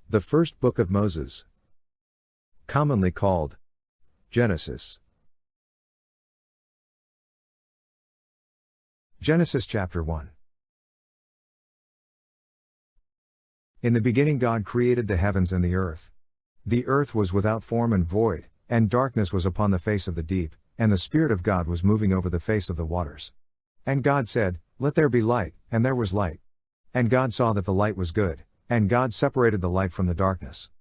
The first book of Moses, commonly called Genesis. Genesis chapter 1. In the beginning God created the heavens and the earth. The earth was without form and void, and darkness was upon the face of the deep, and the Spirit of God was moving over the face of the waters. And God said, "Let there be light," and there was light. And God saw that the light was good, and God separated the light from the darkness.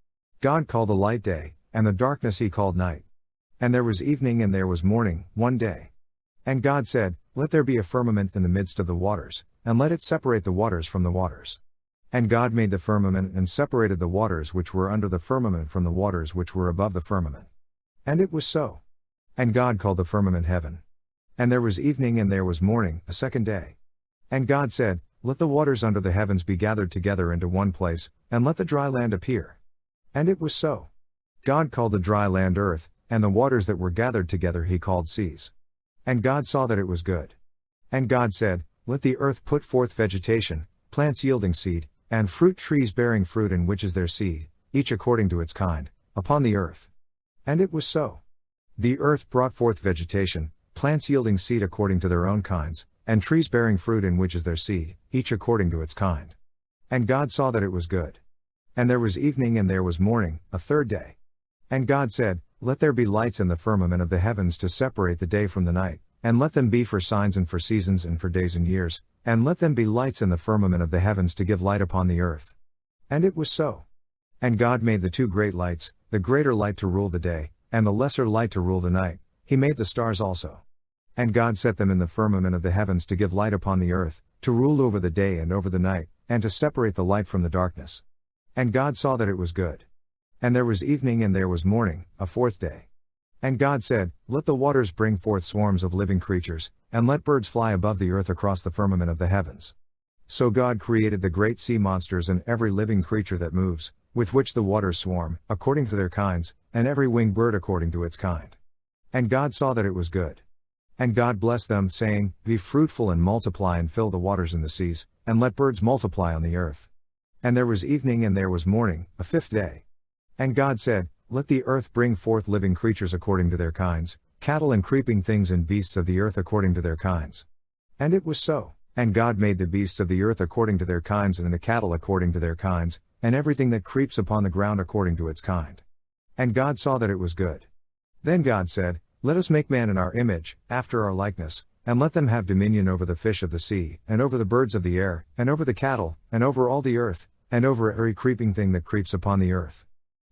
God called the light day, and the darkness he called night. And there was evening and there was morning, one day. And God said, "Let there be a firmament in the midst of the waters, and let it separate the waters from the waters." And God made the firmament and separated the waters which were under the firmament from the waters which were above the firmament. And it was so. And God called the firmament heaven. And there was evening and there was morning, a second day. And God said, "Let the waters under the heavens be gathered together into one place, and let the dry land appear." And it was so. God called the dry land earth, and the waters that were gathered together he called seas. And God saw that it was good. And God said, "Let the earth put forth vegetation, plants yielding seed, and fruit trees bearing fruit in which is their seed, each according to its kind, upon the earth." And it was so. The earth brought forth vegetation, plants yielding seed according to their own kinds, and trees bearing fruit in which is their seed, each according to its kind. And God saw that it was good. And there was evening and there was morning, a third day. And God said, "Let there be lights in the firmament of the heavens to separate the day from the night, and let them be for signs and for seasons and for days and years, and let them be lights in the firmament of the heavens to give light upon the earth." And it was so. And God made the two great lights, the greater light to rule the day, and the lesser light to rule the night. He made the stars also. And God set them in the firmament of the heavens to give light upon the earth, to rule over the day and over the night, and to separate the light from the darkness. And God saw that it was good. And there was evening and there was morning, a fourth day. And God said, "Let the waters bring forth swarms of living creatures, and let birds fly above the earth across the firmament of the heavens." So God created the great sea monsters and every living creature that moves, with which the waters swarm, according to their kinds, and every winged bird according to its kind. And God saw that it was good. And God blessed them, saying, "Be fruitful and multiply and fill the waters in the seas, and let birds multiply on the earth." And there was evening and there was morning, a fifth day. And God said, "Let the earth bring forth living creatures according to their kinds, cattle and creeping things and beasts of the earth according to their kinds." And it was so. And God made the beasts of the earth according to their kinds and the cattle according to their kinds, and everything that creeps upon the ground according to its kind. And God saw that it was good. Then God said, "Let us make man in our image, after our likeness, and let them have dominion over the fish of the sea, and over the birds of the air, and over the cattle, and over all the earth, and over every creeping thing that creeps upon the earth."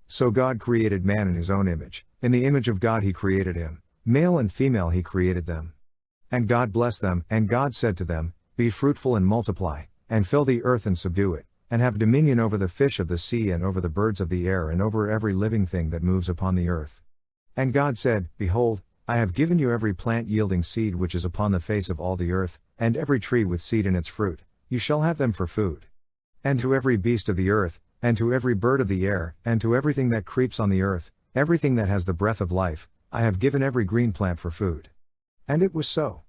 So God created man in his own image, in the image of God he created him, male and female he created them. And God blessed them, and God said to them, "Be fruitful and multiply, and fill the earth and subdue it, and have dominion over the fish of the sea and over the birds of the air and over every living thing that moves upon the earth." And God said, "Behold, I have given you every plant yielding seed which is upon the face of all the earth, and every tree with seed in its fruit, you shall have them for food. And to every beast of the earth, and to every bird of the air, and to everything that creeps on the earth, everything that has the breath of life, I have given every green plant for food." And it was so.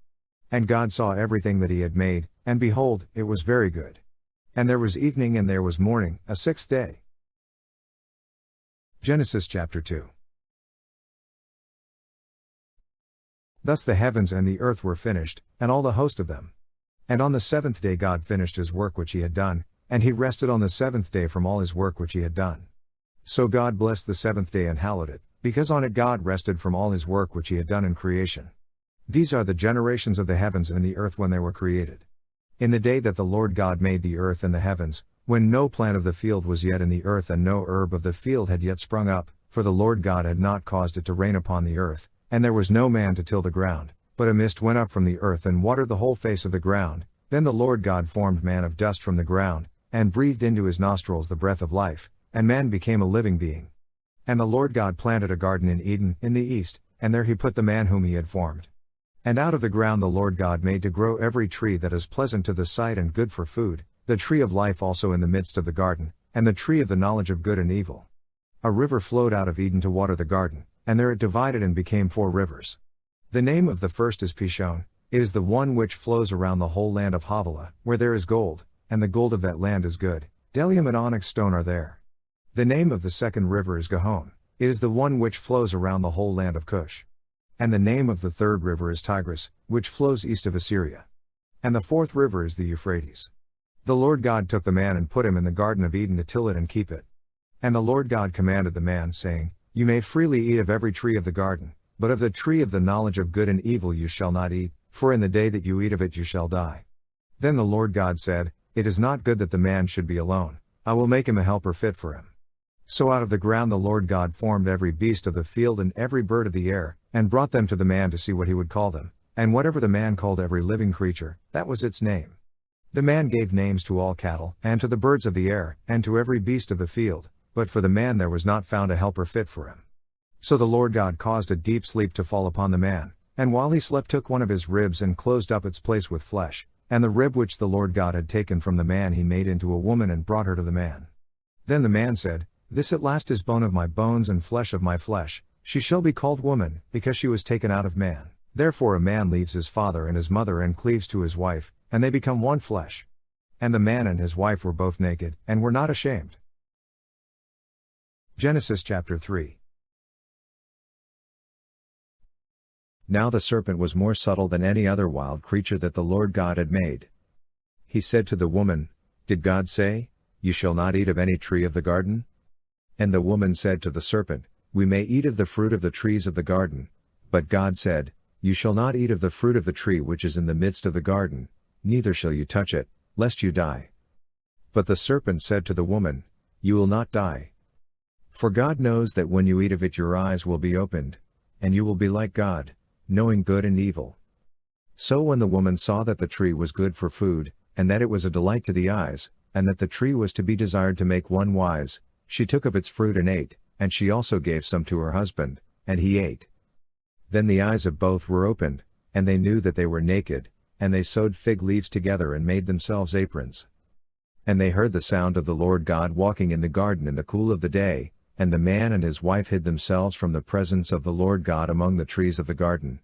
And God saw everything that he had made, and behold, it was very good. And there was evening and there was morning, a sixth day. Genesis chapter 2. Thus the heavens and the earth were finished, and all the host of them. And on the seventh day God finished his work which he had done, and he rested on the seventh day from all his work which he had done. So God blessed the seventh day and hallowed it, because on it God rested from all his work which he had done in creation. These are the generations of the heavens and the earth when they were created. In the day that the Lord God made the earth and the heavens, when no plant of the field was yet in the earth and no herb of the field had yet sprung up, for the Lord God had not caused it to rain upon the earth, and there was no man to till the ground, but a mist went up from the earth and watered the whole face of the ground. Then the Lord God formed man of dust from the ground, and breathed into his nostrils the breath of life, and man became a living being. And the Lord God planted a garden in Eden, in the east, and there he put the man whom he had formed. And out of the ground the Lord God made to grow every tree that is pleasant to the sight and good for food, the tree of life also in the midst of the garden, and the tree of the knowledge of good and evil. A river flowed out of Eden to water the garden, and there it divided and became 4 rivers. The name of the first is Pishon. It is the one which flows around the whole land of Havilah, where there is gold, and the gold of that land is good. Bdellium and onyx stone are there. The name of the second river is Gihon, it is the one which flows around the whole land of Cush. And the name of the third river is Tigris, which flows east of Assyria. And the fourth river is the Euphrates. The Lord God took the man and put him in the Garden of Eden to till it and keep it. And the Lord God commanded the man, saying, You may freely eat of every tree of the garden, but of the tree of the knowledge of good and evil you shall not eat, for in the day that you eat of it you shall die. Then the Lord God said, It is not good that the man should be alone, I will make him a helper fit for him. So out of the ground the Lord God formed every beast of the field and every bird of the air, and brought them to the man to see what he would call them, and whatever the man called every living creature, that was its name. The man gave names to all cattle, and to the birds of the air, and to every beast of the field, but for the man there was not found a helper fit for him. So the Lord God caused a deep sleep to fall upon the man, and while he slept took one of his ribs and closed up its place with flesh, and the rib which the Lord God had taken from the man he made into a woman and brought her to the man. Then the man said, This at last is bone of my bones and flesh of my flesh, she shall be called woman, because she was taken out of man. Therefore a man leaves his father and his mother and cleaves to his wife, and they become one flesh. And the man and his wife were both naked, and were not ashamed. Genesis chapter 3. Now the serpent was more subtle than any other wild creature that the Lord God had made. He said to the woman, Did God say, You shall not eat of any tree of the garden? And the woman said to the serpent, We may eat of the fruit of the trees of the garden. But God said, You shall not eat of the fruit of the tree which is in the midst of the garden, neither shall you touch it, lest you die. But the serpent said to the woman, You will not die. For God knows that when you eat of it your eyes will be opened, and you will be like God, knowing good and evil. So when the woman saw that the tree was good for food, and that it was a delight to the eyes, and that the tree was to be desired to make one wise, she took of its fruit and ate, and she also gave some to her husband, and he ate. Then the eyes of both were opened, and they knew that they were naked, and they sewed fig leaves together and made themselves aprons. And they heard the sound of the Lord God walking in the garden in the cool of the day, and the man and his wife hid themselves from the presence of the Lord God among the trees of the garden.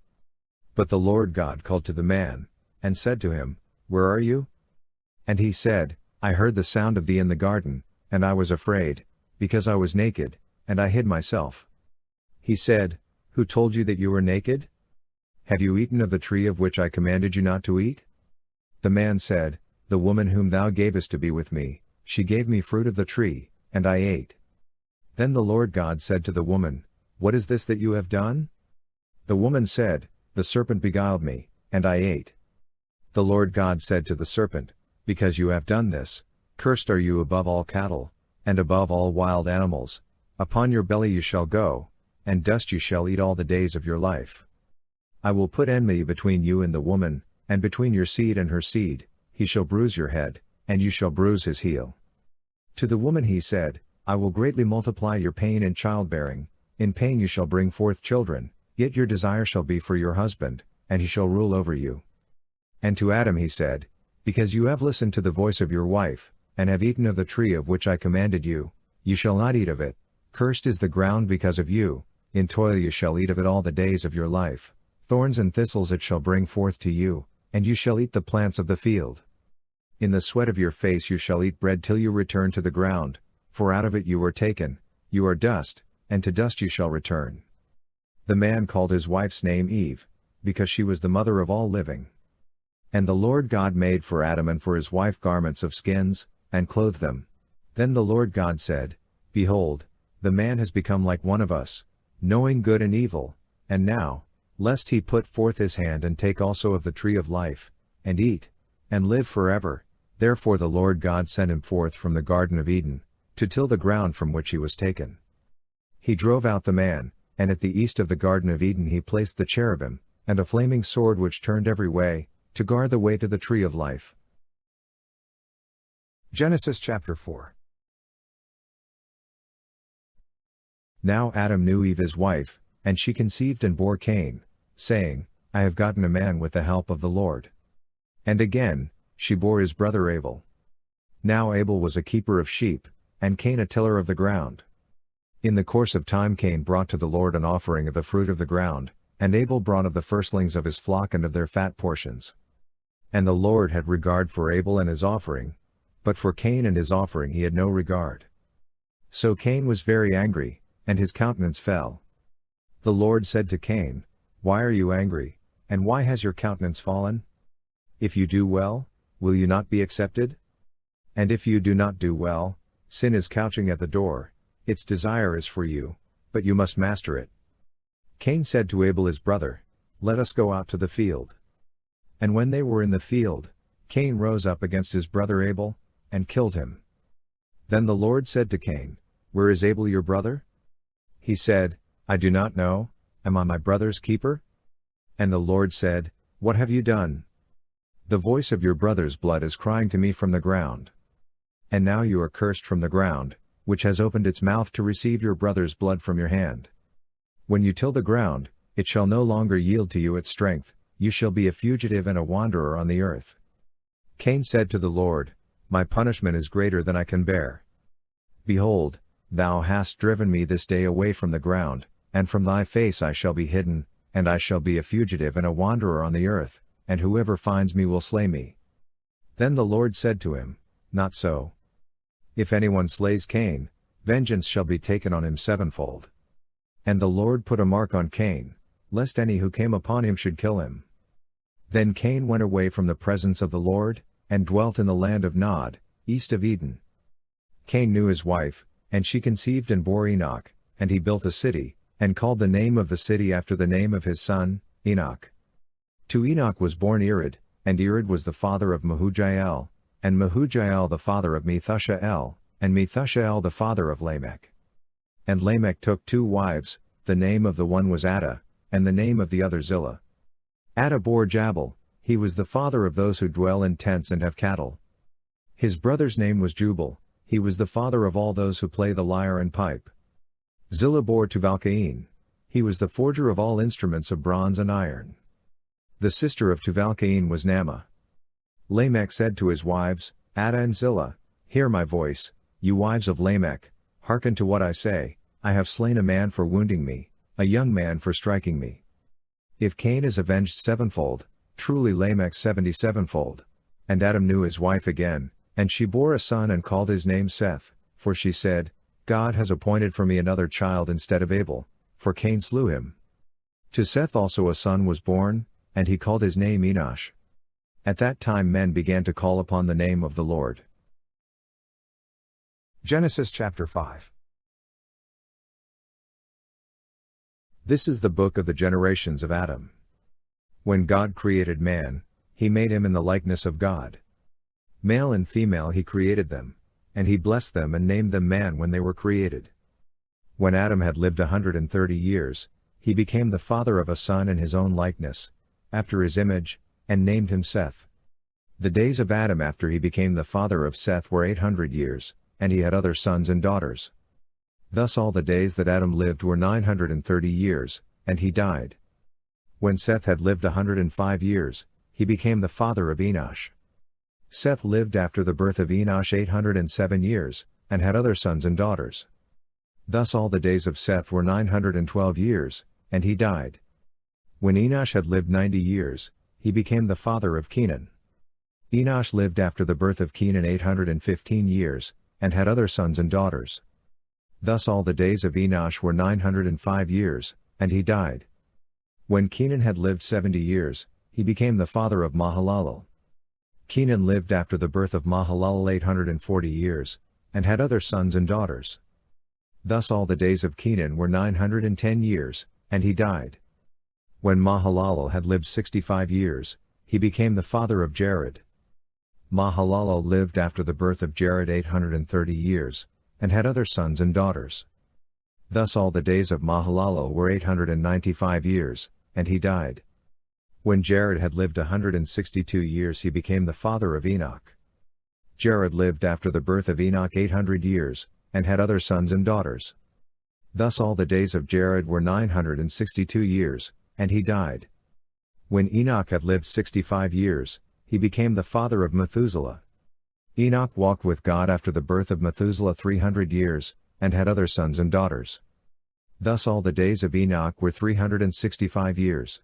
But the Lord God called to the man, and said to him, Where are you? And he said, I heard the sound of thee in the garden, and I was afraid, because I was naked, and I hid myself. He said, Who told you that you were naked? Have you eaten of the tree of which I commanded you not to eat? The man said, The woman whom thou gavest to be with me, she gave me fruit of the tree, and I ate. Then the Lord God said to the woman, What is this that you have done? The woman said, The serpent beguiled me, and I ate. The Lord God said to the serpent, Because you have done this, cursed are you above all cattle, and above all wild animals, upon your belly you shall go, and dust you shall eat all the days of your life. I will put enmity between you and the woman, and between your seed and her seed, he shall bruise your head, and you shall bruise his heel. To the woman he said, I will greatly multiply your pain in childbearing, in pain you shall bring forth children, yet your desire shall be for your husband, and he shall rule over you. And to Adam he said, Because you have listened to the voice of your wife, and have eaten of the tree of which I commanded you, you shall not eat of it, cursed is the ground because of you, in toil you shall eat of it all the days of your life, thorns and thistles it shall bring forth to you, and you shall eat the plants of the field. In the sweat of your face you shall eat bread till you return to the ground, for out of it you were taken, you are dust, and to dust you shall return. The man called his wife's name Eve, because she was the mother of all living. And the Lord God made for Adam and for his wife garments of skins, and clothed them. Then the Lord God said, Behold, the man has become like one of us, knowing good and evil, and now, lest he put forth his hand and take also of the tree of life, and eat, and live forever, therefore the Lord God sent him forth from the Garden of Eden, to till the ground from which he was taken. He drove out the man, and at the east of the Garden of Eden he placed the cherubim, and a flaming sword which turned every way, to guard the way to the tree of life. Genesis chapter 4. Now Adam knew Eve his wife, and she conceived and bore Cain, saying, I have gotten a man with the help of the Lord. And again, she bore his brother Abel. Now Abel was a keeper of sheep, and Cain a tiller of the ground. In the course of time Cain brought to the Lord an offering of the fruit of the ground, and Abel brought of the firstlings of his flock and of their fat portions. And the Lord had regard for Abel and his offering, but for Cain and his offering he had no regard. So Cain was very angry, and his countenance fell. The Lord said to Cain, Why are you angry, and why has your countenance fallen? If you do well, will you not be accepted? And if you do not do well, sin is couching at the door, its desire is for you, but you must master it. Cain said to Abel his brother, Let us go out to the field. And when they were in the field, Cain rose up against his brother Abel, and killed him. Then the Lord said to Cain, Where is Abel your brother? He said, I do not know, am I my brother's keeper? And the Lord said, What have you done? The voice of your brother's blood is crying to me from the ground. And now you are cursed from the ground, which has opened its mouth to receive your brother's blood from your hand. When you till the ground, it shall no longer yield to you its strength, you shall be a fugitive and a wanderer on the earth. Cain said to the Lord, My punishment is greater than I can bear. Behold, thou hast driven me this day away from the ground, and from thy face I shall be hidden, and I shall be a fugitive and a wanderer on the earth, and whoever finds me will slay me. Then the Lord said to him, Not so. If anyone slays Cain, vengeance shall be taken on him sevenfold. And the Lord put a mark on Cain, lest any who came upon him should kill him. Then Cain went away from the presence of the Lord, and dwelt in the land of Nod, east of Eden. Cain knew his wife, and she conceived and bore Enoch, and he built a city, and called the name of the city after the name of his son, Enoch. To Enoch was born Irad, and Irad was the father of Mehujael, and Mehujael the father of Methushael, and Methushael the father of Lamech. And Lamech took 2 wives, the name of the one was Adah, and the name of the other Zillah. Adah bore Jabal, he was the father of those who dwell in tents and have cattle. His brother's name was Jubal, he was the father of all those who play the lyre and pipe. Zillah bore Tuvalcain, he was the forger of all instruments of bronze and iron. The sister of Tuvalcain was Naamah. Lamech said to his wives, Adah and Zillah, Hear my voice, you wives of Lamech, hearken to what I say, I have slain a man for wounding me, a young man for striking me. If Cain is avenged sevenfold, truly Lamech 77-fold. And Adam knew his wife again, and she bore a son and called his name Seth, for she said, God has appointed for me another child instead of Abel, for Cain slew him. To Seth also a son was born, and he called his name Enosh. At that time men began to call upon the name of the Lord. Genesis chapter 5. This is the book of the generations of Adam. When God created man, he made him in the likeness of God. Male and female he created them, and he blessed them and named them man when they were created. When Adam had lived 130 years, he became the father of a son in his own likeness, after his image, and named him Seth. The days of Adam after he became the father of Seth were 800 years, and he had other sons and daughters. Thus all the days that Adam lived were 930 years, and he died. When Seth had lived 105 years, he became the father of Enosh. Seth lived after the birth of Enosh 807 years, and had other sons and daughters. Thus all the days of Seth were 912 years, and he died. When Enosh had lived 90 years, he became the father of Kenan. Enosh lived after the birth of Kenan 815 years, and had other sons and daughters. Thus all the days of Enosh were 905 years, and he died. When Kenan had lived 70 years, he became the father of Mahalalel. Kenan lived after the birth of Mahalalel 840 years, and had other sons and daughters. Thus all the days of Kenan were 910 years, and he died. When Mahalalel had lived 65 years, he became the father of Jared. Mahalalel lived after the birth of Jared 830 years, and had other sons and daughters. Thus all the days of Mahalalel were 895 years, and he died. When Jared had lived 162 years he became the father of Enoch. Jared lived after the birth of Enoch 800 years, and had other sons and daughters. Thus all the days of Jared were 962 years, and he died. When Enoch had lived 65 years, he became the father of Methuselah. Enoch walked with God after the birth of Methuselah 300 years, and had other sons and daughters. Thus all the days of Enoch were 365 years.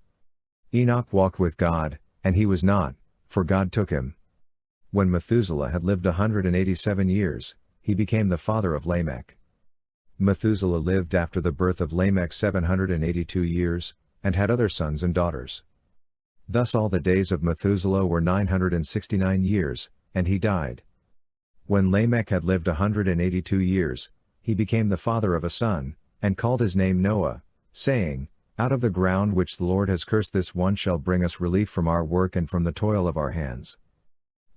Enoch walked with God, and he was not, for God took him. When Methuselah had lived 187 years, he became the father of Lamech. Methuselah lived after the birth of Lamech 782 years, and had other sons and daughters. Thus all the days of Methuselah were 969 years, and he died. When Lamech had lived 182 years, he became the father of a son, and called his name Noah, saying, Out of the ground which the Lord has cursed this one shall bring us relief from our work and from the toil of our hands.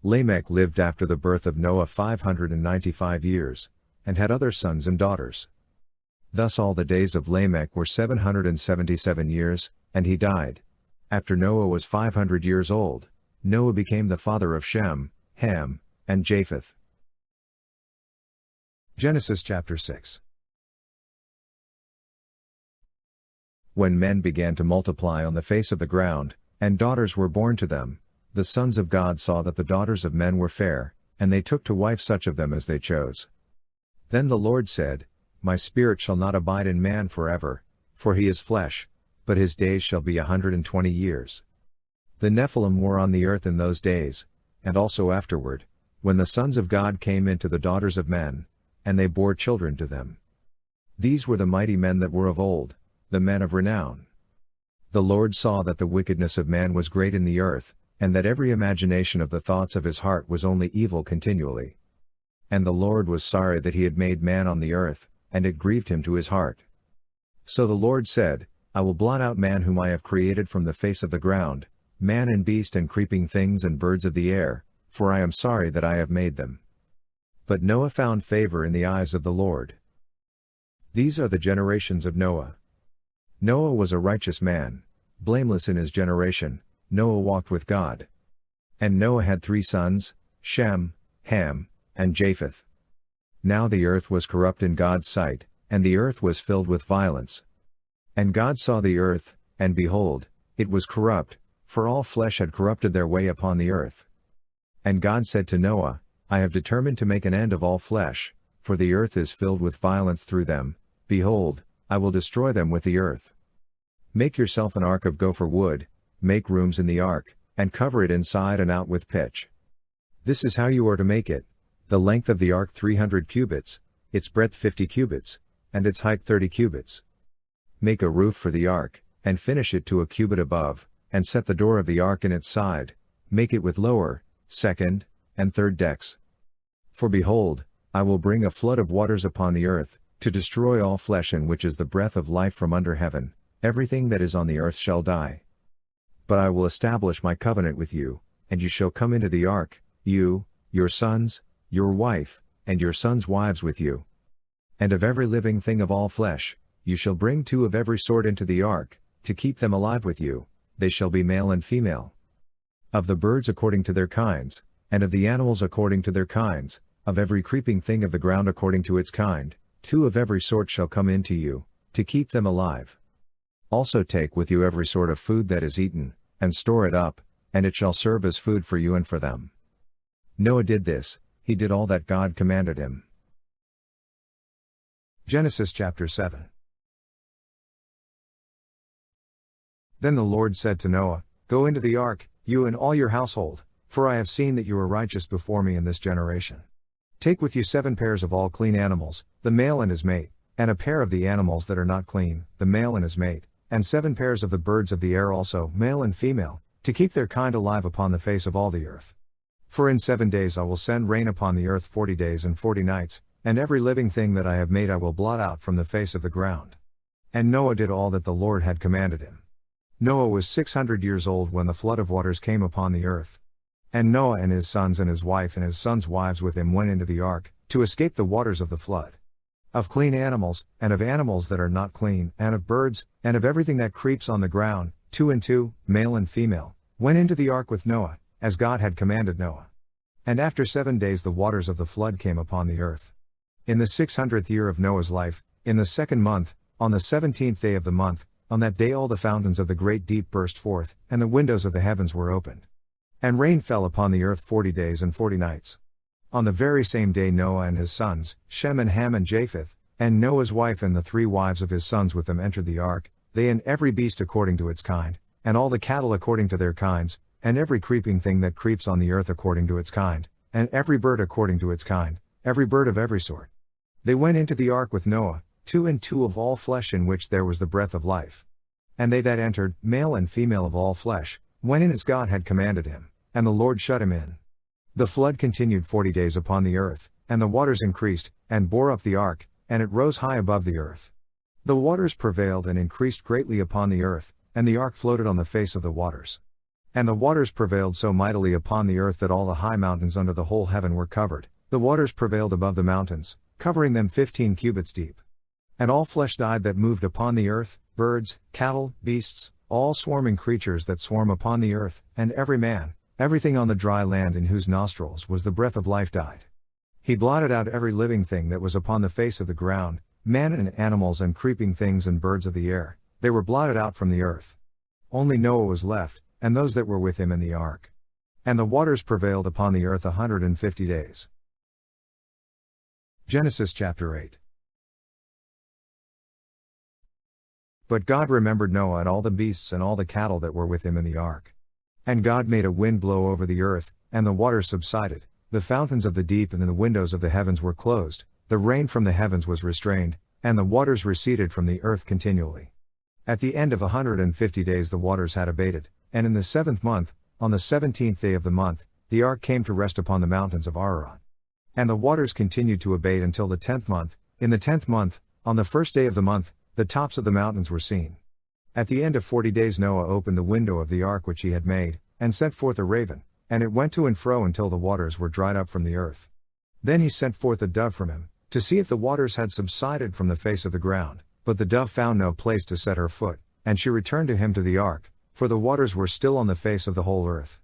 Lamech lived after the birth of Noah 595 years, and had other sons and daughters. Thus all the days of Lamech were 777 years, and he died. After Noah was 500 years old, Noah became the father of Shem, Ham, and Japheth. Genesis chapter 6. When men began to multiply on the face of the ground, and daughters were born to them, the sons of God saw that the daughters of men were fair, and they took to wife such of them as they chose. Then the Lord said, My spirit shall not abide in man forever, for he is flesh, but his days shall be 120 years. The Nephilim were on the earth in those days, and also afterward, when the sons of God came into the daughters of men, and they bore children to them. These were the mighty men that were of old, the men of renown. The Lord saw that the wickedness of man was great in the earth, and that every imagination of the thoughts of his heart was only evil continually. And the Lord was sorry that he had made man on the earth, and it grieved him to his heart. So the Lord said, I will blot out man whom I have created from the face of the ground, man and beast and creeping things and birds of the air, for I am sorry that I have made them. But Noah found favor in the eyes of the Lord. These are the generations of Noah. Noah was a righteous man, blameless in his generation. Noah walked with God. And Noah had 3 sons, Shem, Ham, and Japheth. Now the earth was corrupt in God's sight, and the earth was filled with violence. And God saw the earth, and behold, it was corrupt, for all flesh had corrupted their way upon the earth. And God said to Noah, I have determined to make an end of all flesh, for the earth is filled with violence through them. Behold, I will destroy them with the earth. Make yourself an ark of gopher wood, make rooms in the ark, and cover it inside and out with pitch. This is how you are to make it: the length of the ark 300 cubits, its breadth 50 cubits, and its height 30 cubits. Make a roof for the ark, and finish it to a cubit above, and set the door of the ark in its side, make it with lower, second, and third decks. For behold, I will bring a flood of waters upon the earth, to destroy all flesh, in which is the breath of life from under heaven. Everything that is on the earth shall die. But I will establish my covenant with you, and you shall come into the ark, you, your sons, your wife, and your sons' wives with you. And of every living thing of all flesh, you shall bring 2 of every sort into the ark, to keep them alive with you, they shall be male and female. Of the birds according to their kinds, and of the animals according to their kinds, of every creeping thing of the ground according to its kind, 2 of every sort shall come into you, to keep them alive. Also take with you every sort of food that is eaten, and store it up, and it shall serve as food for you and for them. Noah did this, he did all that God commanded him. Genesis chapter 7. Then the Lord said to Noah, Go into the ark, you and all your household, for I have seen that you are righteous before me in this generation. Take with you 7 pairs of all clean animals, the male and his mate, and a pair of the animals that are not clean, the male and his mate, and 7 pairs of the birds of the air also, male and female, to keep their kind alive upon the face of all the earth. For in 7 days I will send rain upon the earth 40 days and 40 nights, and every living thing that I have made I will blot out from the face of the ground. And Noah did all that the Lord had commanded him. Noah was 600 years old when the flood of waters came upon the earth. And Noah and his sons and his wife and his sons' wives with him went into the ark, to escape the waters of the flood. Of clean animals, and of animals that are not clean, and of birds, and of everything that creeps on the ground, 2 and 2, male and female, went into the ark with Noah, as God had commanded Noah. And after 7 days the waters of the flood came upon the earth. In the 600th year of Noah's life, in the 2nd month, on the 17th day of the month, on that day all the fountains of the great deep burst forth, and the windows of the heavens were opened. And rain fell upon the earth 40 days and 40 nights. On the very same day Noah and his sons, Shem and Ham and Japheth, and Noah's wife and the 3 wives of his sons with them entered the ark, they and every beast according to its kind, and all the cattle according to their kinds, and every creeping thing that creeps on the earth according to its kind, and every bird according to its kind, every bird of every sort. They went into the ark with Noah, 2 and 2 of all flesh in which there was the breath of life. And they that entered, male and female of all flesh, went in as God had commanded him, and the Lord shut him in. The flood continued 40 days upon the earth, and the waters increased, and bore up the ark, and it rose high above the earth. The waters prevailed and increased greatly upon the earth, and the ark floated on the face of the waters. And the waters prevailed so mightily upon the earth that all the high mountains under the whole heaven were covered. The waters prevailed above the mountains, covering them 15 cubits deep. And all flesh died that moved upon the earth, birds, cattle, beasts, all swarming creatures that swarm upon the earth, and every man, everything on the dry land in whose nostrils was the breath of life died. He blotted out every living thing that was upon the face of the ground, man and animals and creeping things and birds of the air, they were blotted out from the earth. Only Noah was left, and those that were with him in the ark. And the waters prevailed upon the earth 150 days. Genesis chapter 8. But God remembered Noah and all the beasts and all the cattle that were with him in the ark. And God made a wind blow over the earth, and the waters subsided, the fountains of the deep and the windows of the heavens were closed, the rain from the heavens was restrained, and the waters receded from the earth continually. At the end of 150 days the waters had abated, and in the 7th month, on the 17th day of the month, the ark came to rest upon the mountains of Ararat. And the waters continued to abate until the 10th month. In the 10th month, on the 1st day of the month, the tops of the mountains were seen. At the end of 40 days Noah opened the window of the ark which he had made, and sent forth a raven, and it went to and fro until the waters were dried up from the earth. Then he sent forth a dove from him, to see if the waters had subsided from the face of the ground, but the dove found no place to set her foot, and she returned to him to the ark, for the waters were still on the face of the whole earth.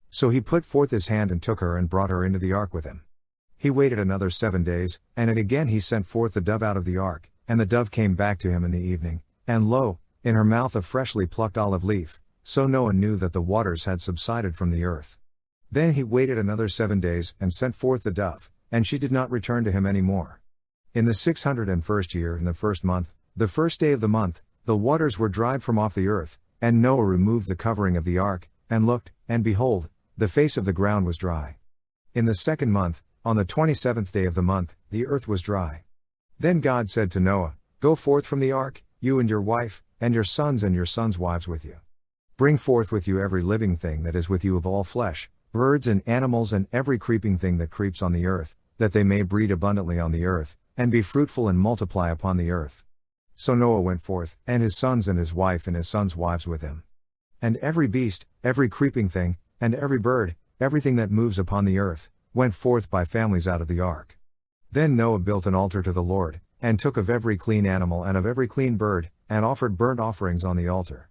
So he put forth his hand and took her and brought her into the ark with him. He waited another 7 days, and again he sent forth the dove out of the ark, and the dove came back to him in the evening, and lo, in her mouth a freshly plucked olive leaf, so Noah knew that the waters had subsided from the earth. Then he waited another 7 days, and sent forth the dove, and she did not return to him any more. In the 601st year, in the 1st month, the 1st day of the month, the waters were dried from off the earth, and Noah removed the covering of the ark, and looked, and behold, the face of the ground was dry. In the 2nd month, on the 27th day of the month, the earth was dry. Then God said to Noah, Go forth from the ark, you and your wife, and your sons' wives with you. Bring forth with you every living thing that is with you of all flesh, birds and animals and every creeping thing that creeps on the earth, that they may breed abundantly on the earth, and be fruitful and multiply upon the earth. So Noah went forth, and his sons and his wife and his sons' wives with him. And every beast, every creeping thing, and every bird, everything that moves upon the earth, went forth by families out of the ark. Then Noah built an altar to the Lord, and took of every clean animal and of every clean bird, and offered burnt offerings on the altar.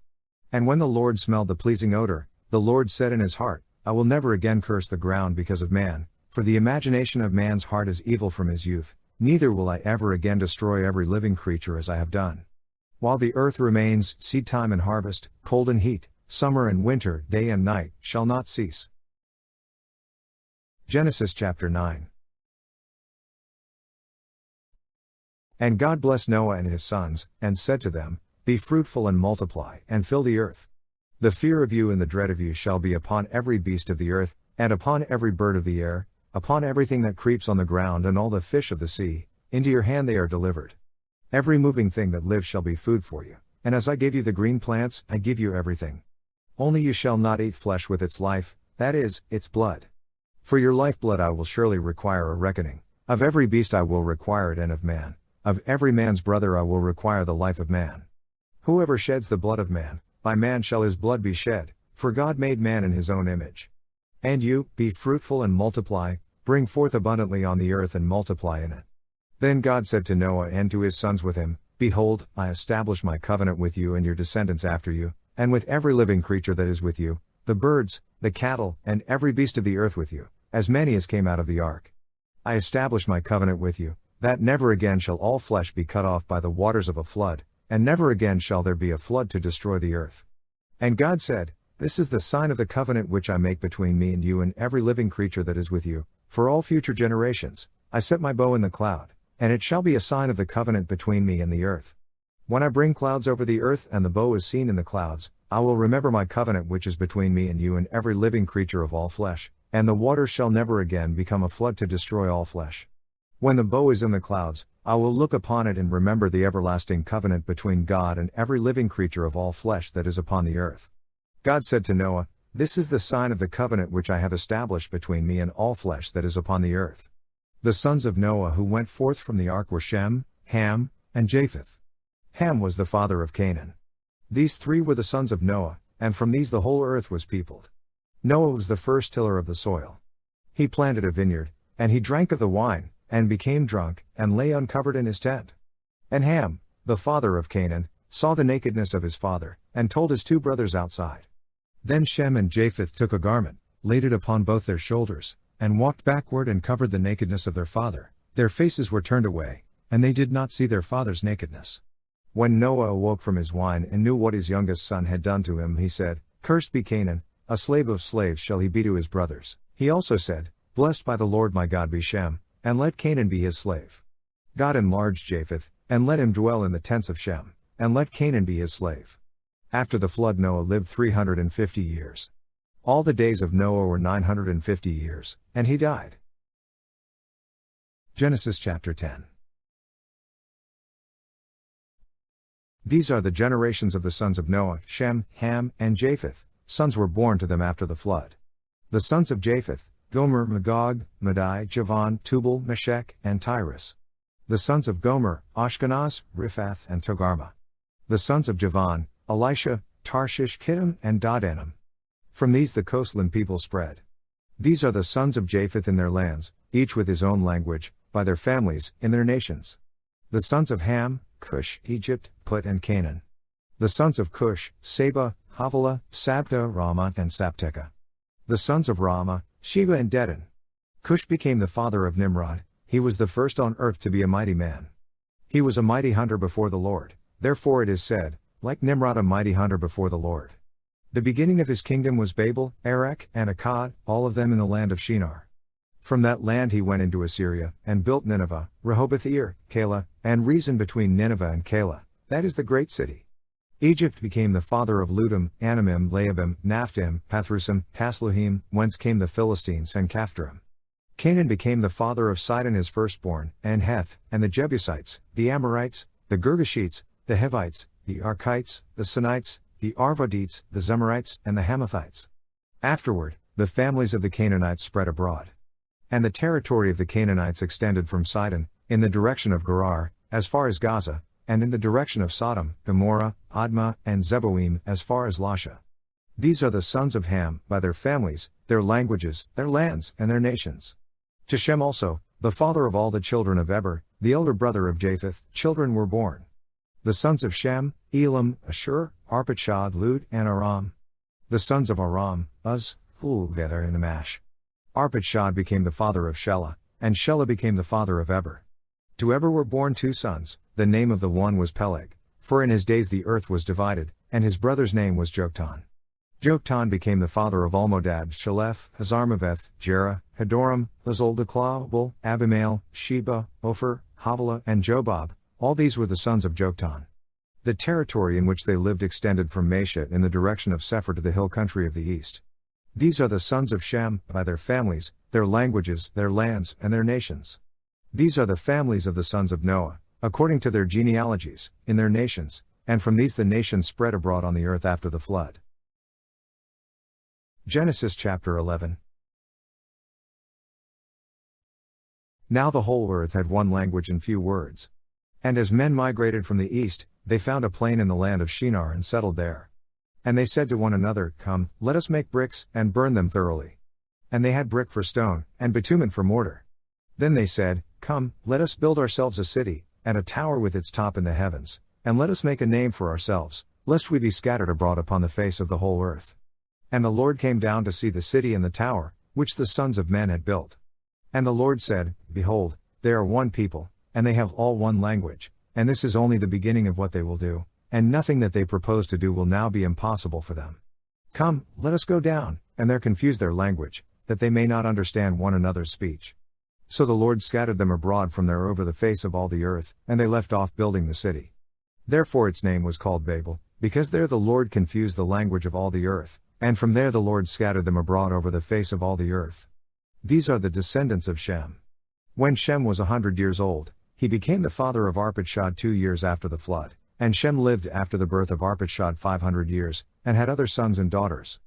And when the Lord smelled the pleasing odor, the Lord said in his heart, I will never again curse the ground because of man, for the imagination of man's heart is evil from his youth, neither will I ever again destroy every living creature as I have done. While the earth remains, seed time and harvest, cold and heat, summer and winter, day and night, shall not cease. Genesis chapter 9. And God blessed Noah and his sons, and said to them, Be fruitful and multiply, and fill the earth. The fear of you and the dread of you shall be upon every beast of the earth, and upon every bird of the air, upon everything that creeps on the ground and all the fish of the sea, into your hand they are delivered. Every moving thing that lives shall be food for you, and as I gave you the green plants, I give you everything. Only you shall not eat flesh with its life, that is, its blood. For your lifeblood I will surely require a reckoning, of every beast I will require it, and of man, of every man's brother I will require the life of man. Whoever sheds the blood of man, by man shall his blood be shed, for God made man in his own image. And you, be fruitful and multiply, bring forth abundantly on the earth and multiply in it. Then God said to Noah and to his sons with him, Behold, I establish my covenant with you and your descendants after you, and with every living creature that is with you, the birds, the cattle, and every beast of the earth with you, as many as came out of the ark. I establish my covenant with you, that never again shall all flesh be cut off by the waters of a flood, and never again shall there be a flood to destroy the earth. And God said, This is the sign of the covenant which I make between me and you and every living creature that is with you, for all future generations. I set my bow in the cloud, and it shall be a sign of the covenant between me and the earth. When I bring clouds over the earth and the bow is seen in the clouds, I will remember my covenant which is between me and you and every living creature of all flesh, and the waters shall never again become a flood to destroy all flesh. When the bow is in the clouds, I will look upon it and remember the everlasting covenant between God and every living creature of all flesh that is upon the earth. God said to Noah, This is the sign of the covenant which I have established between me and all flesh that is upon the earth. The sons of Noah who went forth from the ark were Shem, Ham, and Japheth. Ham was the father of Canaan. These three were the sons of Noah, and from these the whole earth was peopled. Noah was the first tiller of the soil. He planted a vineyard, and he drank of the wine, and became drunk, and lay uncovered in his tent. And Ham, the father of Canaan, saw the nakedness of his father, and told his two brothers outside. Then Shem and Japheth took a garment, laid it upon both their shoulders, and walked backward and covered the nakedness of their father. Their faces were turned away, and they did not see their father's nakedness. When Noah awoke from his wine and knew what his youngest son had done to him, he said, Cursed be Canaan, a slave of slaves shall he be to his brothers. He also said, Blessed by the Lord my God be Shem, and let Canaan be his slave. God enlarged Japheth, and let him dwell in the tents of Shem, and let Canaan be his slave. After the flood Noah lived 350 years. All the days of Noah were 950 years, and he died. Genesis chapter 10. These are the generations of the sons of Noah, Shem, Ham, and Japheth. Sons were born to them after the flood. The sons of Japheth, Gomer, Magog, Madai, Javan, Tubal, Meshech, and Tyrus. The sons of Gomer, Ashkenaz, Riphath, and Togarmah. The sons of Javan, Elisha, Tarshish, Kittim, and Dodanim. From these the coastland people spread. These are the sons of Japheth in their lands, each with his own language, by their families, in their nations. The sons of Ham, Cush, Egypt, Put, and Canaan. The sons of Cush, Seba, Havilah, Sabta, Ramah, and Sapteka. The sons of Ramah, Sheba and Dedan. Cush became the father of Nimrod. He was the first on earth to be a mighty man. He was a mighty hunter before the Lord, therefore it is said, like Nimrod a mighty hunter before the Lord. The beginning of his kingdom was Babel, Erech, and Akkad, all of them in the land of Shinar. From that land he went into Assyria, and built Nineveh, Rehoboth-ir, Calah, and Rezin between Nineveh and Calah, that is the great city. Egypt became the father of Ludum, Anamim, Laabim, Naphtim, Pathrusim, Casluhim, whence came the Philistines and Caphtorim. Canaan became the father of Sidon his firstborn, and Heth, and the Jebusites, the Amorites, the Girgashites, the Hivites, the Archites, the Sinites, the Arvadites, the Zemarites, and the Hamathites. Afterward, the families of the Canaanites spread abroad. And the territory of the Canaanites extended from Sidon, in the direction of Gerar, as far as Gaza, and in the direction of Sodom, Gomorrah, Admah, and Zeboim, as far as Lasha. These are the sons of Ham, by their families, their languages, their lands, and their nations. To Shem also, the father of all the children of Eber, the elder brother of Japheth, children were born. The sons of Shem, Elam, Ashur, Arpachshad, Lud, and Aram. The sons of Aram, Uz, Hul, Gether, and Amash. Arpachshad became the father of Shelah, and Shelah became the father of Eber. To Eber were born two sons, the name of the one was Peleg, for in his days the earth was divided, and his brother's name was Joktan. Joktan became the father of Almodad, Shalef, Hazarmaveth, Jerah, Hadoram, Hazoldaklah, Abimael, Sheba, Ophir, Havilah, and Jobab. All these were the sons of Joktan. The territory in which they lived extended from Mesha in the direction of Sephir to the hill country of the east. These are the sons of Shem, by their families, their languages, their lands, and their nations. These are the families of the sons of Noah, according to their genealogies, in their nations, and from these the nations spread abroad on the earth after the flood. Genesis chapter 11. Now the whole earth had one language and few words. And as men migrated from the east, they found a plain in the land of Shinar and settled there. And they said to one another, Come, let us make bricks, and burn them thoroughly. And they had brick for stone, and bitumen for mortar. Then they said, Come, let us build ourselves a city, and a tower with its top in the heavens, and let us make a name for ourselves, lest we be scattered abroad upon the face of the whole earth. And the Lord came down to see the city and the tower, which the sons of men had built. And the Lord said, Behold, they are one people, and they have all one language, and this is only the beginning of what they will do, and nothing that they propose to do will now be impossible for them. Come, let us go down, and there confuse their language, that they may not understand one another's speech. So the Lord scattered them abroad from there over the face of all the earth, and they left off building the city. Therefore its name was called Babel, because there the Lord confused the language of all the earth, and from there the Lord scattered them abroad over the face of all the earth. These are the descendants of Shem. When Shem was 100 years old, He became the father of Arpachshad 2 years after the flood, and Shem lived after the birth of Arpachshad 500 years, and had other sons and daughters.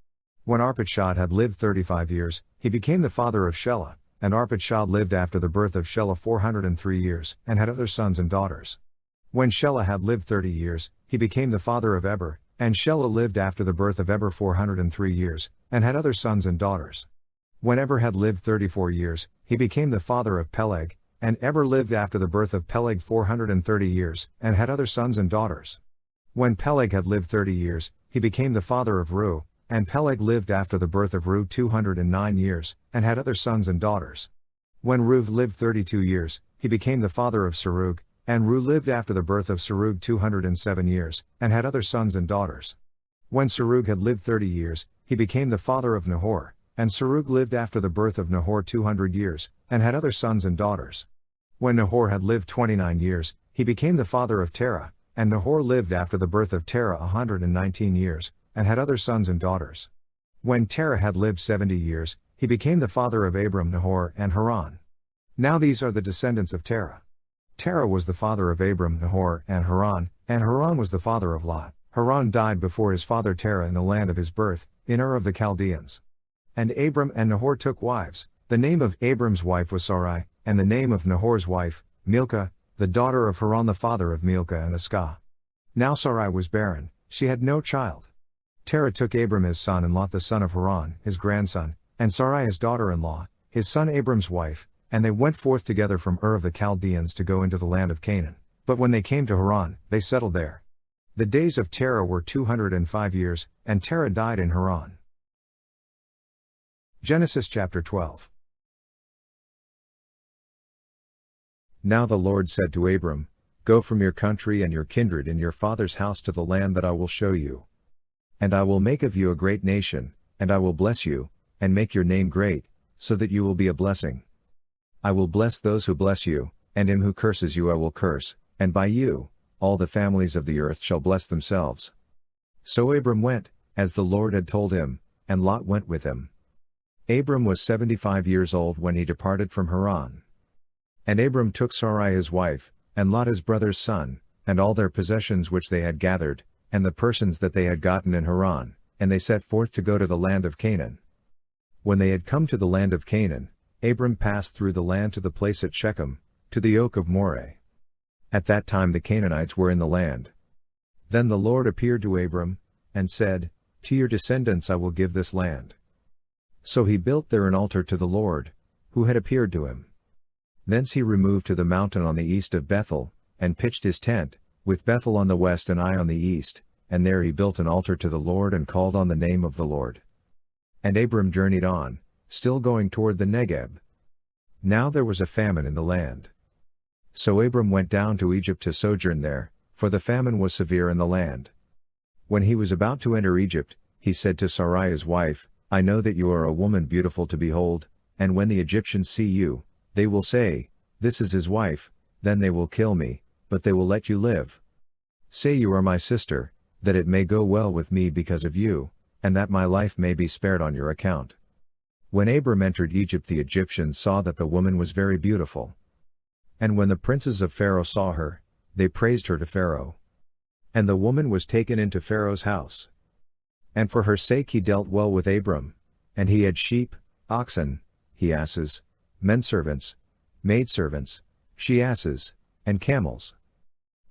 When Arpachshad had lived 35 years, he became the father of Shelah, and Arpachshad lived after the birth of Shelah 403 years, and had other sons and daughters. When Shelah had lived 30 years, he became the father of Eber, and Shelah lived after the birth of Eber 403 years, and had other sons and daughters. When Eber had lived 34 years, he became the father of Peleg, and Eber lived after the birth of Peleg 430 years, and had other sons and daughters. When Peleg had lived 30 years, he became the father of Reu, and Peleg lived after the birth of Reu 209 years, and had other sons and daughters. When Reu lived 32 years, he became the father of Serug, and Reu lived after the birth of Serug 207 years, and had other sons and daughters. When Serug had lived 30 years, he became the father of Nahor, and Serug lived after the birth of Nahor 200 years, and had other sons and daughters. When Nahor had lived 29 years, he became the father of Terah, and Nahor lived after the birth of Terah 119 years, and had other sons and daughters. When Terah had lived 70 years, he became the father of Abram, Nahor, and Haran. Now these are the descendants of Terah. Terah was the father of Abram, Nahor, and Haran was the father of Lot. Haran died before his father Terah in the land of his birth, in Ur of the Chaldeans. And Abram and Nahor took wives. The name of Abram's wife was Sarai, and the name of Nahor's wife, Milcah, the daughter of Haran the father of Milcah and Iscah. Now Sarai was barren, she had no child. Terah took Abram his son and Lot the son of Haran, his grandson, and Sarai his daughter-in-law, his son Abram's wife, and they went forth together from Ur of the Chaldeans to go into the land of Canaan. But when they came to Haran, they settled there. The days of Terah were 205 years, and Terah died in Haran. Genesis chapter 12. Now the Lord said to Abram, Go from your country and your kindred and your father's house to the land that I will show you. And I will make of you a great nation, and I will bless you, and make your name great, so that you will be a blessing. I will bless those who bless you, and him who curses you I will curse, and by you, all the families of the earth shall bless themselves. So Abram went, as the Lord had told him, and Lot went with him. Abram was 75 years old when he departed from Haran. And Abram took Sarai his wife, and Lot his brother's son, and all their possessions which they had gathered, and the persons that they had gotten in Haran, and they set forth to go to the land of Canaan. When they had come to the land of Canaan, Abram passed through the land to the place at Shechem, to the oak of Moreh. At that time the Canaanites were in the land. Then the Lord appeared to Abram, and said, To your descendants I will give this land. So he built there an altar to the Lord, who had appeared to him. Thence he removed to the mountain on the east of Bethel, and pitched his tent, with Bethel on the west and Ai on the east, and there he built an altar to the Lord and called on the name of the Lord. And Abram journeyed on, still going toward the Negeb. Now there was a famine in the land. So Abram went down to Egypt to sojourn there, for the famine was severe in the land. When he was about to enter Egypt, he said to Sarai his wife, I know that you are a woman beautiful to behold, and when the Egyptians see you, they will say, This is his wife, then they will kill me, but they will let you live. Say you are my sister, that it may go well with me because of you, and that my life may be spared on your account. When Abram entered Egypt, the Egyptians saw that the woman was very beautiful. And when the princes of Pharaoh saw her, they praised her to Pharaoh. And the woman was taken into Pharaoh's house. And for her sake he dealt well with Abram, and he had sheep, oxen, he-asses, menservants, maidservants, she-asses, and camels.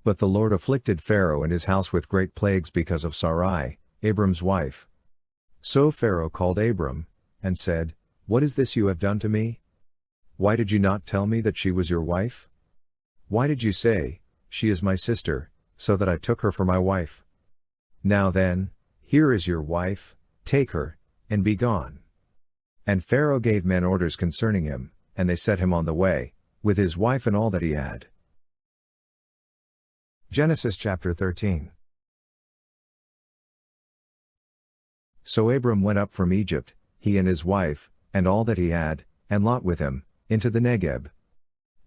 But the Lord afflicted Pharaoh and his house with great plagues because of Sarai, Abram's wife. So Pharaoh called Abram, and said, What is this you have done to me? Why did you not tell me that she was your wife? Why did you say, She is my sister, so that I took her for my wife? Now then, here is your wife, take her, and be gone. And Pharaoh gave men orders concerning him, and they set him on the way, with his wife and all that he had. Genesis chapter 13. So Abram went up from Egypt, he and his wife, and all that he had, and Lot with him, into the Negeb.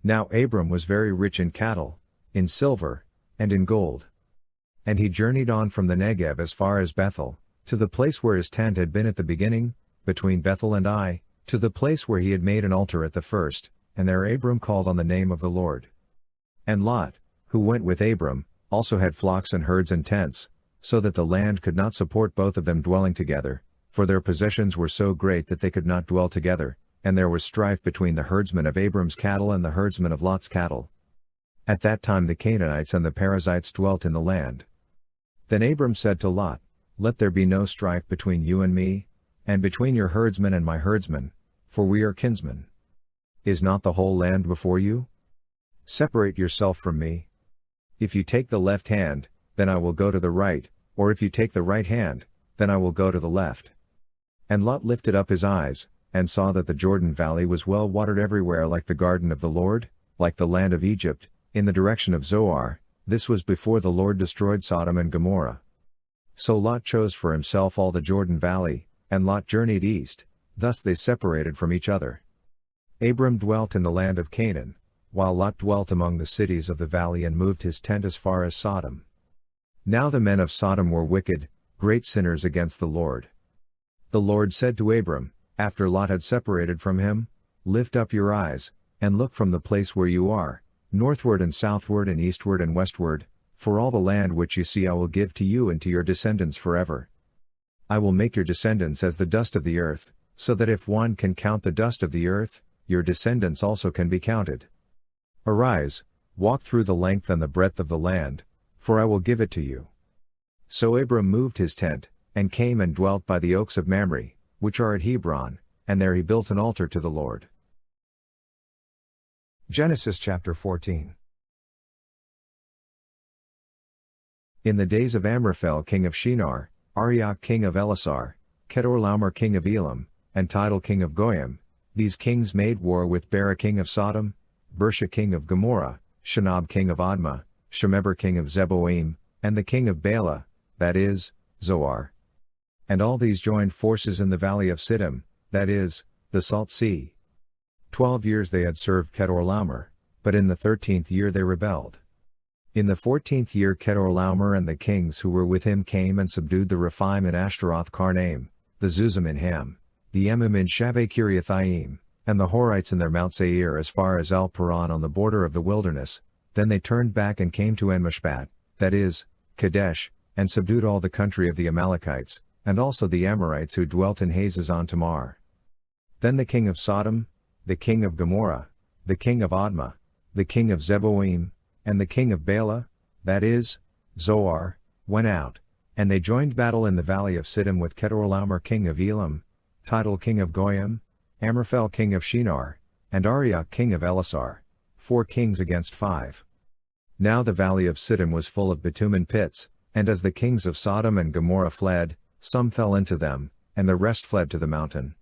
Now Abram was very rich in cattle, in silver, and in gold. And he journeyed on from the Negeb as far as Bethel, to the place where his tent had been at the beginning, between Bethel and Ai, to the place where he had made an altar at the first, and there Abram called on the name of the Lord. And Lot, who went with Abram, also had flocks and herds and tents, so that the land could not support both of them dwelling together, for their possessions were so great that they could not dwell together, and there was strife between the herdsmen of Abram's cattle and the herdsmen of Lot's cattle. At that time the Canaanites and the Perizzites dwelt in the land. Then Abram said to Lot, Let there be no strife between you and me, and between your herdsmen and my herdsmen, for we are kinsmen. Is not the whole land before you? Separate yourself from me. If you take the left hand, then I will go to the right, or if you take the right hand, then I will go to the left. And Lot lifted up his eyes, and saw that the Jordan valley was well watered everywhere like the garden of the Lord, like the land of Egypt, in the direction of Zoar. This was before the Lord destroyed Sodom and Gomorrah. So Lot chose for himself all the Jordan valley, and Lot journeyed east, thus they separated from each other. Abram dwelt in the land of Canaan, while Lot dwelt among the cities of the valley and moved his tent as far as Sodom. Now the men of Sodom were wicked, great sinners against the Lord. The Lord said to Abram, after Lot had separated from him, Lift up your eyes, and look from the place where you are, northward and southward and eastward and westward, for all the land which you see I will give to you and to your descendants forever. I will make your descendants as the dust of the earth, so that if one can count the dust of the earth, your descendants also can be counted. Arise, walk through the length and the breadth of the land, for I will give it to you. So Abram moved his tent, and came and dwelt by the oaks of Mamre, which are at Hebron, and there he built an altar to the Lord. Genesis chapter 14. In the days of Amraphel king of Shinar, Arioch king of Elasar, Kedorlaomer king of Elam, and Tidal king of Goyim, these kings made war with Bera king of Sodom, Bersha king of Gomorrah, Shinab king of Admah, Shemeber king of Zeboim, and the king of Bela, that is, Zoar. And all these joined forces in the valley of Siddim, that is, the Salt Sea. 12 years they had served Kedorlaomer, but in the 13th year they rebelled. In the 14th year Kedorlaomer and the kings who were with him came and subdued the Rephaim in Ashtaroth Karnaim, the Zuzim in Ham, the Emim in Shaveh Kiriathaim, and the Horites in their Mount Seir as far as El Paran on the border of the wilderness. Then they turned back and came to En-Mishpat, that is, Kadesh, and subdued all the country of the Amalekites, and also the Amorites who dwelt in Hazazon Tamar. Then the king of Sodom, the king of Gomorrah, the king of Admah, the king of Zeboim, and the king of Bela, that is, Zoar, went out, and they joined battle in the valley of Siddim with Kedorlaomer king of Elam, Tidal king of Goyim, Amraphel king of Shinar, and Arioch king of Elasar, 4 kings against 5. Now the valley of Siddim was full of bitumen pits, and as the kings of Sodom and Gomorrah fled, some fell into them, and the rest fled to the mountain.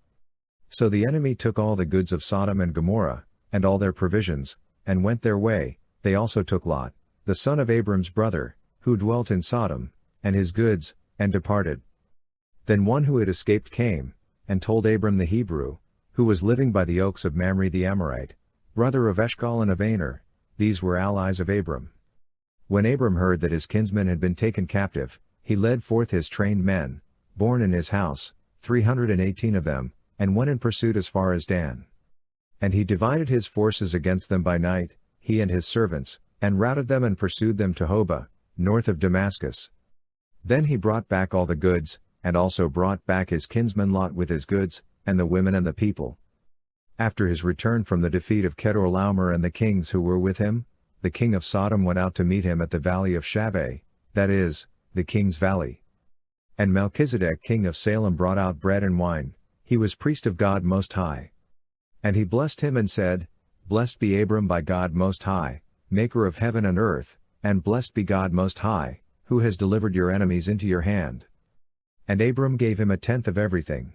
So the enemy took all the goods of Sodom and Gomorrah, and all their provisions, and went their way. They also took Lot, the son of Abram's brother, who dwelt in Sodom, and his goods, and departed. Then one who had escaped came, and told Abram the Hebrew, who was living by the oaks of Mamre the Amorite, brother of Eshcol and of Aner, these were allies of Abram. When Abram heard that his kinsmen had been taken captive, he led forth his trained men, born in his house, 318 of them, and went in pursuit as far as Dan. And he divided his forces against them by night, he and his servants, and routed them and pursued them to Hobah, north of Damascus. Then he brought back all the goods, and also brought back his kinsman Lot with his goods, and the women and the people. After his return from the defeat of Kedorlaomer and the kings who were with him, the king of Sodom went out to meet him at the valley of Shaveh, that is, the king's valley. And Melchizedek king of Salem brought out bread and wine, he was priest of God Most High. And he blessed him and said, Blessed be Abram by God Most High, maker of heaven and earth, and blessed be God Most High, who has delivered your enemies into your hand. And Abram gave him 1/10 of everything.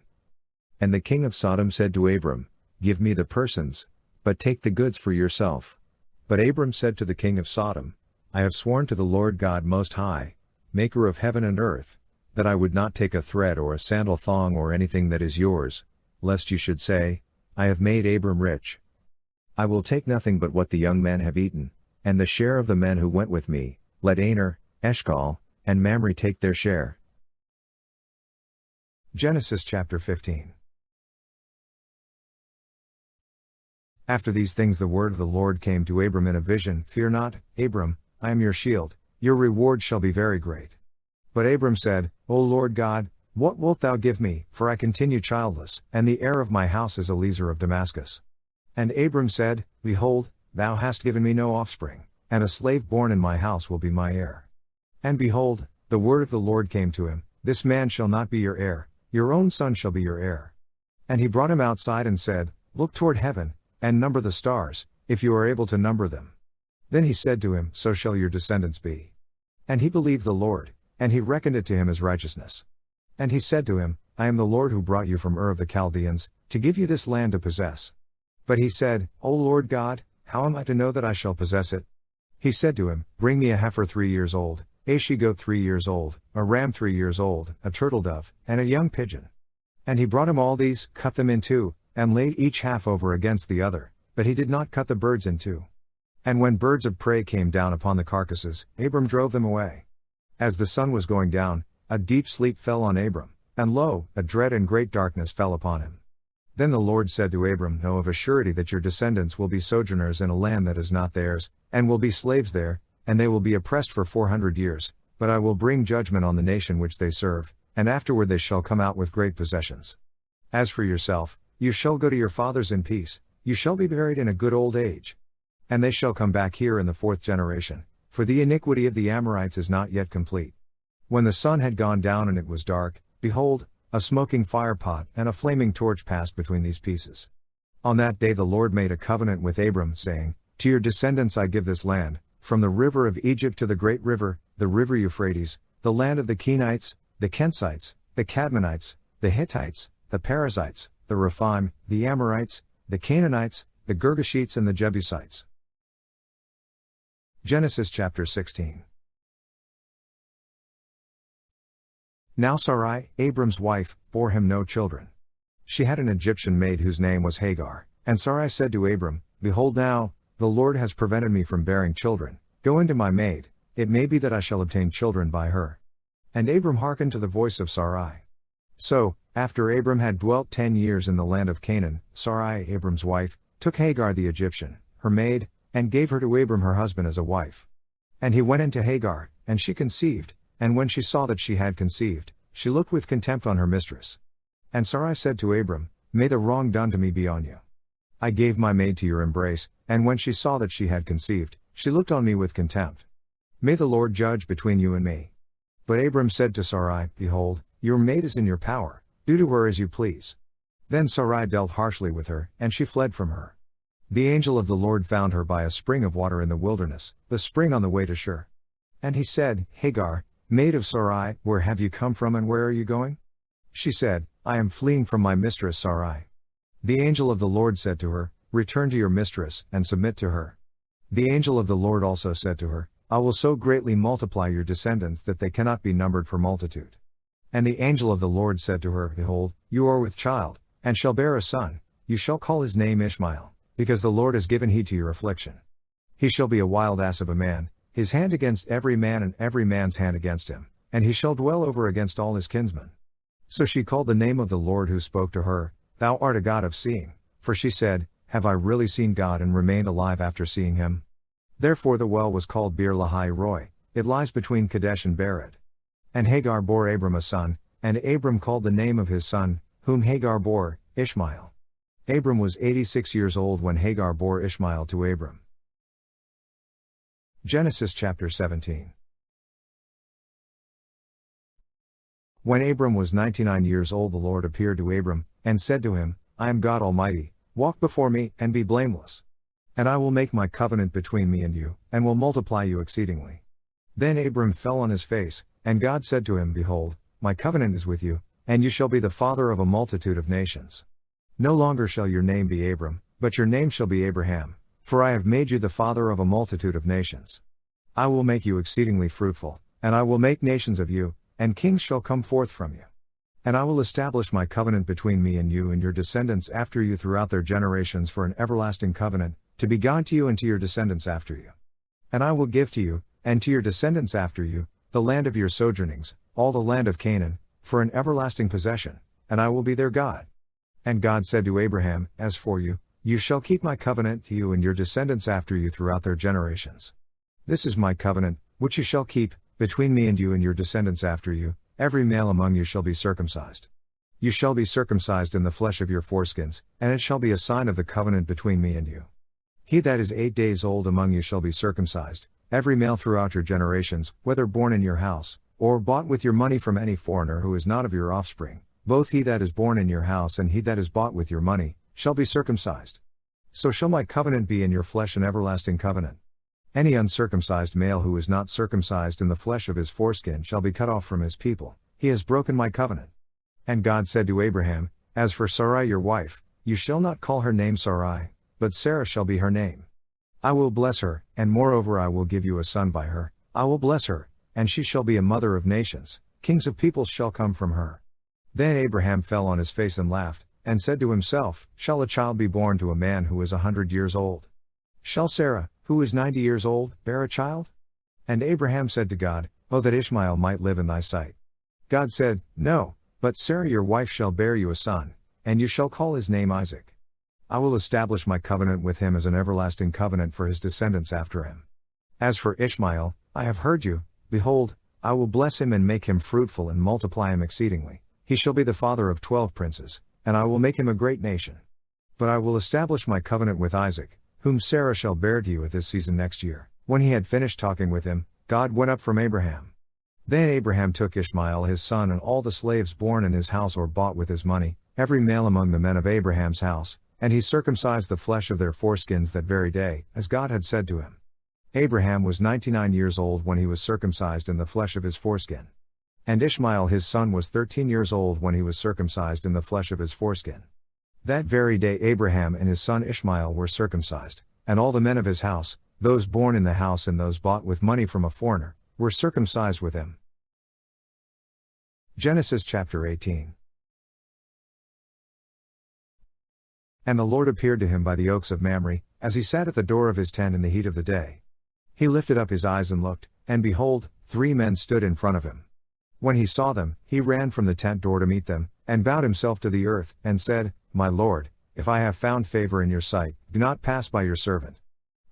And the king of Sodom said to Abram, Give me the persons, but take the goods for yourself. But Abram said to the king of Sodom, I have sworn to the Lord God Most High, maker of heaven and earth, that I would not take a thread or a sandal thong or anything that is yours, lest you should say, I have made Abram rich. I will take nothing but what the young men have eaten, and the share of the men who went with me, let Aner, Eshcol, and Mamre take their share. Genesis chapter 15. After these things the word of the Lord came to Abram in a vision, Fear not, Abram, I am your shield, your reward shall be very great. But Abram said, O Lord God, what wilt thou give me, for I continue childless, and the heir of my house is Eliezer of Damascus. And Abram said, Behold, thou hast given me no offspring, and a slave born in my house will be my heir. And behold, the word of the Lord came to him, This man shall not be your heir, your own son shall be your heir. And he brought him outside and said, Look toward heaven, and number the stars, if you are able to number them. Then he said to him, So shall your descendants be. And he believed the Lord, and he reckoned it to him as righteousness. And he said to him, I am the Lord who brought you from Ur of the Chaldeans, to give you this land to possess. But he said, O Lord God, how am I to know that I shall possess it? He said to him, Bring me a heifer 3 years old, a she-goat 3 years old, a ram 3 years old, a turtle-dove, and a young pigeon. And he brought him all these, cut them in two, and laid each half over against the other, but he did not cut the birds in two. And when birds of prey came down upon the carcasses, Abram drove them away. As the sun was going down, a deep sleep fell on Abram, and lo, a dread and great darkness fell upon him. Then the Lord said to Abram, Know of a surety that your descendants will be sojourners in a land that is not theirs, and will be slaves there, and they will be oppressed for 400 years, but I will bring judgment on the nation which they serve, and afterward they shall come out with great possessions. As for yourself, you shall go to your fathers in peace, you shall be buried in a good old age. And they shall come back here in the 4th generation, for the iniquity of the Amorites is not yet complete. When the sun had gone down and it was dark, behold, a smoking firepot and a flaming torch passed between these pieces. On that day the Lord made a covenant with Abram, saying, To your descendants I give this land, from the river of Egypt to the great river, the river Euphrates, the land of the Kenites, the Kensites, the Cadmonites, the Hittites, the Perizzites, the Rephaim, the Amorites, the Canaanites, the Girgashites and the Jebusites. Genesis chapter 16. Now Sarai, Abram's wife, bore him no children. She had an Egyptian maid whose name was Hagar, and Sarai said to Abram, Behold now, the Lord has prevented me from bearing children, go into my maid, it may be that I shall obtain children by her. And Abram hearkened to the voice of Sarai. So, after Abram had dwelt 10 years in the land of Canaan, Sarai, Abram's wife, took Hagar the Egyptian, her maid, and gave her to Abram her husband as a wife. And he went into Hagar, and she conceived, and when she saw that she had conceived, she looked with contempt on her mistress. And Sarai said to Abram, May the wrong done to me be on you. I gave my maid to your embrace, and when she saw that she had conceived, she looked on me with contempt. May the Lord judge between you and me. But Abram said to Sarai, Behold, your maid is in your power, do to her as you please. Then Sarai dealt harshly with her, and she fled from her. The angel of the Lord found her by a spring of water in the wilderness, the spring on the way to Shur. And he said, Hagar, maid of Sarai, where have you come from and where are you going? She said, I am fleeing from my mistress Sarai. The angel of the Lord said to her, Return to your mistress, and submit to her. The angel of the Lord also said to her, I will so greatly multiply your descendants that they cannot be numbered for multitude. And the angel of the Lord said to her, Behold, you are with child, and shall bear a son, you shall call his name Ishmael, because the Lord has given heed to your affliction. He shall be a wild ass of a man, his hand against every man and every man's hand against him, and he shall dwell over against all his kinsmen. So she called the name of the Lord who spoke to her, Thou art a God of seeing, for she said, Have I really seen God and remained alive after seeing him? Therefore the well was called Beer Lahai Roi, it lies between Kadesh and Bered. And Hagar bore Abram a son, and Abram called the name of his son, whom Hagar bore, Ishmael. Abram was 86 years old when Hagar bore Ishmael to Abram. Genesis chapter 17. When Abram was 99 years old, the Lord appeared to Abram, and said to him, I am God Almighty, walk before me, and be blameless. And I will make my covenant between me and you, and will multiply you exceedingly. Then Abram fell on his face, and God said to him, Behold, my covenant is with you, and you shall be the father of a multitude of nations. No longer shall your name be Abram, but your name shall be Abraham, for I have made you the father of a multitude of nations. I will make you exceedingly fruitful, and I will make nations of you, and kings shall come forth from you. And I will establish my covenant between me and you and your descendants after you throughout their generations for an everlasting covenant, to be God to you and to your descendants after you. And I will give to you, and to your descendants after you, the land of your sojournings, all the land of Canaan, for an everlasting possession, and I will be their God. And God said to Abraham, As for you, You shall keep my covenant to you and your descendants after you throughout their generations. This is my covenant, which you shall keep, between me and you and your descendants after you, every male among you shall be circumcised. You shall be circumcised in the flesh of your foreskins, and it shall be a sign of the covenant between me and you. He that is 8 days old among you shall be circumcised, every male throughout your generations, whether born in your house, or bought with your money from any foreigner who is not of your offspring, both he that is born in your house and he that is bought with your money, shall be circumcised. So shall my covenant be in your flesh, an everlasting covenant. Any uncircumcised male who is not circumcised in the flesh of his foreskin shall be cut off from his people. He has broken my covenant. And God said to Abraham, As for Sarai your wife, you shall not call her name Sarai, but Sarah shall be her name. I will bless her, and moreover I will give you a son by her. I will bless her, and she shall be a mother of nations, kings of peoples shall come from her. Then Abraham fell on his face and laughed, and said to himself, Shall a child be born to a man who is 100 years old? Shall Sarah, who is 90 years old, bear a child? And Abraham said to God, Oh, that Ishmael might live in thy sight. God said, No, but Sarah your wife shall bear you a son, and you shall call his name Isaac. I will establish my covenant with him as an everlasting covenant for his descendants after him. As for Ishmael, I have heard you. Behold, I will bless him and make him fruitful and multiply him exceedingly. He shall be the father of 12 princes, and I will make him a great nation. But I will establish my covenant with Isaac, whom Sarah shall bear to you at this season next year. When he had finished talking with him, God went up from Abraham. Then Abraham took Ishmael his son and all the slaves born in his house or bought with his money, every male among the men of Abraham's house, and he circumcised the flesh of their foreskins that very day, as God had said to him. Abraham was 99 years old when he was circumcised in the flesh of his foreskin. And Ishmael his son was 13 years old when he was circumcised in the flesh of his foreskin. That very day Abraham and his son Ishmael were circumcised, and all the men of his house, those born in the house and those bought with money from a foreigner, were circumcised with him. Genesis chapter 18. And the Lord appeared to him by the oaks of Mamre, as he sat at the door of his tent in the heat of the day. He lifted up his eyes and looked, and behold, 3 men stood in front of him. When he saw them, he ran from the tent door to meet them, and bowed himself to the earth, and said, My Lord, if I have found favor in your sight, do not pass by your servant.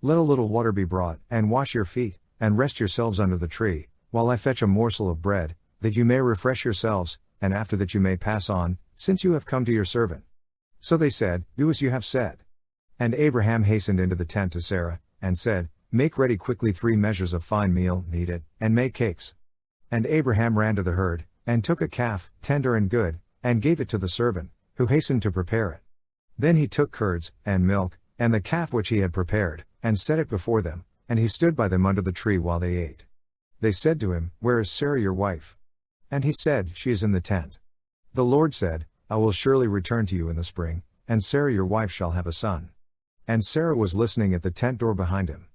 Let a little water be brought, and wash your feet, and rest yourselves under the tree, while I fetch a morsel of bread, that you may refresh yourselves, and after that you may pass on, since you have come to your servant. So they said, Do as you have said. And Abraham hastened into the tent to Sarah, and said, Make ready quickly 3 measures of fine meal, knead it, and make cakes. And Abraham ran to the herd, and took a calf, tender and good, and gave it to the servant, who hastened to prepare it. Then he took curds, and milk, and the calf which he had prepared, and set it before them, and he stood by them under the tree while they ate. They said to him, Where is Sarah your wife? And he said, She is in the tent. The Lord said, I will surely return to you in the spring, and Sarah your wife shall have a son. And Sarah was listening at the tent door behind him.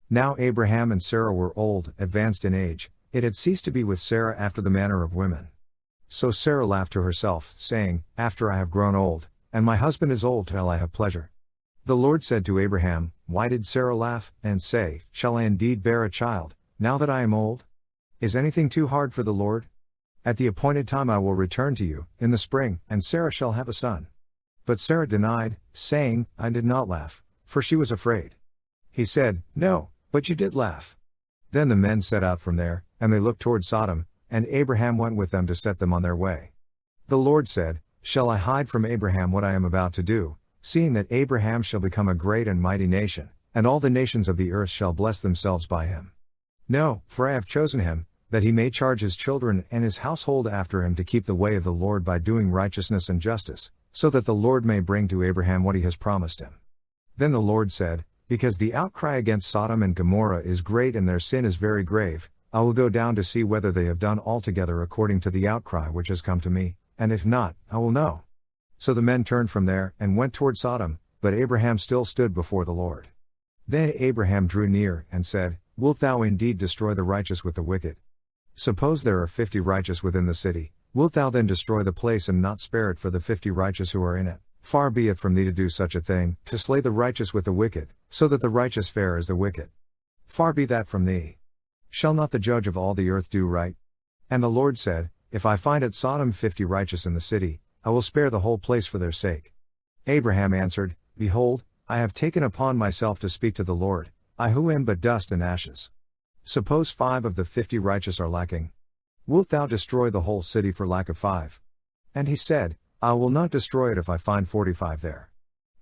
Now Abraham and Sarah were old, advanced in age. It had ceased to be with Sarah after the manner of women. So Sarah laughed to herself, saying, After I have grown old, and my husband is old, shall I have pleasure? The Lord said to Abraham, Why did Sarah laugh, and say, Shall I indeed bear a child, now that I am old? Is anything too hard for the Lord? At the appointed time I will return to you, in the spring, and Sarah shall have a son. But Sarah denied, saying, I did not laugh, for she was afraid. He said, No, but you did laugh. Then the men set out from there, and they looked toward Sodom, and Abraham went with them to set them on their way. The Lord said, Shall I hide from Abraham what I am about to do, seeing that Abraham shall become a great and mighty nation, and all the nations of the earth shall bless themselves by him? No, for I have chosen him, that he may charge his children and his household after him to keep the way of the Lord by doing righteousness and justice, so that the Lord may bring to Abraham what he has promised him. Then the Lord said, Because the outcry against Sodom and Gomorrah is great and their sin is very grave, I will go down to see whether they have done altogether according to the outcry which has come to me, and if not, I will know. So the men turned from there, and went toward Sodom, but Abraham still stood before the Lord. Then Abraham drew near, and said, Wilt thou indeed destroy the righteous with the wicked? Suppose there are 50 righteous within the city, wilt thou then destroy the place and not spare it for the 50 righteous who are in it? Far be it from thee to do such a thing, to slay the righteous with the wicked, so that the righteous fare as the wicked. Far be that from thee. Shall not the judge of all the earth do right? And the Lord said, If I find at Sodom 50 righteous in the city, I will spare the whole place for their sake. Abraham answered, Behold, I have taken upon myself to speak to the Lord, I who am but dust and ashes. Suppose 5 of the 50 righteous are lacking. Wilt thou destroy the whole city for lack of 5? And he said, I will not destroy it if I find 45 there.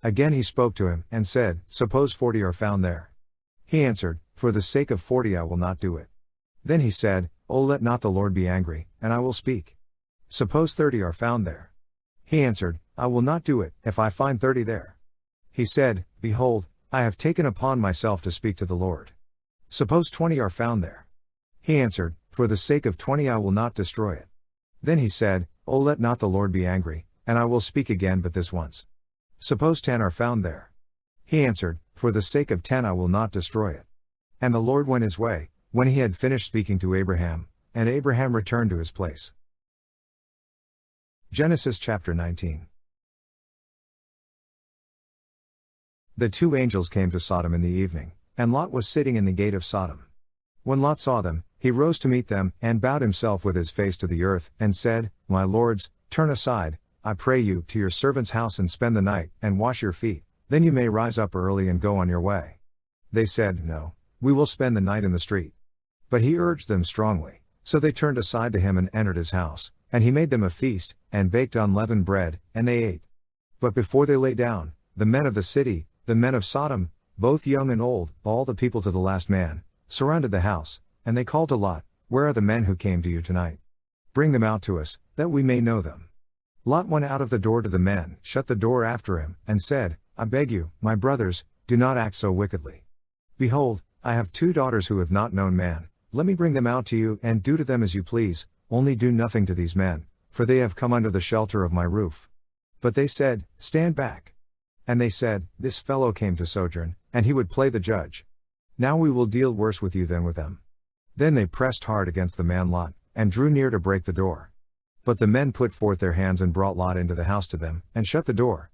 Again he spoke to him, and said, Suppose 40 are found there. He answered, For the sake of 40 I will not do it. Then he said, O let not the Lord be angry, and I will speak. Suppose 30 are found there. He answered, I will not do it, if I find 30 there. He said, Behold, I have taken upon myself to speak to the Lord. Suppose 20 are found there. He answered, For the sake of 20 I will not destroy it. Then he said, O let not the Lord be angry, and I will speak again but this once. Suppose 10 are found there. He answered, For the sake of 10 I will not destroy it. And the Lord went his way, when he had finished speaking to Abraham, and Abraham returned to his place. Genesis chapter 19. The 2 angels came to Sodom in the evening, and Lot was sitting in the gate of Sodom. When Lot saw them, he rose to meet them, and bowed himself with his face to the earth, and said, My lords, turn aside, I pray you, to your servant's house and spend the night, and wash your feet, then you may rise up early and go on your way. They said, No, we will spend the night in the street. But he urged them strongly, so they turned aside to him and entered his house, and he made them a feast, and baked unleavened bread, and they ate. But before they lay down, the men of the city, the men of Sodom, both young and old, all the people to the last man, surrounded the house, and they called to Lot, Where are the men who came to you tonight? Bring them out to us, that we may know them. Lot went out of the door to the men, shut the door after him, and said, I beg you, my brothers, do not act so wickedly. Behold, I have 2 daughters who have not known man, let me bring them out to you, and do to them as you please, only do nothing to these men, for they have come under the shelter of my roof. But they said, Stand back. And they said, This fellow came to sojourn, and he would play the judge. Now we will deal worse with you than with them. Then they pressed hard against the man Lot, and drew near to break the door. But the men put forth their hands and brought Lot into the house to them, and shut the door.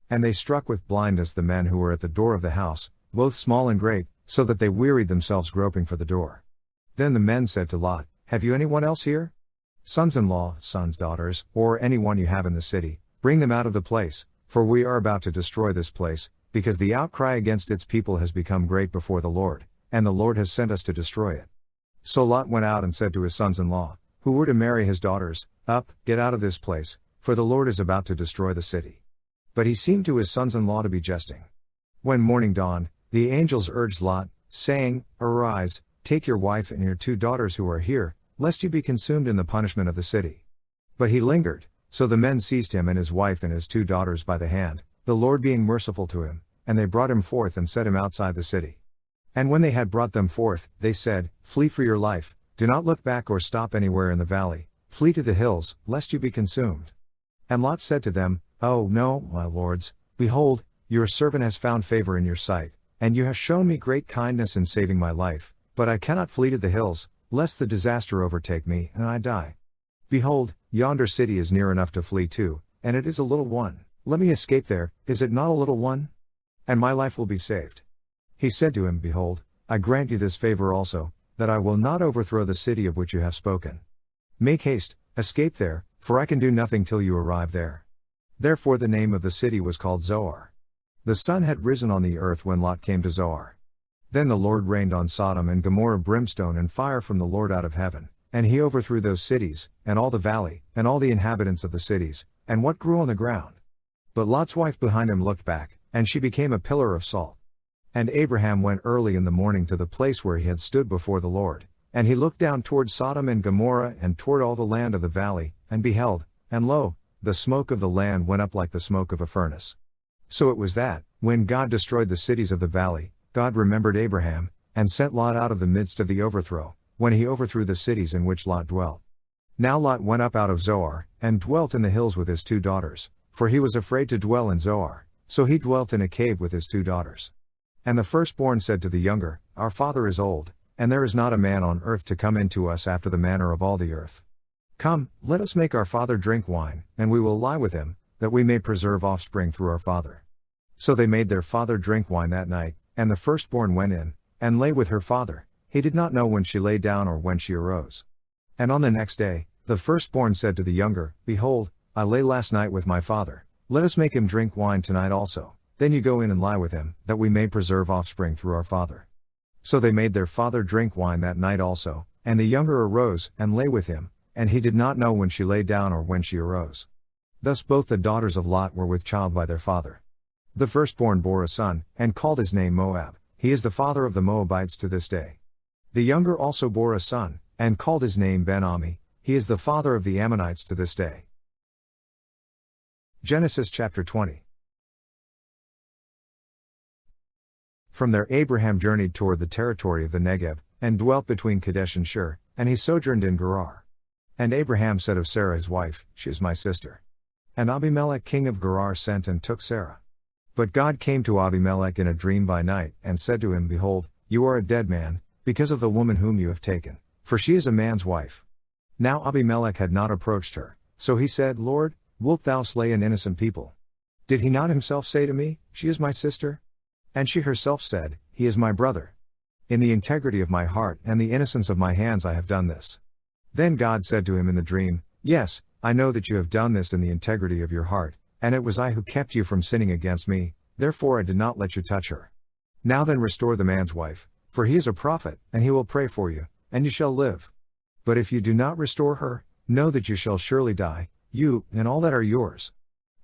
And they struck with blindness the men who were at the door of the house, both small and great, so that they wearied themselves groping for the door. Then the men said to Lot, Have you anyone else here? Sons-in-law, sons, daughters, or anyone you have in the city, bring them out of the place, for we are about to destroy this place, because the outcry against its people has become great before the Lord, and the Lord has sent us to destroy it. So Lot went out and said to his sons-in-law, who were to marry his daughters, Up, get out of this place, for the Lord is about to destroy the city. But he seemed to his sons-in-law to be jesting. When morning dawned, the angels urged Lot, saying, Arise, take your wife and your 2 daughters who are here, lest you be consumed in the punishment of the city. But he lingered, so the men seized him and his wife and his 2 daughters by the hand, the Lord being merciful to him, and they brought him forth and set him outside the city. And when they had brought them forth, they said, Flee for your life, do not look back or stop anywhere in the valley, flee to the hills, lest you be consumed. And Lot said to them, Oh no, my lords, behold, your servant has found favor in your sight, and you have shown me great kindness in saving my life, but I cannot flee to the hills, lest the disaster overtake me and I die. Behold, yonder city is near enough to flee to, and it is a little one, let me escape there, is it not a little one? And my life will be saved. He said to him, Behold, I grant you this favor also, that I will not overthrow the city of which you have spoken. Make haste, escape there, for I can do nothing till you arrive there. Therefore the name of the city was called Zoar. The sun had risen on the earth when Lot came to Zoar. Then the Lord rained on Sodom and Gomorrah brimstone and fire from the Lord out of heaven, and he overthrew those cities, and all the valley, and all the inhabitants of the cities, and what grew on the ground. But Lot's wife behind him looked back, and she became a pillar of salt. And Abraham went early in the morning to the place where he had stood before the Lord, and he looked down toward Sodom and Gomorrah and toward all the land of the valley, and beheld, and lo, the smoke of the land went up like the smoke of a furnace. So it was that, when God destroyed the cities of the valley, God remembered Abraham, and sent Lot out of the midst of the overthrow, when he overthrew the cities in which Lot dwelt. Now Lot went up out of Zoar, and dwelt in the hills with his 2 daughters, for he was afraid to dwell in Zoar, so he dwelt in a cave with his 2 daughters. And the firstborn said to the younger, Our father is old, and there is not a man on earth to come in to us after the manner of all the earth. Come, let us make our father drink wine, and we will lie with him, that we may preserve offspring through our father. So they made their father drink wine that night, and the firstborn went in, and lay with her father, he did not know when she lay down or when she arose. And on the next day, the firstborn said to the younger, Behold, I lay last night with my father, let us make him drink wine tonight also, Then you go in and lie with him, that we may preserve offspring through our father. So they made their father drink wine that night also, and the younger arose, and lay with him, and he did not know when she lay down or when she arose. Thus both the daughters of Lot were with child by their father. The firstborn bore a son, and called his name Moab. He is the father of the Moabites to this day. The younger also bore a son, and called his name Ben-Ami. He is the father of the Ammonites to this day. Genesis chapter 20. From there Abraham journeyed toward the territory of the Negev, and dwelt between Kadesh and Shur, and he sojourned in Gerar. And Abraham said of Sarah his wife, She is my sister. And Abimelech king of Gerar sent and took Sarah. But God came to Abimelech in a dream by night, and said to him, Behold, you are a dead man, because of the woman whom you have taken, for she is a man's wife. Now Abimelech had not approached her, so he said, Lord, wilt thou slay an innocent people? Did he not himself say to me, She is my sister? And she herself said, He is my brother. In the integrity of my heart and the innocence of my hands I have done this. Then God said to him in the dream, Yes, I know that you have done this in the integrity of your heart, and it was I who kept you from sinning against me, therefore I did not let you touch her. Now then restore the man's wife, for he is a prophet, and he will pray for you, and you shall live. But if you do not restore her, know that you shall surely die, you, and all that are yours.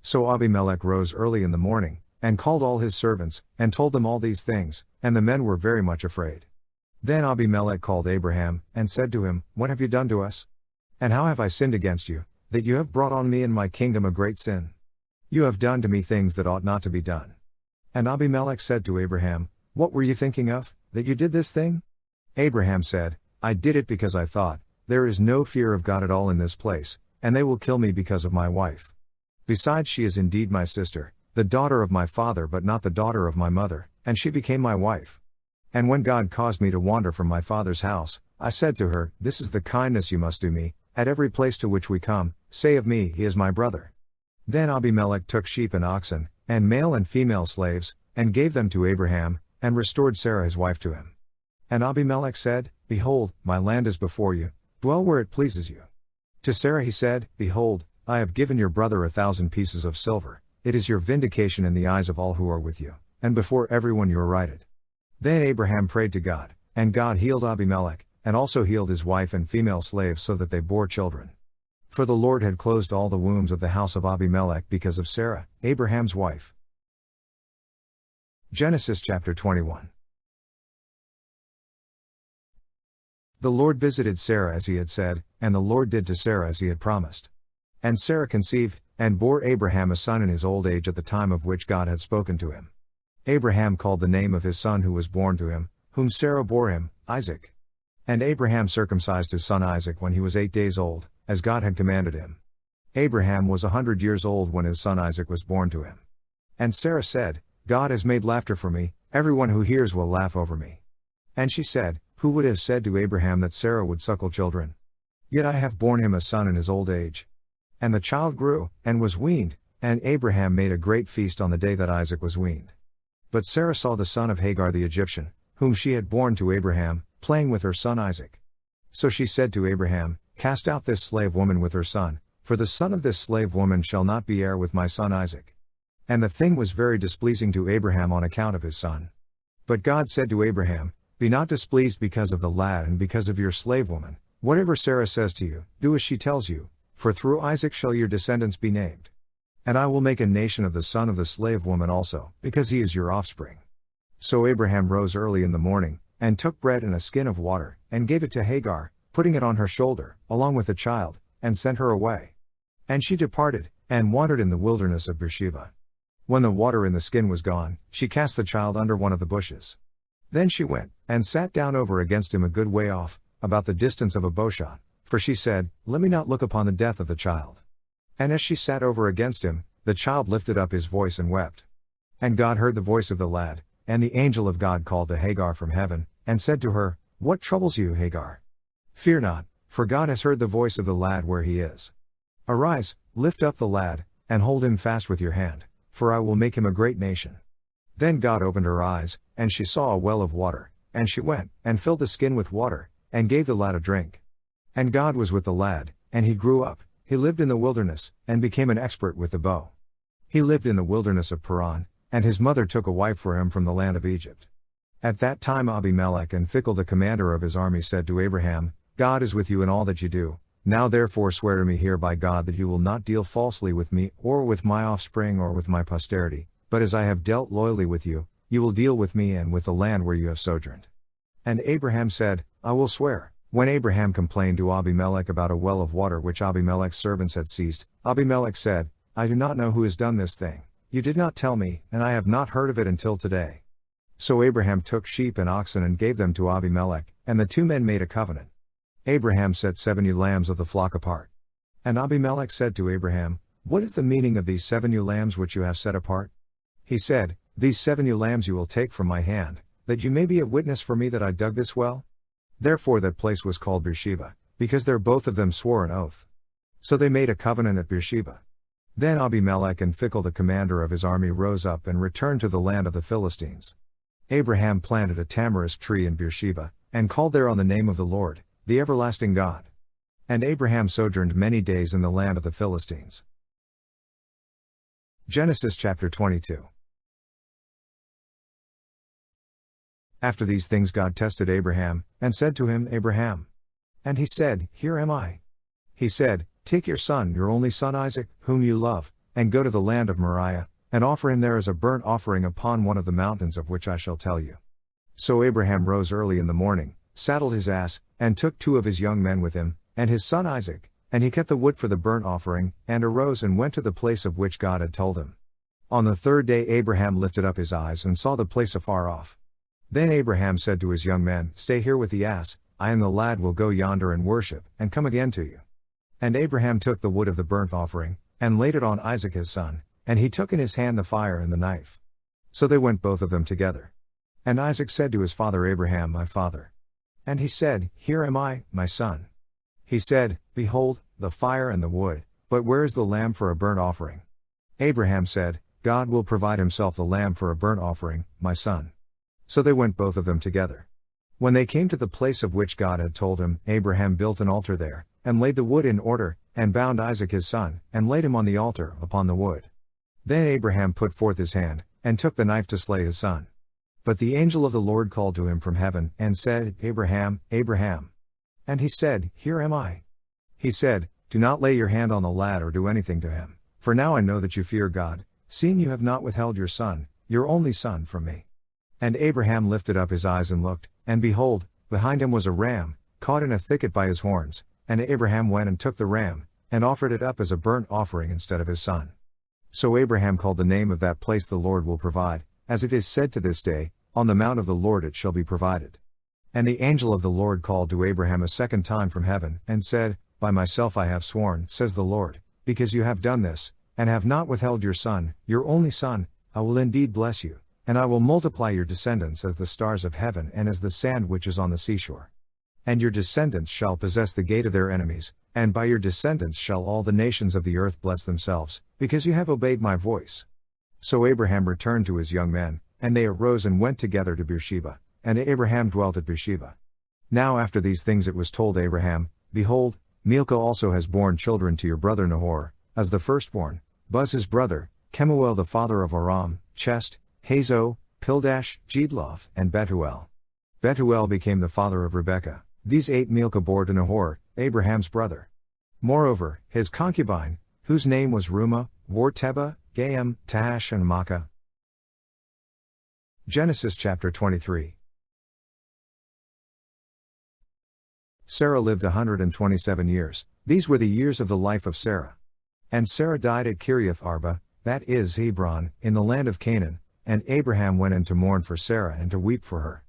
So Abimelech rose early in the morning, and called all his servants, and told them all these things, and the men were very much afraid. Then Abimelech called Abraham, and said to him, What have you done to us? And how have I sinned against you, that you have brought on me and my kingdom a great sin? You have done to me things that ought not to be done. And Abimelech said to Abraham, What were you thinking of, that you did this thing? Abraham said, I did it because I thought, There is no fear of God at all in this place, and they will kill me because of my wife. Besides, she is indeed my sister, the daughter of my father but not the daughter of my mother, and she became my wife. And when God caused me to wander from my father's house, I said to her, This is the kindness you must do me, at every place to which we come, say of me, He is my brother. Then Abimelech took sheep and oxen, and male and female slaves, and gave them to Abraham, and restored Sarah his wife to him. And Abimelech said, Behold, my land is before you, dwell where it pleases you. To Sarah he said, Behold, I have given your brother 1,000 pieces of silver, it is your vindication in the eyes of all who are with you, and before everyone you are righted. Then Abraham prayed to God, and God healed Abimelech, and also healed his wife and female slaves so that they bore children. For the Lord had closed all the wombs of the house of Abimelech because of Sarah, Abraham's wife. Genesis chapter 21. The Lord visited Sarah as he had said, and the Lord did to Sarah as he had promised. And Sarah conceived, and bore Abraham a son in his old age at the time of which God had spoken to him. Abraham called the name of his son who was born to him, whom Sarah bore him, Isaac. And Abraham circumcised his son Isaac when he was 8 days old, as God had commanded him. Abraham was 100 years old when his son Isaac was born to him. And Sarah said, God has made laughter for me, everyone who hears will laugh over me. And she said, Who would have said to Abraham that Sarah would suckle children? Yet I have borne him a son in his old age. And the child grew, and was weaned, and Abraham made a great feast on the day that Isaac was weaned. But Sarah saw the son of Hagar the Egyptian, whom she had borne to Abraham, playing with her son Isaac. So she said to Abraham, Cast out this slave woman with her son, for the son of this slave woman shall not be heir with my son Isaac. And the thing was very displeasing to Abraham on account of his son. But God said to Abraham, Be not displeased because of the lad and because of your slave woman, whatever Sarah says to you, do as she tells you, for through Isaac shall your descendants be named. And I will make a nation of the son of the slave woman also, because he is your offspring. So Abraham rose early in the morning, and took bread and a skin of water, and gave it to Hagar, putting it on her shoulder, along with the child, and sent her away. And she departed, and wandered in the wilderness of Beersheba. When the water in the skin was gone, she cast the child under one of the bushes. Then she went, and sat down over against him a good way off, about the distance of a bowshot, for she said, Let me not look upon the death of the child. And as she sat over against him, the child lifted up his voice and wept. And God heard the voice of the lad, and the angel of God called to Hagar from heaven, and said to her, What troubles you, Hagar? Fear not, for God has heard the voice of the lad where he is. Arise, lift up the lad, and hold him fast with your hand, for I will make him a great nation. Then God opened her eyes, and she saw a well of water, and she went, and filled the skin with water, and gave the lad a drink. And God was with the lad, and he grew up, he lived in the wilderness, and became an expert with the bow. He lived in the wilderness of Paran, And his mother took a wife for him from the land of Egypt. At that time Abimelech and Phicol the commander of his army said to Abraham, God is with you in all that you do. Now therefore swear to me here by God that you will not deal falsely with me, or with my offspring, or with my posterity, but as I have dealt loyally with you, you will deal with me and with the land where you have sojourned. And Abraham said, I will swear. When Abraham complained to Abimelech about a well of water which Abimelech's servants had seized, Abimelech said, I do not know who has done this thing. You did not tell me, and I have not heard of it until today. So Abraham took sheep and oxen and gave them to Abimelech, and the two men made a covenant. Abraham set 70 lambs of the flock apart. And Abimelech said to Abraham, What is the meaning of these 70 lambs which you have set apart? He said, These 70 lambs you will take from my hand, that you may be a witness for me that I dug this well. Therefore that place was called Beersheba, because there both of them swore an oath. So they made a covenant at Beersheba. Then Abimelech and Phicol the commander of his army rose up and returned to the land of the Philistines. Abraham planted a tamarisk tree in Beersheba, and called there on the name of the Lord, the everlasting God. And Abraham sojourned many days in the land of the Philistines. Genesis chapter 22. After these things God tested Abraham, and said to him, Abraham. And he said, Here am I. He said, Take your son, your only son Isaac, whom you love, and go to the land of Moriah, and offer him there as a burnt offering upon one of the mountains of which I shall tell you. So Abraham rose early in the morning, saddled his ass, and took 2 of his young men with him, and his son Isaac, and he cut the wood for the burnt offering, and arose and went to the place of which God had told him. On the 3rd day Abraham lifted up his eyes and saw the place afar off. Then Abraham said to his young men, Stay here with the ass, I and the lad will go yonder and worship, and come again to you. And Abraham took the wood of the burnt offering, and laid it on Isaac his son, and he took in his hand the fire and the knife. So they went both of them together. And Isaac said to his father Abraham, My father. And he said, Here am I, my son. He said, Behold, the fire and the wood, but where is the lamb for a burnt offering? Abraham said, God will provide himself the lamb for a burnt offering, my son. So they went both of them together. When they came to the place of which God had told him, Abraham built an altar there, and laid the wood in order, and bound Isaac his son, and laid him on the altar, upon the wood. Then Abraham put forth his hand, and took the knife to slay his son. But the angel of the Lord called to him from heaven, and said, Abraham, Abraham. And he said, Here am I. He said, Do not lay your hand on the lad or do anything to him, for now I know that you fear God, seeing you have not withheld your son, your only son, from me. And Abraham lifted up his eyes and looked, and behold, behind him was a ram, caught in a thicket by his horns, and Abraham went and took the ram, and offered it up as a burnt offering instead of his son. So Abraham called the name of that place The Lord Will Provide, as it is said to this day, On the mount of the Lord it shall be provided. And the angel of the Lord called to Abraham a second time from heaven, and said, By myself I have sworn, says the Lord, because you have done this, and have not withheld your son, your only son, I will indeed bless you, and I will multiply your descendants as the stars of heaven and as the sand which is on the seashore. And your descendants shall possess the gate of their enemies, and by your descendants shall all the nations of the earth bless themselves, because you have obeyed my voice. So Abraham returned to his young men, and they arose and went together to Beersheba, and Abraham dwelt at Beersheba. Now after these things it was told Abraham, Behold, Milcah also has borne children to your brother Nahor, as the firstborn, Buz his brother, Kemuel the father of Aram, Chest, Hazo, Pildash, Jedloth, and Bethuel. Bethuel became the father of Rebekah. These 8 Milcah bore to Nahor, Abraham's brother. Moreover, his concubine, whose name was Reumah, bore Tebah, Gaam, Tahash and Maacah. Genesis chapter 23. Sarah lived 127 years, these were the years of the life of Sarah. And Sarah died at Kiriath Arba, that is Hebron, in the land of Canaan, and Abraham went in to mourn for Sarah and to weep for her.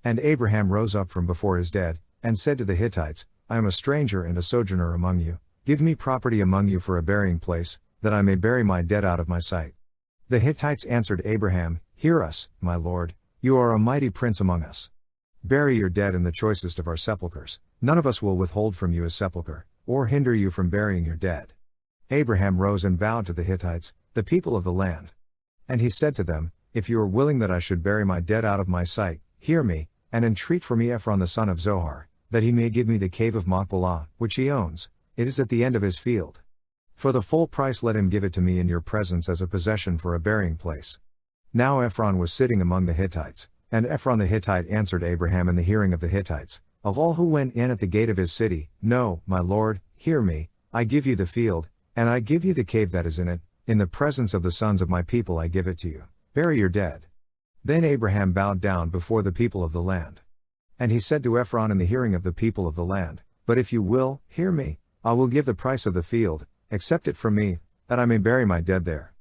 And Abraham rose up from before his dead, and said to the Hittites, I am a stranger and a sojourner among you, give me property among you for a burying place, that I may bury my dead out of my sight. The Hittites answered Abraham, Hear us, my lord, you are a mighty prince among us. Bury your dead in the choicest of our sepulchres, none of us will withhold from you a sepulchre, or hinder you from burying your dead. Abraham rose and bowed to the Hittites, the people of the land. And he said to them, If you are willing that I should bury my dead out of my sight, hear me, and entreat for me Ephron the son of Zohar, that he may give me the cave of Machpelah, which he owns, it is at the end of his field. For the full price let him give it to me in your presence as a possession for a burying place. Now Ephron was sitting among the Hittites, and Ephron the Hittite answered Abraham in the hearing of the Hittites, of all who went in at the gate of his city, No, my lord, hear me, I give you the field, and I give you the cave that is in the presence of the sons of my people I give it to you, bury your dead. Then Abraham bowed down before the people of the land. And he said to Ephron in the hearing of the people of the land, But if you will, hear me, I will give the price of the field, accept it from me, that I may bury my dead there.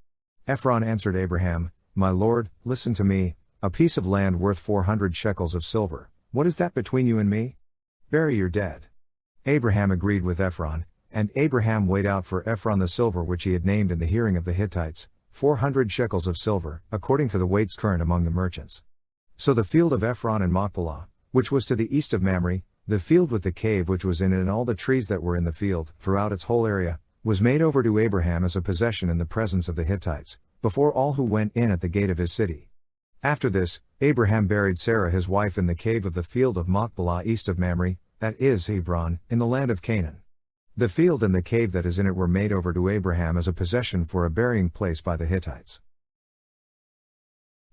Ephron answered Abraham, My lord, listen to me, a piece of land worth 400 shekels of silver, what is that between you and me? Bury your dead. Abraham agreed with Ephron, and Abraham weighed out for Ephron the silver which he had named in the hearing of the Hittites, 400 shekels of silver, according to the weights current among the merchants. So the field of Ephron in Machpelah, which was to the east of Mamre, the field with the cave which was in it and all the trees that were in the field, throughout its whole area, was made over to Abraham as a possession in the presence of the Hittites, before all who went in at the gate of his city. After this, Abraham buried Sarah his wife in the cave of the field of Machpelah east of Mamre, that is Hebron, in the land of Canaan. The field and the cave that is in it were made over to Abraham as a possession for a burying place by the Hittites.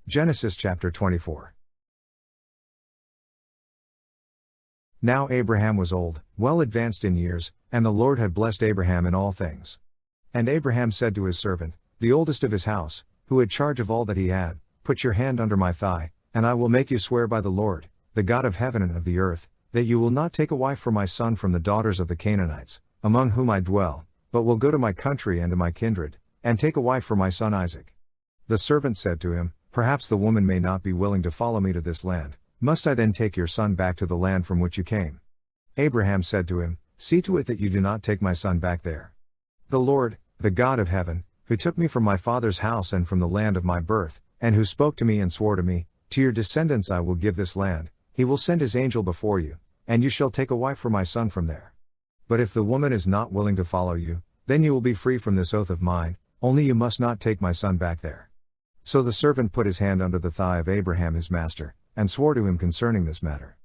Genesis chapter 24. Now Abraham was old, well advanced in years, and the Lord had blessed Abraham in all things. And Abraham said to his servant, the oldest of his house, who had charge of all that he had, Put your hand under my thigh, and I will make you swear by the Lord, the God of heaven and of the earth, that you will not take a wife for my son from the daughters of the Canaanites, among whom I dwell, but will go to my country and to my kindred, and take a wife for my son Isaac. The servant said to him, Perhaps the woman may not be willing to follow me to this land, must I then take your son back to the land from which you came? Abraham said to him, See to it that you do not take my son back there. The Lord, the God of heaven, who took me from my father's house and from the land of my birth, and who spoke to me and swore to me, To your descendants I will give this land, he will send his angel before you, and you shall take a wife for my son from there. But if the woman is not willing to follow you, then you will be free from this oath of mine, only you must not take my son back there. So the servant put his hand under the thigh of Abraham his master, and swore to him concerning this matter.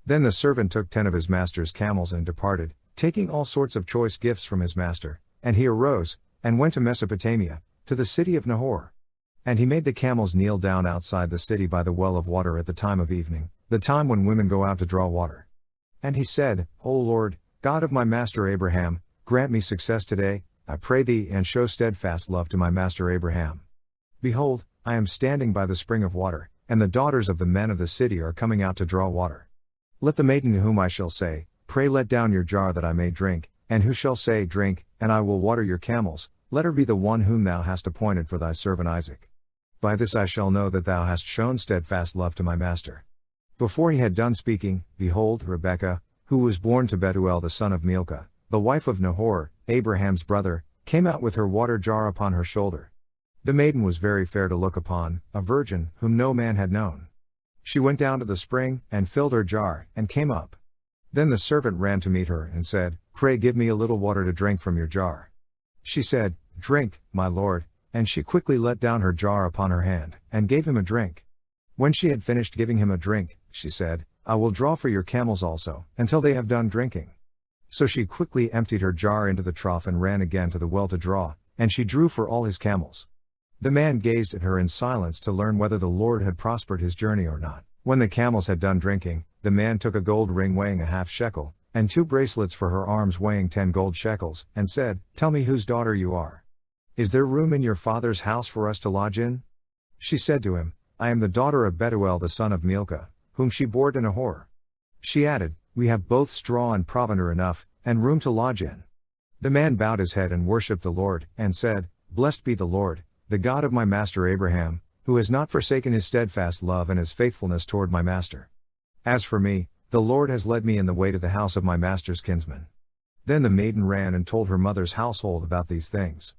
Then the servant took 10 of his master's camels and departed, taking all sorts of choice gifts from his master, and he arose, and went to Mesopotamia, to the city of Nahor. And he made the camels kneel down outside the city by the well of water at the time of evening, the time when women go out to draw water. And he said, O Lord, God of my master Abraham, grant me success today, I pray thee, and show steadfast love to my master Abraham. Behold, I am standing by the spring of water, and the daughters of the men of the city are coming out to draw water. Let the maiden to whom I shall say, Pray let down your jar that I may drink, and who shall say, Drink, and I will water your camels, let her be the one whom thou hast appointed for thy servant Isaac. By this I shall know that thou hast shown steadfast love to my master. Before he had done speaking, behold, Rebekah, who was born to Bethuel the son of Milcah, the wife of Nahor, Abraham's brother, came out with her water jar upon her shoulder. The maiden was very fair to look upon, a virgin, whom no man had known. She went down to the spring, and filled her jar, and came up. Then the servant ran to meet her, and said, Pray give me a little water to drink from your jar. She said, Drink, my lord, and she quickly let down her jar upon her hand, and gave him a drink. When she had finished giving him a drink, she said, I will draw for your camels also, until they have done drinking. So she quickly emptied her jar into the trough and ran again to the well to draw, and she drew for all his camels. The man gazed at her in silence to learn whether the Lord had prospered his journey or not. When the camels had done drinking, the man took a gold ring weighing a half shekel, and 2 bracelets for her arms weighing 10 gold shekels, and said, Tell me whose daughter you are. Is there room in your father's house for us to lodge in? She said to him, I am the daughter of Bethuel the son of Milcah, whom she bore to Nahor. She added, We have both straw and provender enough, and room to lodge in. The man bowed his head and worshipped the Lord, and said, Blessed be the Lord, the God of my master Abraham, who has not forsaken his steadfast love and his faithfulness toward my master. As for me, the Lord has led me in the way to the house of my master's kinsman. Then the maiden ran and told her mother's household about these things.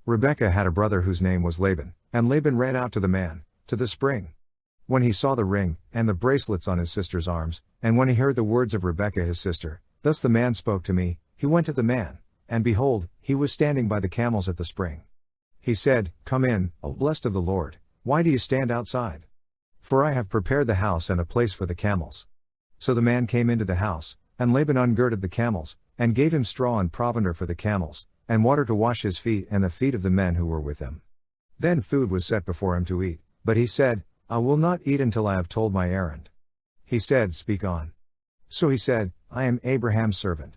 Rebekah had a brother whose name was Laban, and Laban ran out to the man, to the spring. When he saw the ring, and the bracelets on his sister's arms, and when he heard the words of Rebekah his sister, Thus the man spoke to me, he went to the man, and behold, he was standing by the camels at the spring. He said, Come in, O blessed of the Lord, why do you stand outside? For I have prepared the house and a place for the camels. So the man came into the house, and Laban ungirded the camels, and gave him straw and provender for the camels, and water to wash his feet and the feet of the men who were with him. Then food was set before him to eat, but he said, I will not eat until I have told my errand. He said, Speak on. So he said, I am Abraham's servant.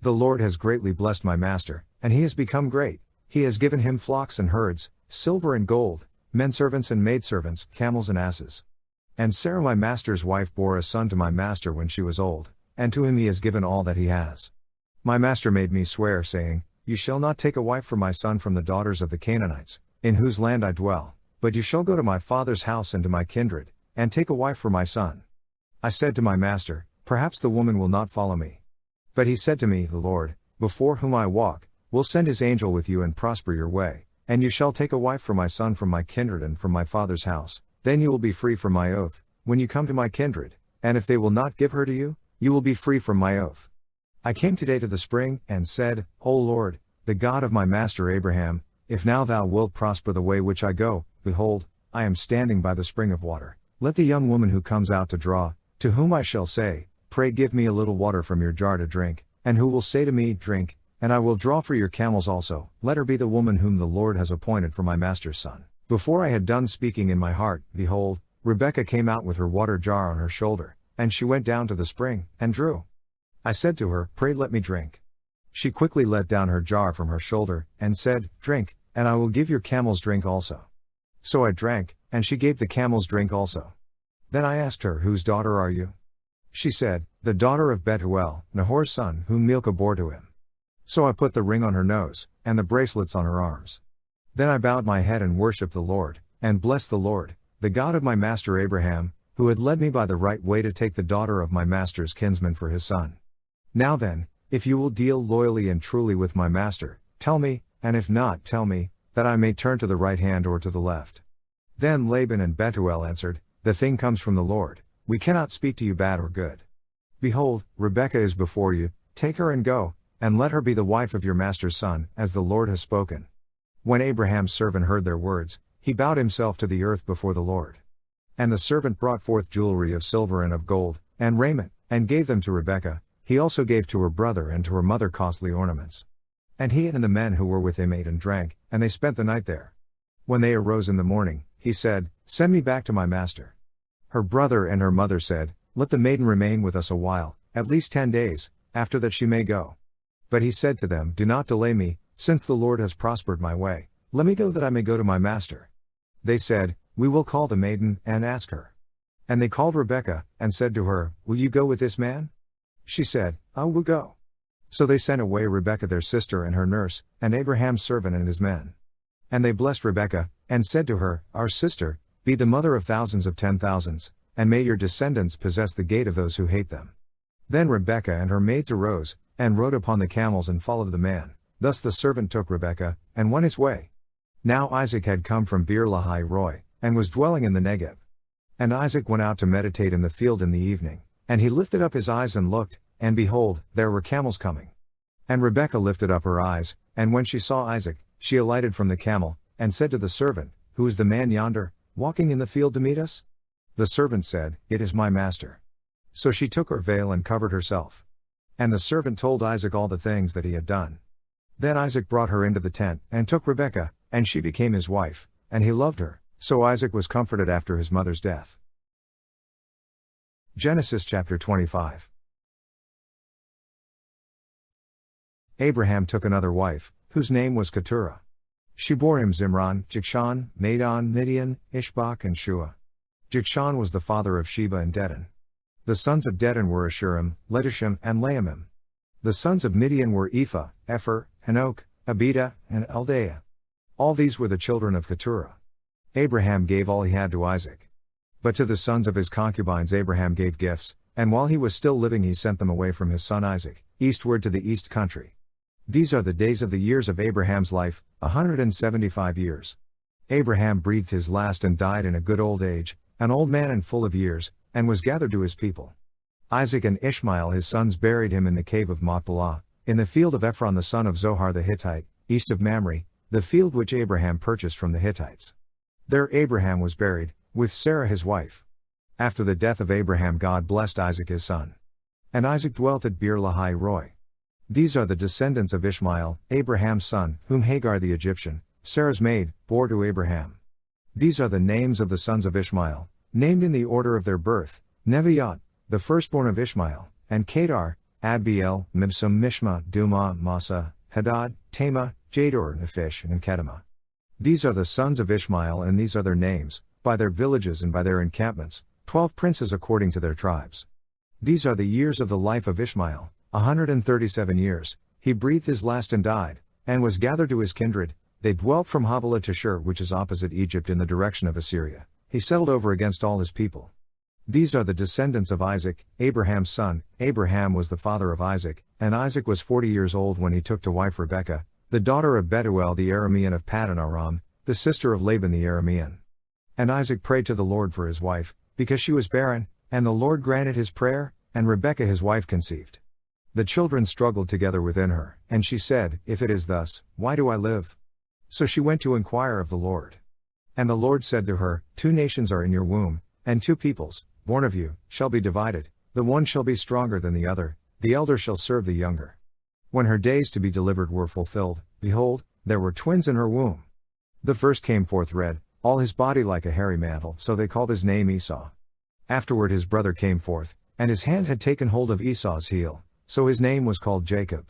The Lord has greatly blessed my master, and he has become great. He has given him flocks and herds, silver and gold, menservants and maidservants, camels and asses. And Sarah my master's wife bore a son to my master when she was old, and to him he has given all that he has. My master made me swear, saying, You shall not take a wife for my son from the daughters of the Canaanites, in whose land I dwell, but you shall go to my father's house and to my kindred, and take a wife for my son. I said to my master, Perhaps the woman will not follow me. But he said to me, The Lord, before whom I walk, will send his angel with you and prosper your way, and you shall take a wife for my son from my kindred and from my father's house, then you will be free from my oath, when you come to my kindred, and if they will not give her to you, you will be free from my oath. I came today to the spring, and said, O Lord, the God of my master Abraham, if now thou wilt prosper the way which I go, behold, I am standing by the spring of water. Let the young woman who comes out to draw, to whom I shall say, Pray give me a little water from your jar to drink, and who will say to me, Drink, and I will draw for your camels also, let her be the woman whom the Lord has appointed for my master's son. Before I had done speaking in my heart, behold, Rebekah came out with her water jar on her shoulder, and she went down to the spring, and drew. I said to her, Pray let me drink. She quickly let down her jar from her shoulder, and said, Drink, and I will give your camels drink also. So I drank, and she gave the camels drink also. Then I asked her, Whose daughter are you? She said, The daughter of Bethuel, Nahor's son, whom Milcah bore to him. So I put the ring on her nose, and the bracelets on her arms. Then I bowed my head and worshipped the Lord, and blessed the Lord, the God of my master Abraham, who had led me by the right way to take the daughter of my master's kinsman for his son. Now then, if you will deal loyally and truly with my master, tell me, and if not, tell me, that I may turn to the right hand or to the left. Then Laban and Bethuel answered, The thing comes from the Lord, we cannot speak to you bad or good. Behold, Rebekah is before you, take her and go, and let her be the wife of your master's son, as the Lord has spoken. When Abraham's servant heard their words, he bowed himself to the earth before the Lord. And the servant brought forth jewelry of silver and of gold, and raiment, and gave them to Rebekah. He also gave to her brother and to her mother costly ornaments. And he and the men who were with him ate and drank, and they spent the night there. When they arose in the morning, he said, Send me back to my master. Her brother and her mother said, Let the maiden remain with us a while, at least 10 days, after that she may go. But he said to them, Do not delay me, since the Lord has prospered my way, let me go that I may go to my master. They said, We will call the maiden, and ask her. And they called Rebekah, and said to her, Will you go with this man? She said, I will go. So they sent away Rebekah their sister and her nurse, and Abraham's servant and his men. And they blessed Rebekah, and said to her, Our sister, be the mother of thousands of 10,000s, and may your descendants possess the gate of those who hate them. Then Rebekah and her maids arose, and rode upon the camels and followed the man. Thus the servant took Rebekah, and went his way. Now Isaac had come from Beer Lahai Roi, and was dwelling in the Negeb. And Isaac went out to meditate in the field in the evening, and he lifted up his eyes and looked, and behold, there were camels coming. And Rebekah lifted up her eyes, and when she saw Isaac, she alighted from the camel, and said to the servant, Who is the man yonder, walking in the field to meet us? The servant said, It is my master. So she took her veil and covered herself. And the servant told Isaac all the things that he had done. Then Isaac brought her into the tent, and took Rebekah, and she became his wife, and he loved her. So Isaac was comforted after his mother's death. Genesis chapter 25. Abraham took another wife, whose name was Keturah. She bore him Zimran, Jokshan, Madon, Midian, Ishbak and Shua. Jokshan was the father of Sheba and Dedan. The sons of Dedan were Ashurim, Letishim, and Laamim. The sons of Midian were Ephah, Epher, Hanok, Abida, and Eldaah. All these were the children of Keturah. Abraham gave all he had to Isaac. But to the sons of his concubines Abraham gave gifts, and while he was still living he sent them away from his son Isaac, eastward to the east country. These are the days of the years of Abraham's life, 175 years. Abraham breathed his last and died in a good old age, an old man and full of years, and was gathered to his people. Isaac and Ishmael his sons buried him in the cave of Machpelah, in the field of Ephron the son of Zohar the Hittite, east of Mamre, the field which Abraham purchased from the Hittites. There Abraham was buried, with Sarah his wife. After the death of Abraham God blessed Isaac his son. And Isaac dwelt at Beer Lahai Roi. These are the descendants of Ishmael, Abraham's son, whom Hagar the Egyptian, Sarah's maid, bore to Abraham. These are the names of the sons of Ishmael, named in the order of their birth: Neviot, the firstborn of Ishmael, and Kedar, Adbeel, Mibsam, Mishma, Duma, Massa, Hadad, Tema, Jador, Nephish, and Kedema. These are the sons of Ishmael, and these are their names, by their villages and by their encampments, 12 princes according to their tribes. These are the years of the life of Ishmael, 137 years. He breathed his last and died, and was gathered to his kindred. They dwelt from Havilah to Shur, which is opposite Egypt in the direction of Assyria. He settled over against all his people. These are the descendants of Isaac, Abraham's son. Abraham was the father of Isaac, and Isaac was 40 years old when he took to wife Rebekah, the daughter of Bethuel the Aramean of Paddan Aram, the sister of Laban the Aramean. And Isaac prayed to the Lord for his wife, because she was barren, and the Lord granted his prayer, and Rebekah his wife conceived. The children struggled together within her, and she said, "If it is thus, why do I live?" So she went to inquire of the Lord. And the Lord said to her, 2 nations are in your womb, and 2 peoples, born of you, shall be divided, the one shall be stronger than the other, the elder shall serve the younger. When her days to be delivered were fulfilled, behold, there were twins in her womb. The first came forth red, all his body like a hairy mantle, so they called his name Esau. Afterward his brother came forth, and his hand had taken hold of Esau's heel, so his name was called Jacob.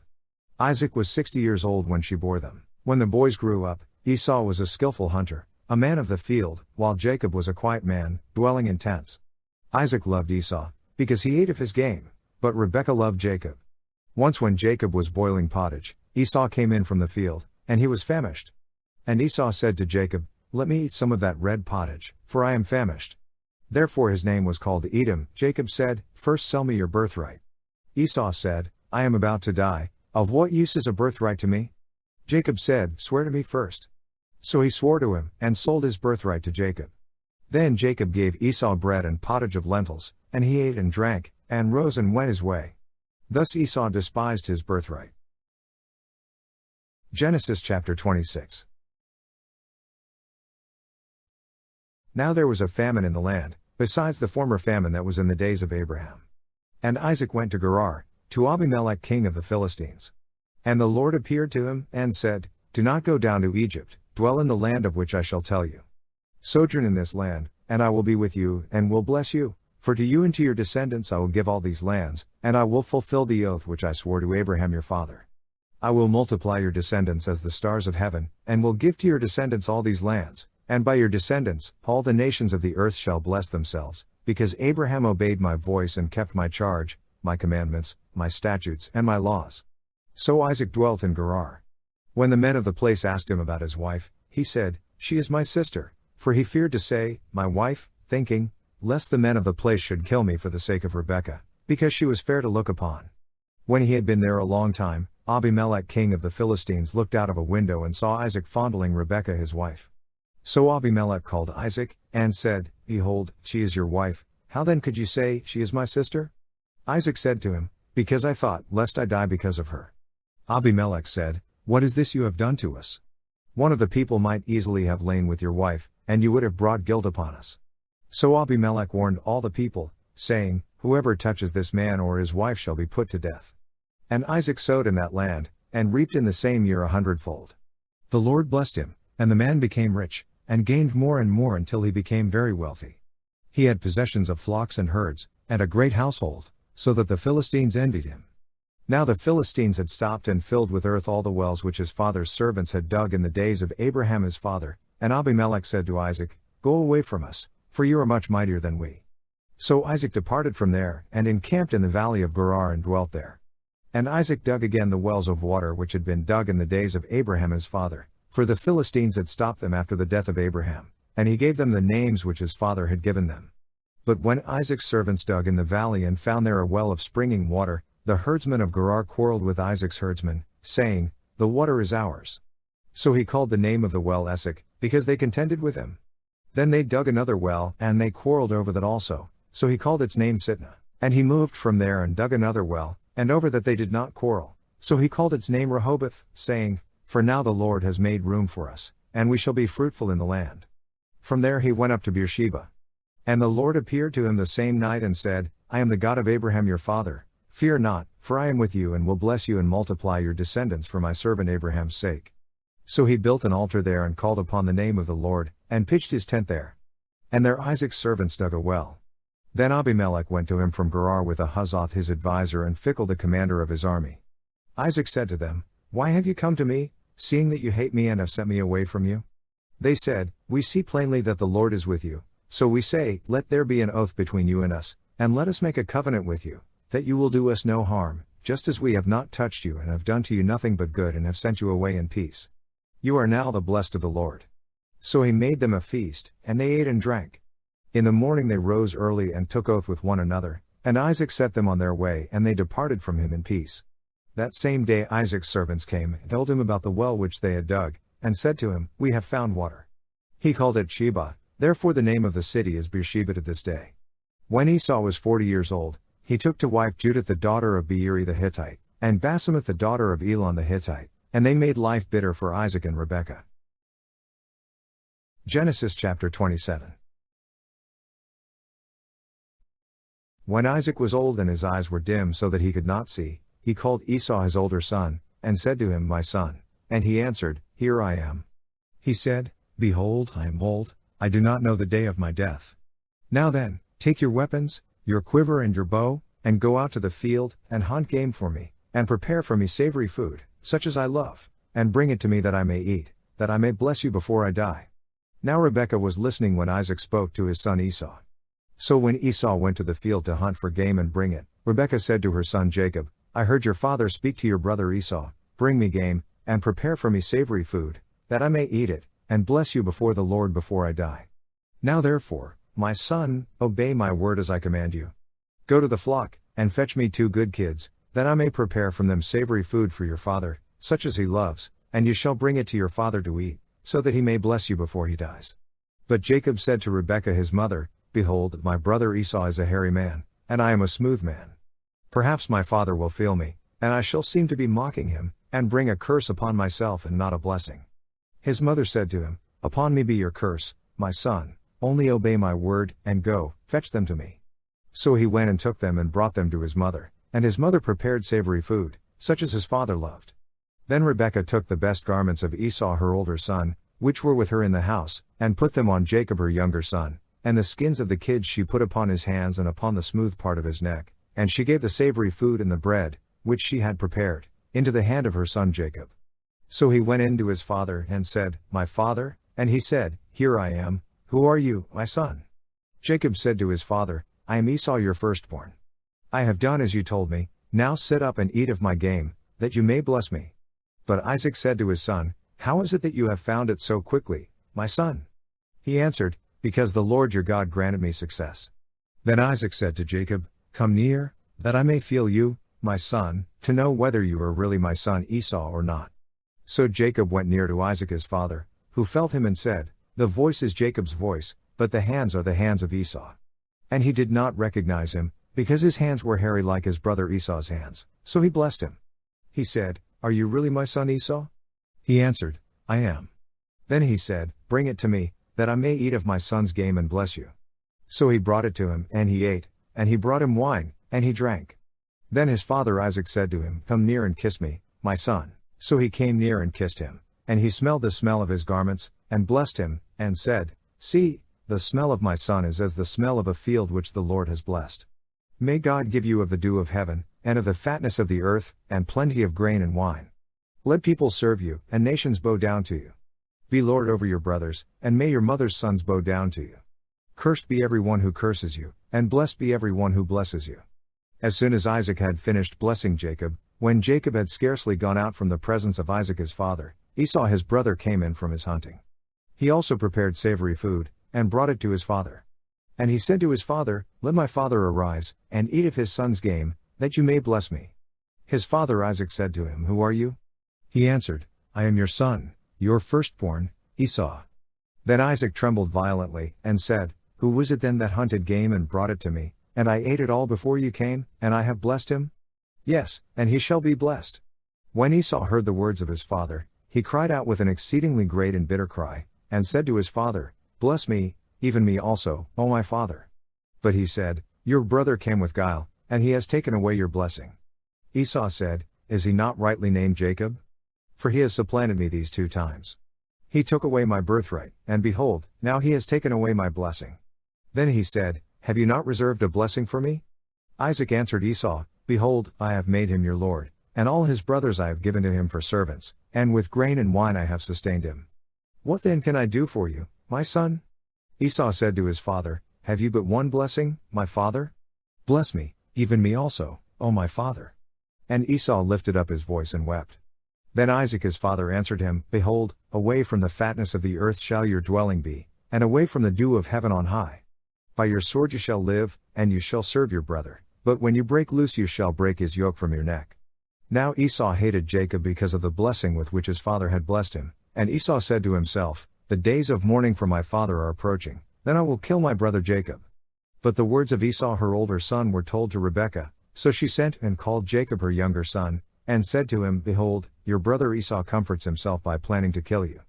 Isaac was 60 years old when she bore them. When the boys grew up, Esau was a skillful hunter, a man of the field, while Jacob was a quiet man, dwelling in tents. Isaac loved Esau, because he ate of his game, but Rebekah loved Jacob. Once when Jacob was boiling pottage, Esau came in from the field, and he was famished. And Esau said to Jacob, "Let me eat some of that red pottage, for I am famished." Therefore his name was called Edom. Jacob said, "First sell me your birthright." Esau said, "I am about to die, of what use is a birthright to me?" Jacob said, "Swear to me first." So he swore to him, and sold his birthright to Jacob. Then Jacob gave Esau bread and pottage of lentils, and he ate and drank, and rose and went his way. Thus Esau despised his birthright. Genesis chapter 26. Now there was a famine in the land, besides the former famine that was in the days of Abraham. And Isaac went to Gerar, to Abimelech king of the Philistines. And the Lord appeared to him, and said, "Do not go down to Egypt, dwell in the land of which I shall tell you. Sojourn in this land, and I will be with you, and will bless you, for to you and to your descendants I will give all these lands, and I will fulfill the oath which I swore to Abraham your father. I will multiply your descendants as the stars of heaven, and will give to your descendants all these lands, and by your descendants all the nations of the earth shall bless themselves, because Abraham obeyed my voice and kept my charge, my commandments, my statutes, and my laws." So Isaac dwelt in Gerar. When the men of the place asked him about his wife, he said, "She is my sister," for he feared to say, "my wife," thinking, lest the men of the place should kill me for the sake of Rebekah, because she was fair to look upon. When he had been there a long time, Abimelech king of the Philistines looked out of a window and saw Isaac fondling Rebekah his wife. So Abimelech called Isaac, and said, "Behold, she is your wife, how then could you say, she is my sister?" Isaac said to him, "Because I thought, lest I die because of her." Abimelech said, "What is this you have done to us? One of the people might easily have lain with your wife, and you would have brought guilt upon us." So Abimelech warned all the people, saying, "Whoever touches this man or his wife shall be put to death." And Isaac sowed in that land, and reaped in the same year 100-fold. The Lord blessed him, and the man became rich, and gained more and more until he became very wealthy. He had possessions of flocks and herds, and a great household, so that the Philistines envied him. Now the Philistines had stopped and filled with earth all the wells which his father's servants had dug in the days of Abraham his father, and Abimelech said to Isaac, "Go away from us, for you are much mightier than we." So Isaac departed from there, and encamped in the valley of Gerar and dwelt there. And Isaac dug again the wells of water which had been dug in the days of Abraham his father, for the Philistines had stopped them after the death of Abraham, and he gave them the names which his father had given them. But when Isaac's servants dug in the valley and found there a well of springing water, the herdsmen of Gerar quarreled with Isaac's herdsmen, saying, "The water is ours." So he called the name of the well Esek, because they contended with him. Then they dug another well, and they quarreled over that also, so he called its name Sitnah. And he moved from there and dug another well, and over that they did not quarrel, so he called its name Rehoboth, saying, "For now the Lord has made room for us, and we shall be fruitful in the land." From there he went up to Beersheba. And the Lord appeared to him the same night and said, "I am the God of Abraham your father. Fear not, for I am with you and will bless you and multiply your descendants for my servant Abraham's sake." So he built an altar there and called upon the name of the Lord, and pitched his tent there. And there Isaac's servants dug a well. Then Abimelech went to him from Gerar with Ahuzzath his adviser and Phicol the commander of his army. Isaac said to them, "Why have you come to me, seeing that you hate me and have sent me away from you?" They said, "We see plainly that the Lord is with you, so we say, let there be an oath between you and us, and let us make a covenant with you, that you will do us no harm, just as we have not touched you and have done to you nothing but good and have sent you away in peace. You are now the blessed of the Lord." So he made them a feast, and they ate and drank. In the morning they rose early and took oath with one another, and Isaac set them on their way and they departed from him in peace. That same day Isaac's servants came and told him about the well which they had dug, and said to him, "We have found water." He called it Sheba, therefore the name of the city is Beersheba to this day. When Esau was 40 years old, he took to wife Judith the daughter of Beeri the Hittite, and Basemath the daughter of Elon the Hittite, and they made life bitter for Isaac and Rebekah. Genesis chapter 27. When Isaac was old and his eyes were dim so that he could not see, he called Esau his older son, and said to him, "My son." And he answered, "Here I am." He said, "Behold, I am old, I do not know the day of my death. Now then, take your weapons, your quiver and your bow, and go out to the field, and hunt game for me, and prepare for me savory food, such as I love, and bring it to me that I may eat, that I may bless you before I die." Now Rebekah was listening when Isaac spoke to his son Esau. So when Esau went to the field to hunt for game and bring it, Rebekah said to her son Jacob, "I heard your father speak to your brother Esau, bring me game, and prepare for me savory food, that I may eat it, and bless you before the Lord before I die. Now therefore, my son, obey my word as I command you. Go to the flock, and fetch me 2 good kids, that I may prepare from them savory food for your father, such as he loves, and you shall bring it to your father to eat, so that he may bless you before he dies." But Jacob said to Rebekah his mother, "Behold, my brother Esau is a hairy man, and I am a smooth man. Perhaps my father will feel me, and I shall seem to be mocking him, and bring a curse upon myself and not a blessing." His mother said to him, "Upon me be your curse, my son, only obey my word, and go, fetch them to me." So he went and took them and brought them to his mother, and his mother prepared savory food, such as his father loved. Then Rebekah took the best garments of Esau her older son, which were with her in the house, and put them on Jacob her younger son, and the skins of the kids she put upon his hands and upon the smooth part of his neck, and she gave the savory food and the bread, which she had prepared, into the hand of her son Jacob. So he went in to his father and said, "My father," and he said, "Here I am, who are you, my son?" Jacob said to his father, "I am Esau your firstborn. I have done as you told me, now sit up and eat of my game, that you may bless me." But Isaac said to his son, "How is it that you have found it so quickly, my son?" He answered, "Because the Lord your God granted me success." Then Isaac said to Jacob, "Come near, that I may feel you, my son, to know whether you are really my son Esau or not." So Jacob went near to Isaac his father, who felt him and said, "The voice is Jacob's voice, but the hands are the hands of Esau." And he did not recognize him, because his hands were hairy like his brother Esau's hands, so he blessed him. He said, "Are you really my son Esau?" He answered, "I am." Then he said, "Bring it to me, that I may eat of my son's game and bless you." So he brought it to him, and he ate, and he brought him wine, and he drank. Then his father Isaac said to him, "Come near and kiss me, my son." So he came near and kissed him, and he smelled the smell of his garments, and blessed him, and said, "See, the smell of my son is as the smell of a field which the Lord has blessed. May God give you of the dew of heaven, and of the fatness of the earth, and plenty of grain and wine. Let people serve you, and nations bow down to you. Be lord over your brothers, and may your mother's sons bow down to you. Cursed be every one who curses you, and blessed be every one who blesses you." As soon as Isaac had finished blessing Jacob, when Jacob had scarcely gone out from the presence of Isaac his father, Esau his brother came in from his hunting. He also prepared savory food, and brought it to his father. And he said to his father, "Let my father arise, and eat of his son's game, that you may bless me." His father Isaac said to him, "Who are you?" He answered, "I am your son, your firstborn, Esau." Then Isaac trembled violently, and said, "Who was it then that hunted game and brought it to me, and I ate it all before you came, and I have blessed him? Yes, and he shall be blessed." When Esau heard the words of his father, he cried out with an exceedingly great and bitter cry, and said to his father, "Bless me, even me also, O my father." But he said, "Your brother came with guile, and he has taken away your blessing." Esau said, "Is he not rightly named Jacob? For he has supplanted me these 2 times. He took away my birthright, and behold, now he has taken away my blessing. Then he said, Have you not reserved a blessing for me? Isaac answered Esau, Behold, I have made him your lord, and all his brothers I have given to him for servants, and with grain and wine I have sustained him. What then can I do for you, my son? Esau said to his father, Have you but one blessing, my father? Bless me, even me also, O my father. And Esau lifted up his voice and wept. Then Isaac his father answered him, Behold, away from the fatness of the earth shall your dwelling be, and away from the dew of heaven on high. By your sword you shall live, and you shall serve your brother, but when you break loose you shall break his yoke from your neck. Now Esau hated Jacob because of the blessing with which his father had blessed him, and Esau said to himself, The days of mourning for my father are approaching, then I will kill my brother Jacob. But the words of Esau her older son were told to Rebekah, so she sent and called Jacob her younger son, and said to him, Behold, your brother Esau comforts himself by planning to kill you.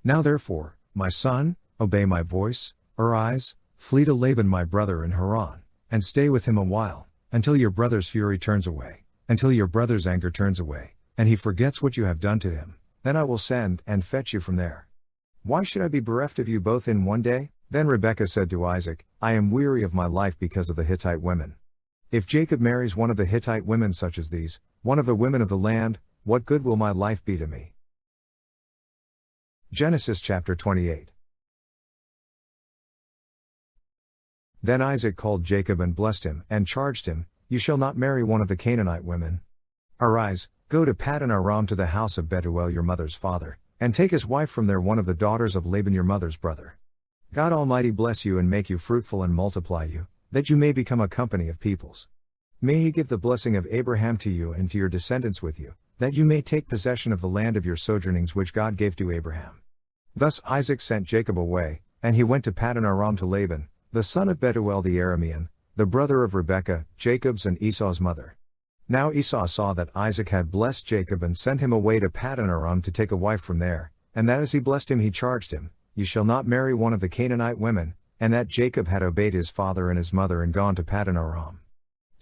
Now therefore, my son, obey my voice, arise, flee to Laban my brother in Haran, and stay with him a while, until your brother's fury turns away, until your brother's anger turns away, and he forgets what you have done to him, then I will send and fetch you from there. Why should I be bereft of you both in one day? Then Rebekah said to Isaac, I am weary of my life because of the Hittite women. If Jacob marries one of the Hittite women such as these, one of the women of the land, what good will my life be to me? Genesis chapter 28. Then Isaac called Jacob and blessed him, and charged him, You shall not marry one of the Canaanite women. Arise, go to Paddan Aram to the house of Bethuel your mother's father, and take as wife from there one of the daughters of Laban your mother's brother. God Almighty bless you and make you fruitful and multiply you, that you may become a company of peoples. May he give the blessing of Abraham to you and to your descendants with you, that you may take possession of the land of your sojournings which God gave to Abraham. Thus Isaac sent Jacob away, and he went to Paddan Aram to Laban, the son of Bethuel the Aramean, the brother of Rebekah, Jacob's and Esau's mother. Now Esau saw that Isaac had blessed Jacob and sent him away to Paddan Aram to take a wife from there, and that as he blessed him he charged him, You shall not marry one of the Canaanite women, and that Jacob had obeyed his father and his mother and gone to Paddan Aram.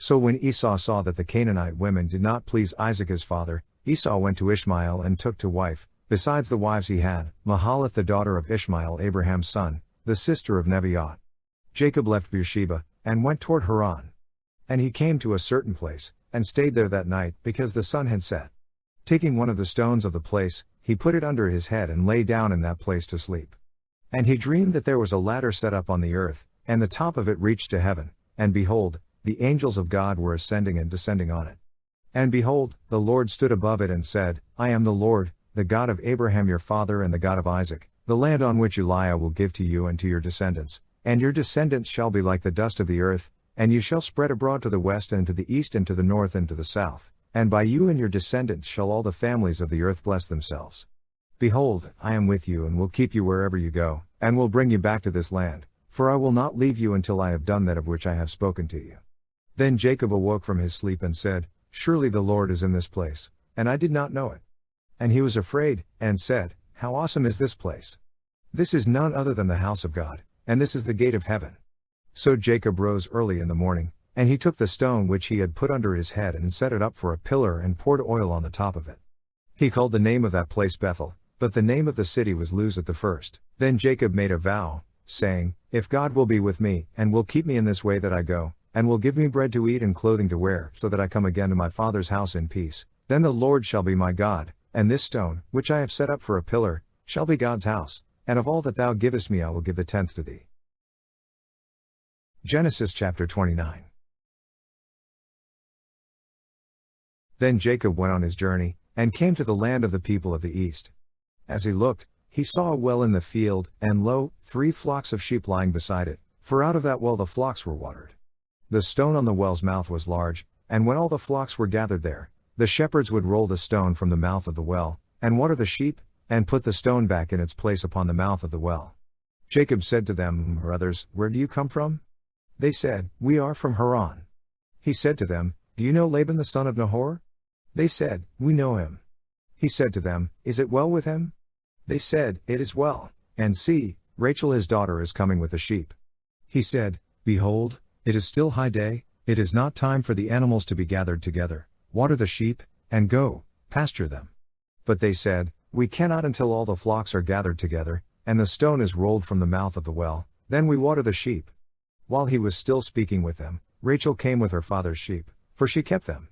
So when Esau saw that the Canaanite women did not please Isaac his father, Esau went to Ishmael and took to wife, besides the wives he had, Mahalath the daughter of Ishmael Abraham's son, the sister of Nebaioth. Jacob left Beersheba, and went toward Haran. And he came to a certain place, and stayed there that night, because the sun had set. Taking one of the stones of the place, he put it under his head and lay down in that place to sleep. And he dreamed that there was a ladder set up on the earth, and the top of it reached to heaven, and behold, the angels of God were ascending and descending on it. And behold, the Lord stood above it and said, I am the Lord, the God of Abraham your father and the God of Isaac. The land on which you lie I will give to you and to your descendants, and your descendants shall be like the dust of the earth, and you shall spread abroad to the west and to the east and to the north and to the south, and by you and your descendants shall all the families of the earth bless themselves. Behold, I am with you and will keep you wherever you go, and will bring you back to this land, for I will not leave you until I have done that of which I have spoken to you. Then Jacob awoke from his sleep and said, Surely the Lord is in this place, and I did not know it. And he was afraid, and said, How awesome is this place! This is none other than the house of God, and this is the gate of heaven. So Jacob rose early in the morning, and he took the stone which he had put under his head and set it up for a pillar and poured oil on the top of it. He called the name of that place Bethel, but the name of the city was Luz at the first. Then Jacob made a vow, saying, If God will be with me, and will keep me in this way that I go, and will give me bread to eat and clothing to wear, so that I come again to my father's house in peace, then the Lord shall be my God, and this stone, which I have set up for a pillar, shall be God's house, and of all that thou givest me I will give the tenth to thee. Genesis chapter 29. Then Jacob went on his journey, and came to the land of the people of the east. As he looked, he saw a well in the field, and lo, 3 flocks of sheep lying beside it, for out of that well the flocks were watered. The stone on the well's mouth was large, and when all the flocks were gathered there, the shepherds would roll the stone from the mouth of the well, and water the sheep, and put the stone back in its place upon the mouth of the well. Jacob said to them, Brothers, where do you come from? They said, We are from Haran. He said to them, Do you know Laban the son of Nahor? They said, We know him. He said to them, Is it well with him? They said, It is well, and see, Rachel his daughter is coming with the sheep. He said, Behold, it is still high day, it is not time for the animals to be gathered together, water the sheep, and go, pasture them. But they said, We cannot until all the flocks are gathered together, and the stone is rolled from the mouth of the well, then we water the sheep. While he was still speaking with them, Rachel came with her father's sheep, for she kept them.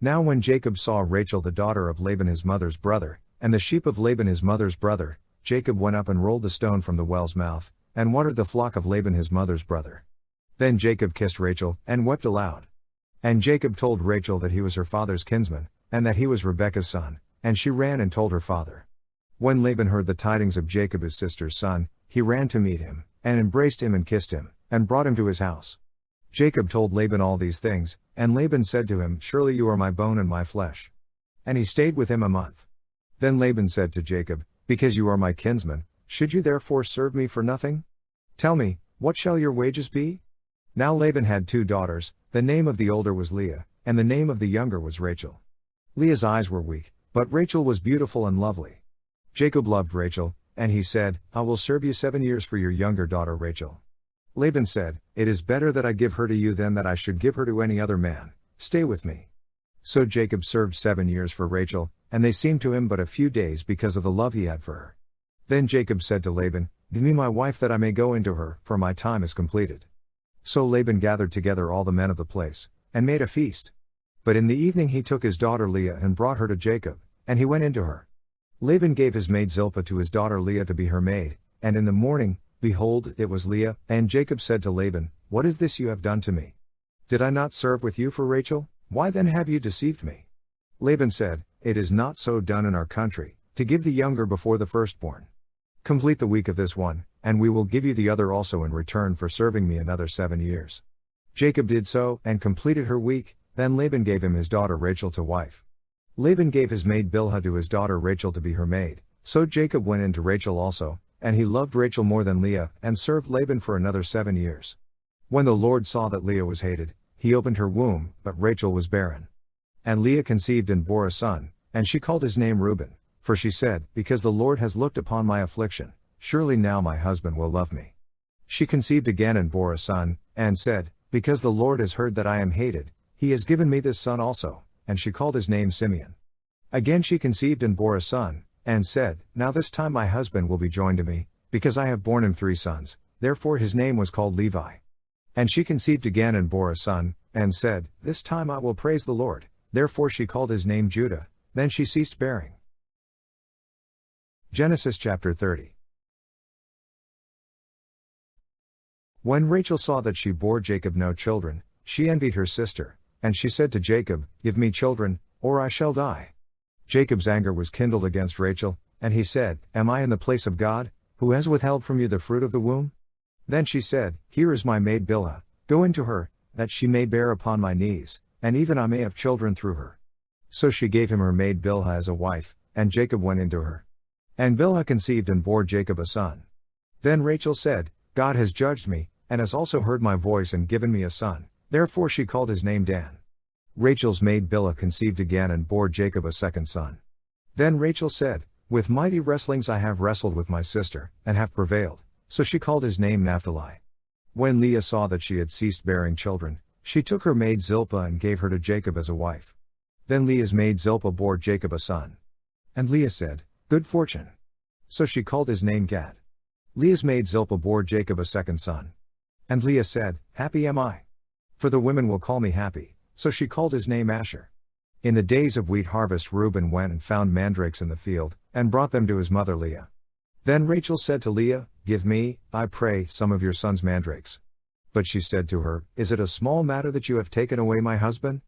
Now when Jacob saw Rachel the daughter of Laban his mother's brother, and the sheep of Laban his mother's brother, Jacob went up and rolled the stone from the well's mouth, and watered the flock of Laban his mother's brother. Then Jacob kissed Rachel, and wept aloud. And Jacob told Rachel that he was her father's kinsman, and that he was Rebekah's son, and she ran and told her father. When Laban heard the tidings of Jacob his sister's son, he ran to meet him, and embraced him and kissed him, and brought him to his house. Jacob told Laban all these things, and Laban said to him, Surely you are my bone and my flesh. And he stayed with him a month. Then Laban said to Jacob, Because you are my kinsman, should you therefore serve me for nothing? Tell me, what shall your wages be? Now Laban had 2 daughters, the name of the older was Leah, and the name of the younger was Rachel. Leah's eyes were weak, but Rachel was beautiful and lovely. Jacob loved Rachel, and he said, I will serve you 7 years for your younger daughter Rachel. Laban said, It is better that I give her to you than that I should give her to any other man. Stay with me. So Jacob served 7 years for Rachel, and they seemed to him but a few days because of the love he had for her. Then Jacob said to Laban, Give me my wife that I may go into her, for my time is completed. So Laban gathered together all the men of the place, and made a feast. But in the evening he took his daughter Leah and brought her to Jacob, and he went into her. Laban gave his maid Zilpah to his daughter Leah to be her maid, and in the morning, behold, it was Leah, and Jacob said to Laban, What is this you have done to me? Did I not serve with you for Rachel? Why then have you deceived me? Laban said, It is not so done in our country, to give the younger before the firstborn. Complete the week of this one, and we will give you the other also in return for serving me another 7 years. Jacob did so, and completed her week. Then Laban gave him his daughter Rachel to wife. Laban gave his maid Bilhah to his daughter Rachel to be her maid, so Jacob went in to Rachel also, and he loved Rachel more than Leah, and served Laban for another 7 years. When the Lord saw that Leah was hated, he opened her womb, but Rachel was barren. And Leah conceived and bore a son, and she called his name Reuben, for she said, Because the Lord has looked upon my affliction, surely now my husband will love me. She conceived again and bore a son, and said, Because the Lord has heard that I am hated, he has given me this son also, and she called his name Simeon. Again she conceived and bore a son, and said, Now this time my husband will be joined to me, because I have borne him 3 sons, therefore his name was called Levi. And she conceived again and bore a son, and said, This time I will praise the Lord, therefore she called his name Judah, then she ceased bearing. Genesis chapter 30. When Rachel saw that she bore Jacob no children, she envied her sister, and she said to Jacob, Give me children, or I shall die. Jacob's anger was kindled against Rachel, and he said, Am I in the place of God, who has withheld from you the fruit of the womb? Then she said, Here is my maid Bilhah, go into her, that she may bear upon my knees, and even I may have children through her. So she gave him her maid Bilhah as a wife, and Jacob went into her. And Bilhah conceived and bore Jacob a son. Then Rachel said, God has judged me, and has also heard my voice and given me a son, therefore she called his name Dan. Rachel's maid Bilhah conceived again and bore Jacob a second son. Then Rachel said, With mighty wrestlings I have wrestled with my sister, and have prevailed, so she called his name Naphtali. When Leah saw that she had ceased bearing children, she took her maid Zilpah and gave her to Jacob as a wife. Then Leah's maid Zilpah bore Jacob a son. And Leah said, Good fortune. So she called his name Gad. Leah's maid Zilpah bore Jacob a second son. And Leah said, Happy am I. For the women will call me happy, so she called his name Asher. In the days of wheat harvest Reuben went and found mandrakes in the field, and brought them to his mother Leah. Then Rachel said to Leah, Give me, I pray, some of your son's mandrakes. But she said to her, Is it a small matter that you have taken away my husband?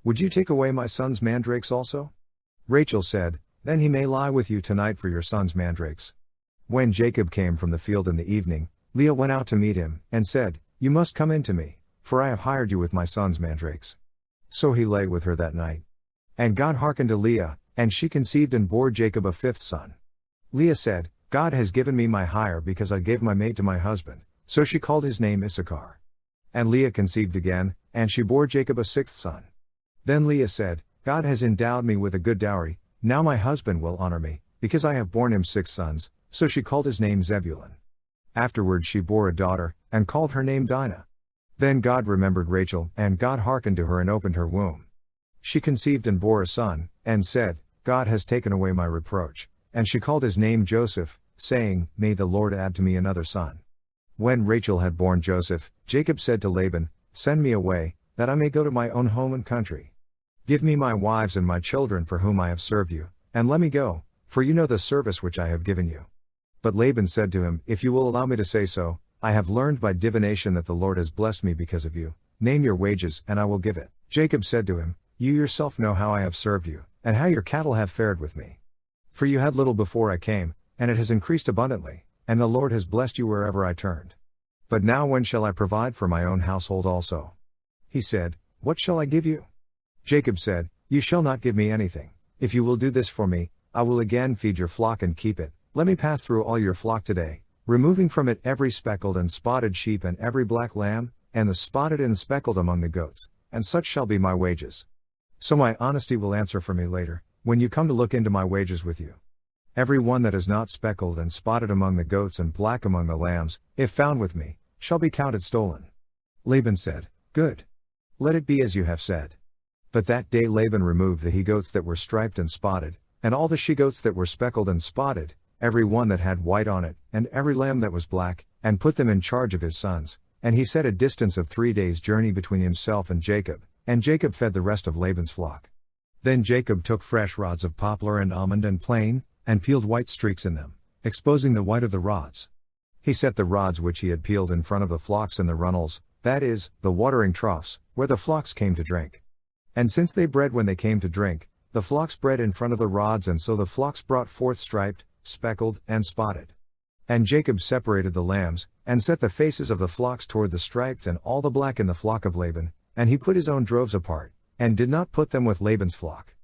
Would you take away my son's mandrakes also? Rachel said, Then he may lie with you tonight for your son's mandrakes. When Jacob came from the field in the evening, Leah went out to meet him, and said, You must come in to me, for I have hired you with my son's mandrakes. So he lay with her that night. And God hearkened to Leah, and she conceived and bore Jacob a 5th son. Leah said, God has given me my hire because I gave my maid to my husband, so she called his name Issachar. And Leah conceived again, and she bore Jacob a 6th son. Then Leah said, God has endowed me with a good dowry, now my husband will honor me, because I have borne him 6 sons, so she called his name Zebulun. Afterward she bore a daughter, and called her name Dinah. Then God remembered Rachel, and God hearkened to her and opened her womb. She conceived and bore a son, and said, God has taken away my reproach, and she called his name Joseph, saying, May the Lord add to me another son. When Rachel had borne Joseph, Jacob said to Laban, Send me away, that I may go to my own home and country. Give me my wives and my children for whom I have served you, and let me go, for you know the service which I have given you. But Laban said to him, If you will allow me to say so, I have learned by divination that the Lord has blessed me because of you. Name your wages, and I will give it. Jacob said to him, You yourself know how I have served you, and how your cattle have fared with me. For you had little before I came, and it has increased abundantly, and the Lord has blessed you wherever I turned. But now when shall I provide for my own household also? He said, What shall I give you? Jacob said, You shall not give me anything. If you will do this for me, I will again feed your flock and keep it. Let me pass through all your flock today, removing from it every speckled and spotted sheep and every black lamb, and the spotted and speckled among the goats, and such shall be my wages. So my honesty will answer for me later, when you come to look into my wages with you. Every one that is not speckled and spotted among the goats and black among the lambs, if found with me, shall be counted stolen. Laban said, Good. Let it be as you have said. But that day Laban removed the he-goats that were striped and spotted, and all the she-goats that were speckled and spotted, every one that had white on it, and every lamb that was black, and put them in charge of his sons, and he set a distance of 3 days' journey between himself and Jacob fed the rest of Laban's flock. Then Jacob took fresh rods of poplar and almond and plane, and peeled white streaks in them, exposing the white of the rods. He set the rods which he had peeled in front of the flocks in the runnels, that is, the watering troughs, where the flocks came to drink. And since they bred when they came to drink, the flocks bred in front of the rods, and so the flocks brought forth striped, speckled, and spotted. And Jacob separated the lambs, and set the faces of the flocks toward the striped and all the black in the flock of Laban, and he put his own droves apart, and did not put them with Laban's flock.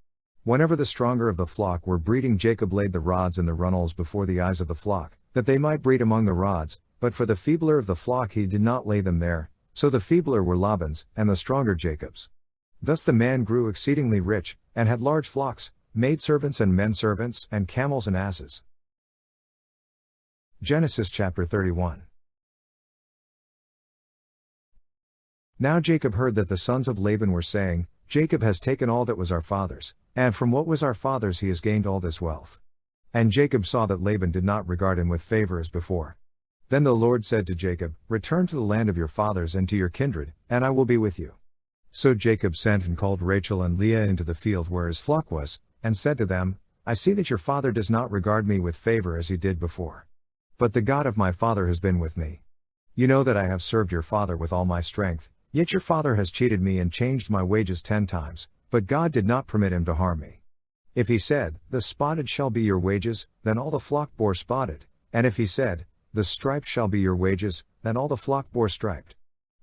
Whenever the stronger of the flock were breeding, Jacob laid the rods in the runnels before the eyes of the flock, that they might breed among the rods, but for the feebler of the flock he did not lay them there, so the feebler were Laban's, and the stronger Jacob's. Thus the man grew exceedingly rich, and had large flocks, maidservants and menservants, and camels and asses. Genesis chapter 31. Now Jacob heard that the sons of Laban were saying, Jacob has taken all that was our father's, and from what was our father's he has gained all this wealth. And Jacob saw that Laban did not regard him with favor as before. Then the Lord said to Jacob, Return to the land of your fathers and to your kindred, and I will be with you. So Jacob sent and called Rachel and Leah into the field where his flock was, and said to them, I see that your father does not regard me with favor as he did before. But the God of my father has been with me. You know that I have served your father with all my strength, yet your father has cheated me and changed my wages 10 times, but God did not permit him to harm me. If he said, The spotted shall be your wages, then all the flock bore spotted, and if he said, The striped shall be your wages, then all the flock bore striped.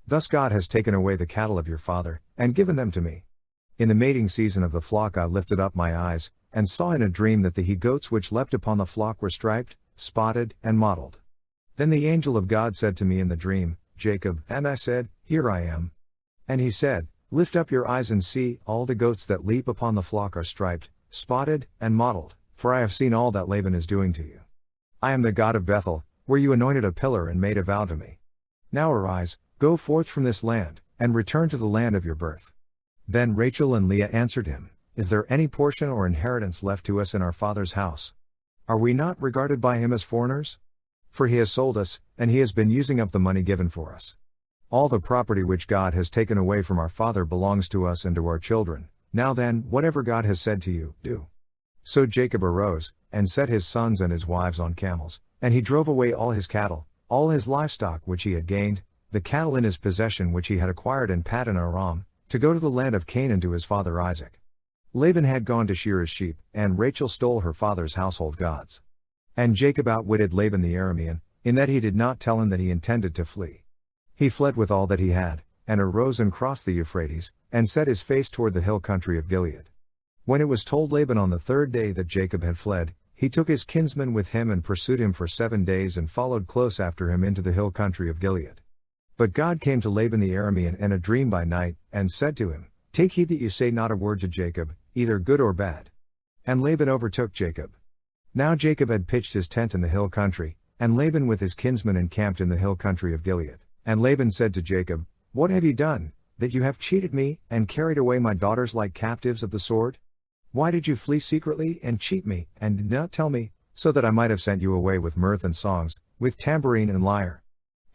Thus God has taken away the cattle of your father, and given them to me. In the mating season of the flock I lifted up my eyes, and saw in a dream that the he-goats which leapt upon the flock were striped, spotted, and mottled. Then the angel of God said to me in the dream, Jacob, and I said, Here I am. And he said, Lift up your eyes and see, all the goats that leap upon the flock are striped, spotted, and mottled, for I have seen all that Laban is doing to you. I am the God of Bethel, where you anointed a pillar and made a vow to me. Now arise, go forth from this land, and return to the land of your birth. Then Rachel and Leah answered him, Is there any portion or inheritance left to us in our father's house? Are we not regarded by him as foreigners? For he has sold us, and he has been using up the money given for us. All the property which God has taken away from our father belongs to us and to our children. Now then, whatever God has said to you, do. So Jacob arose, and set his sons and his wives on camels, and he drove away all his cattle, all his livestock which he had gained, the cattle in his possession which he had acquired in Paddan Aram, to go to the land of Canaan to his father Isaac. Laban had gone to shear his sheep, and Rachel stole her father's household gods. And Jacob outwitted Laban the Aramean, in that he did not tell him that he intended to flee. He fled with all that he had, and arose and crossed the Euphrates, and set his face toward the hill country of Gilead. When it was told Laban on the 3rd day that Jacob had fled, he took his kinsman with him and pursued him for 7 days and followed close after him into the hill country of Gilead. But God came to Laban the Aramean in a dream by night, and said to him, Take heed that you say not a word to Jacob, either good or bad. And Laban overtook Jacob. Now Jacob had pitched his tent in the hill country, and Laban with his kinsmen encamped in the hill country of Gilead. And Laban said to Jacob, What have you done, that you have cheated me, and carried away my daughters like captives of the sword? Why did you flee secretly, and cheat me, and did not tell me, so that I might have sent you away with mirth and songs, with tambourine and lyre.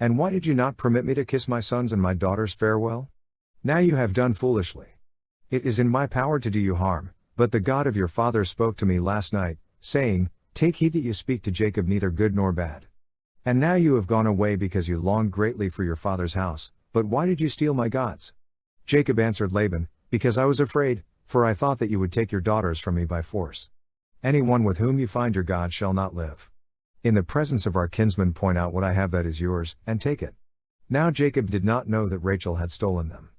And why did you not permit me to kiss my sons and my daughters farewell? Now you have done foolishly. It is in my power to do you harm, but the God of your fathers spoke to me last night, saying, Take heed that you speak to Jacob neither good nor bad. And now you have gone away because you longed greatly for your father's house, but why did you steal my gods? Jacob answered Laban, Because I was afraid, for I thought that you would take your daughters from me by force. Anyone with whom you find your God shall not live. In the presence of our kinsmen point out what I have that is yours, and take it. Now Jacob did not know that Rachel had stolen them.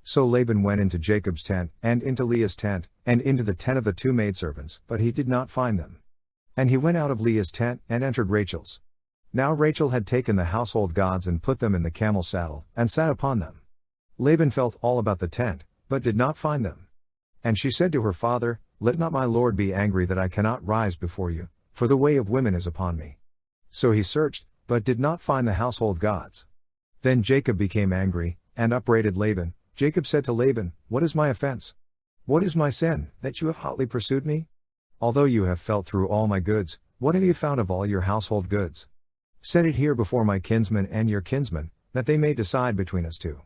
So Laban went into Jacob's tent, and into Leah's tent, and into the tent of the two maidservants, but he did not find them. And he went out of Leah's tent, and entered Rachel's. Now Rachel had taken the household gods and put them in the camel's saddle, and sat upon them. Laban felt all about the tent, but did not find them. And she said to her father, Let not my lord be angry that I cannot rise before you, for the way of women is upon me. So he searched, but did not find the household gods. Then Jacob became angry, and upbraided Laban. Jacob said to Laban, What is my offense? What is my sin, that you have hotly pursued me? Although you have felt through all my goods, what have you found of all your household goods? Set it here before my kinsmen and your kinsmen, that they may decide between us two.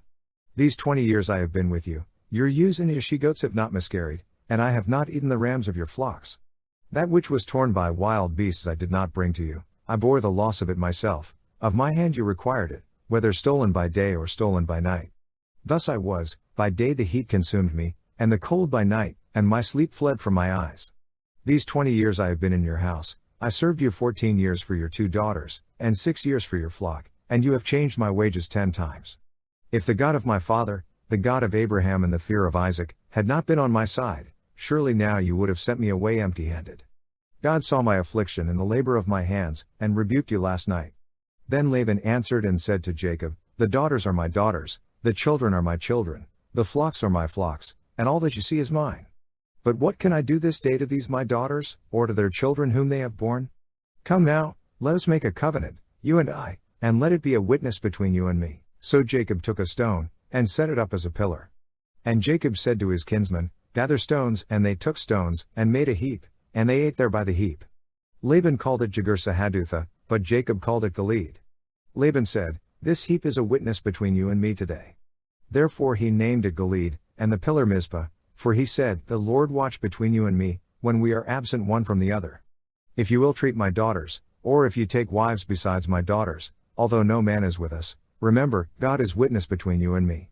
These 20 years I have been with you, your ewes and your she-goats have not miscarried, and I have not eaten the rams of your flocks. That which was torn by wild beasts I did not bring to you, I bore the loss of it myself, of my hand you required it, whether stolen by day or stolen by night. Thus I was, by day the heat consumed me, and the cold by night, and my sleep fled from my eyes. These 20 years I have been in your house, I served you 14 years for your 2 daughters, and 6 years for your flock, and you have changed my wages 10 times. If the God of my father, the God of Abraham and the fear of Isaac, had not been on my side, surely now you would have sent me away empty-handed. God saw my affliction and the labor of my hands, and rebuked you last night. Then Laban answered and said to Jacob, The daughters are my daughters, the children are my children, the flocks are my flocks, and all that you see is mine. But what can I do this day to these my daughters, or to their children whom they have borne? Come now, let us make a covenant, you and I, and let it be a witness between you and me. So Jacob took a stone, and set it up as a pillar. And Jacob said to his kinsmen, Gather stones, and they took stones, and made a heap, and they ate there by the heap. Laban called it Jegar-sahadutha, but Jacob called it Gilead. Laban said, This heap is a witness between you and me today. Therefore he named it Gilead, and the pillar Mizpah, for he said, The Lord watch between you and me, when we are absent one from the other. If you ill-treat my daughters, or if you take wives besides my daughters, although no man is with us, remember, God is witness between you and me.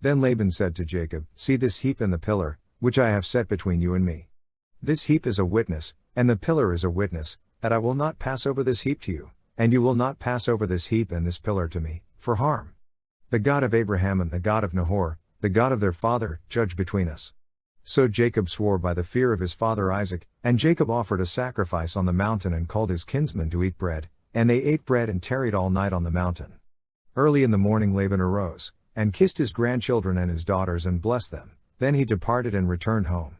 Then Laban said to Jacob, See this heap and the pillar, which I have set between you and me. This heap is a witness, and the pillar is a witness, that I will not pass over this heap to you, and you will not pass over this heap and this pillar to me, for harm. The God of Abraham and the God of Nahor, the God of their father, judge between us. So Jacob swore by the fear of his father Isaac, and Jacob offered a sacrifice on the mountain and called his kinsmen to eat bread, and they ate bread and tarried all night on the mountain. Early in the morning Laban arose, and kissed his grandchildren and his daughters and blessed them, then he departed and returned home.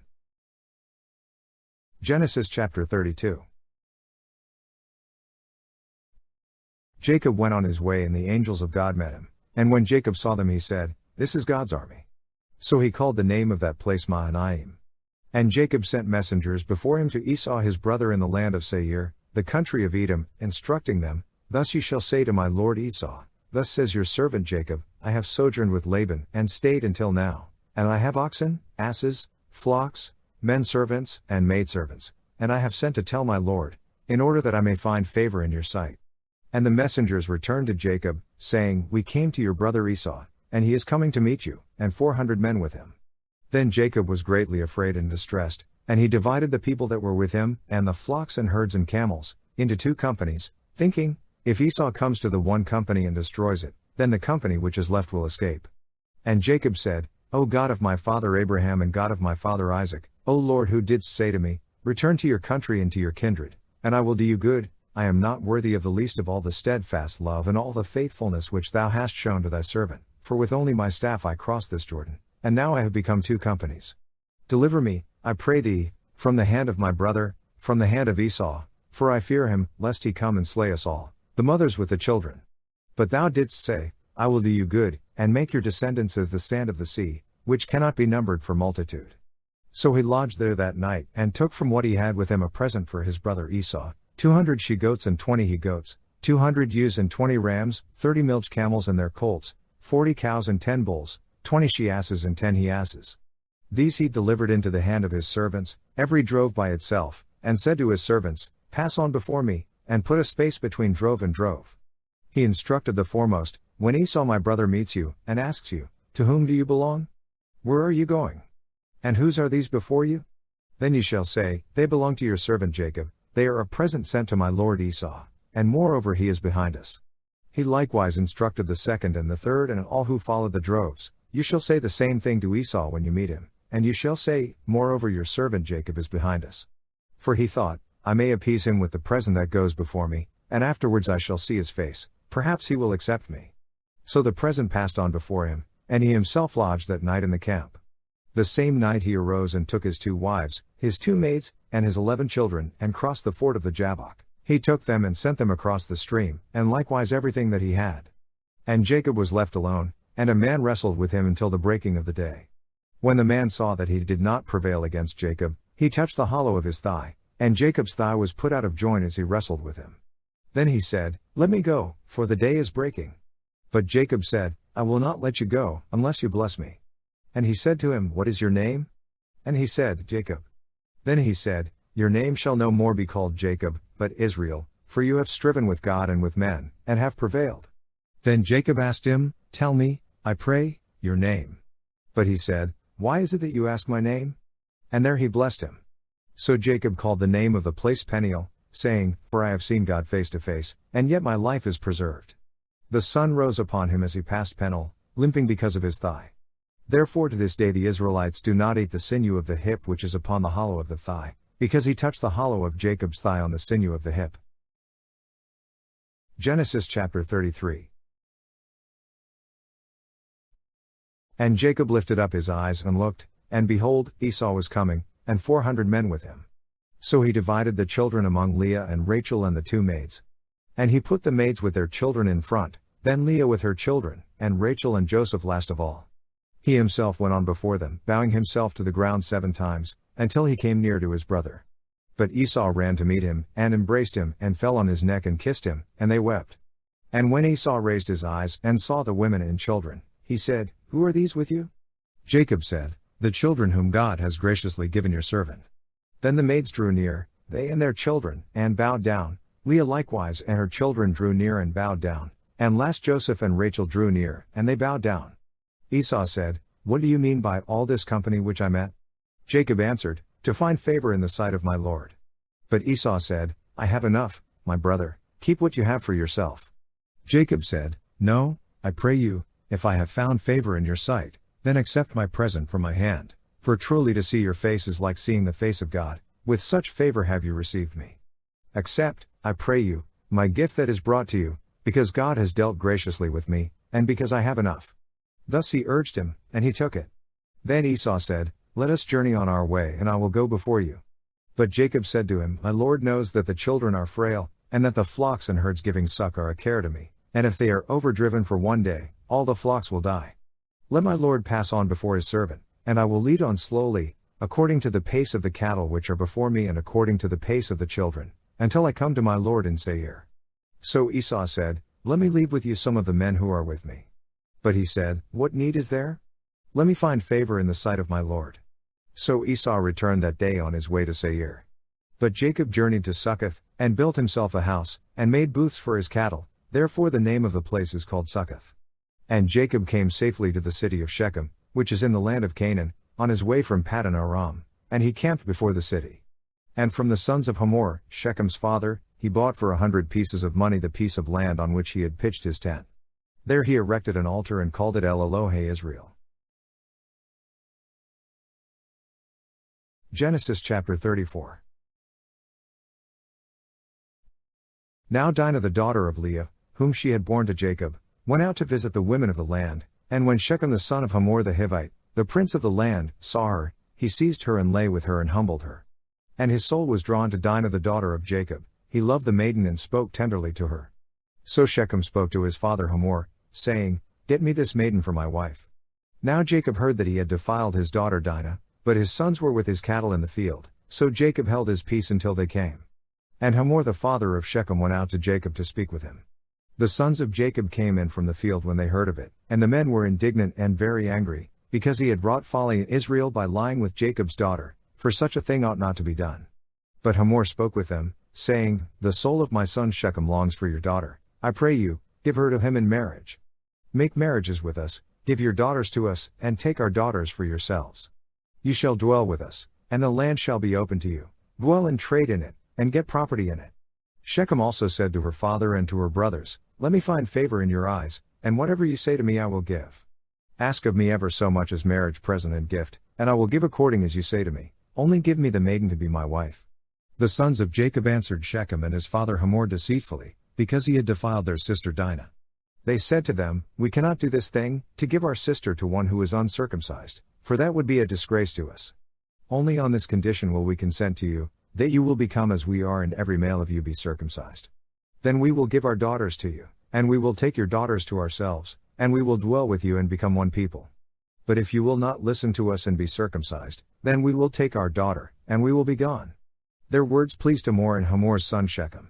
Genesis chapter 32. Jacob went on his way and the angels of God met him, and when Jacob saw them he said, This is God's army. So he called the name of that place Mahanaim. And Jacob sent messengers before him to Esau his brother in the land of Seir, the country of Edom, instructing them, Thus you shall say to my lord Esau, Thus says your servant Jacob, I have sojourned with Laban, and stayed until now, and I have oxen, asses, flocks, men servants, and maidservants, and I have sent to tell my lord, in order that I may find favor in your sight. And the messengers returned to Jacob, saying, We came to your brother Esau, and he is coming to meet you, and 400 men with him. Then Jacob was greatly afraid and distressed, and he divided the people that were with him, and the flocks and herds and camels, into 2 companies, thinking, If Esau comes to the one company and destroys it, then the company which is left will escape. And Jacob said, O God of my father Abraham and God of my father Isaac, O Lord, who didst say to me, Return to your country and to your kindred, and I will do you good, I am not worthy of the least of all the steadfast love and all the faithfulness which thou hast shown to thy servant, for with only my staff I crossed this Jordan, and now I have become 2 companies. Deliver me, I pray thee, from the hand of my brother, from the hand of Esau, for I fear him, lest he come and slay us all, the mothers with the children. But thou didst say, I will do you good, and make your descendants as the sand of the sea, which cannot be numbered for multitude. So he lodged there that night, and took from what he had with him a present for his brother Esau, 200 she-goats and 20 he-goats, 200 ewes and 20 rams, 30 milch camels and their colts, 40 cows and 10 bulls, 20 she-asses and 10 he-asses. These he delivered into the hand of his servants, every drove by itself, and said to his servants, Pass on before me, and put a space between drove and drove. He instructed the foremost, When Esau my brother meets you, and asks you, To whom do you belong? Where are you going? And whose are these before you? Then ye shall say, They belong to your servant Jacob, they are a present sent to my lord Esau, and moreover he is behind us. He likewise instructed the second and the third and all who followed the droves, You shall say the same thing to Esau when you meet him, and you shall say, Moreover your servant Jacob is behind us. For he thought, I may appease him with the present that goes before me, and afterwards I shall see his face, perhaps he will accept me. So the present passed on before him, and he himself lodged that night in the camp. The same night he arose and took his 2 wives, his 2 maids, and his 11 children, and crossed the ford of the Jabbok. He took them and sent them across the stream, and likewise everything that he had. And Jacob was left alone, and a man wrestled with him until the breaking of the day. When the man saw that he did not prevail against Jacob, he touched the hollow of his thigh, and Jacob's thigh was put out of joint as he wrestled with him. Then he said, Let me go, for the day is breaking. But Jacob said, I will not let you go, unless you bless me. And he said to him, What is your name? And he said, Jacob. Then he said, Your name shall no more be called Jacob, but Israel, for you have striven with God and with men, and have prevailed. Then Jacob asked him, Tell me, I pray, your name. But he said, Why is it that you ask my name? And there he blessed him. So Jacob called the name of the place Peniel, saying, For I have seen God face to face, and yet my life is preserved. The sun rose upon him as he passed Peniel, limping because of his thigh. Therefore to this day the Israelites do not eat the sinew of the hip which is upon the hollow of the thigh, because he touched the hollow of Jacob's thigh on the sinew of the hip. Genesis chapter 33. And Jacob lifted up his eyes and looked, and behold, Esau was coming, and 400 men with him. So he divided the children among Leah and Rachel and the 2 maids. And he put the maids with their children in front, then Leah with her children, and Rachel and Joseph last of all. He himself went on before them, bowing himself to the ground 7 times, until he came near to his brother. But Esau ran to meet him, and embraced him, and fell on his neck and kissed him, and they wept. And when Esau raised his eyes, and saw the women and children, he said, Who are these with you? Jacob said, The children whom God has graciously given your servant. Then the maids drew near, they and their children, and bowed down. Leah likewise and her children drew near and bowed down, and last Joseph and Rachel drew near, and they bowed down. Esau said, What do you mean by all this company which I met? Jacob answered, To find favor in the sight of my Lord. But Esau said, I have enough, my brother, keep what you have for yourself. Jacob said, No, I pray you, if I have found favor in your sight, then accept my present from my hand, for truly to see your face is like seeing the face of God, with such favor have you received me. Accept, I pray you, my gift that is brought to you, because God has dealt graciously with me, and because I have enough. Thus he urged him, and he took it. Then Esau said, Let us journey on our way and I will go before you. But Jacob said to him, My Lord knows that the children are frail, and that the flocks and herds giving suck are a care to me, and if they are overdriven for one day, all the flocks will die. Let my Lord pass on before his servant, and I will lead on slowly, according to the pace of the cattle which are before me and according to the pace of the children, until I come to my Lord in Seir. So Esau said, Let me leave with you some of the men who are with me. But he said, What need is there? Let me find favor in the sight of my Lord. So Esau returned that day on his way to Seir. But Jacob journeyed to Succoth, and built himself a house, and made booths for his cattle, therefore the name of the place is called Succoth. And Jacob came safely to the city of Shechem, which is in the land of Canaan, on his way from Paddan Aram, and he camped before the city. And from the sons of Hamor, Shechem's father, he bought for 100 pieces of money the piece of land on which he had pitched his tent. There he erected an altar and called it El Elohe Israel. Genesis chapter 34. Now Dinah the daughter of Leah, whom she had borne to Jacob, went out to visit the women of the land, and when Shechem the son of Hamor the Hivite, the prince of the land, saw her, he seized her and lay with her and humbled her. And his soul was drawn to Dinah the daughter of Jacob, he loved the maiden and spoke tenderly to her. So Shechem spoke to his father Hamor, saying, Get me this maiden for my wife. Now Jacob heard that he had defiled his daughter Dinah, but his sons were with his cattle in the field, so Jacob held his peace until they came. And Hamor the father of Shechem went out to Jacob to speak with him. The sons of Jacob came in from the field when they heard of it, and the men were indignant and very angry, because he had wrought folly in Israel by lying with Jacob's daughter, for such a thing ought not to be done. But Hamor spoke with them, saying, The soul of my son Shechem longs for your daughter. I pray you, give her to him in marriage. Make marriages with us, give your daughters to us, and take our daughters for yourselves. You shall dwell with us, and the land shall be open to you. Dwell and trade in it, and get property in it. Shechem also said to her father and to her brothers, Let me find favor in your eyes, and whatever you say to me I will give. Ask of me ever so much as marriage present and gift, and I will give according as you say to me, only give me the maiden to be my wife. The sons of Jacob answered Shechem and his father Hamor deceitfully, because he had defiled their sister Dinah. They said to them, We cannot do this thing, to give our sister to one who is uncircumcised, for that would be a disgrace to us. Only on this condition will we consent to you, that you will become as we are and every male of you be circumcised. Then we will give our daughters to you, and we will take your daughters to ourselves, and we will dwell with you and become one people. But if you will not listen to us and be circumcised, then we will take our daughter, and we will be gone. Their words pleased Hamor and Hamor's son Shechem.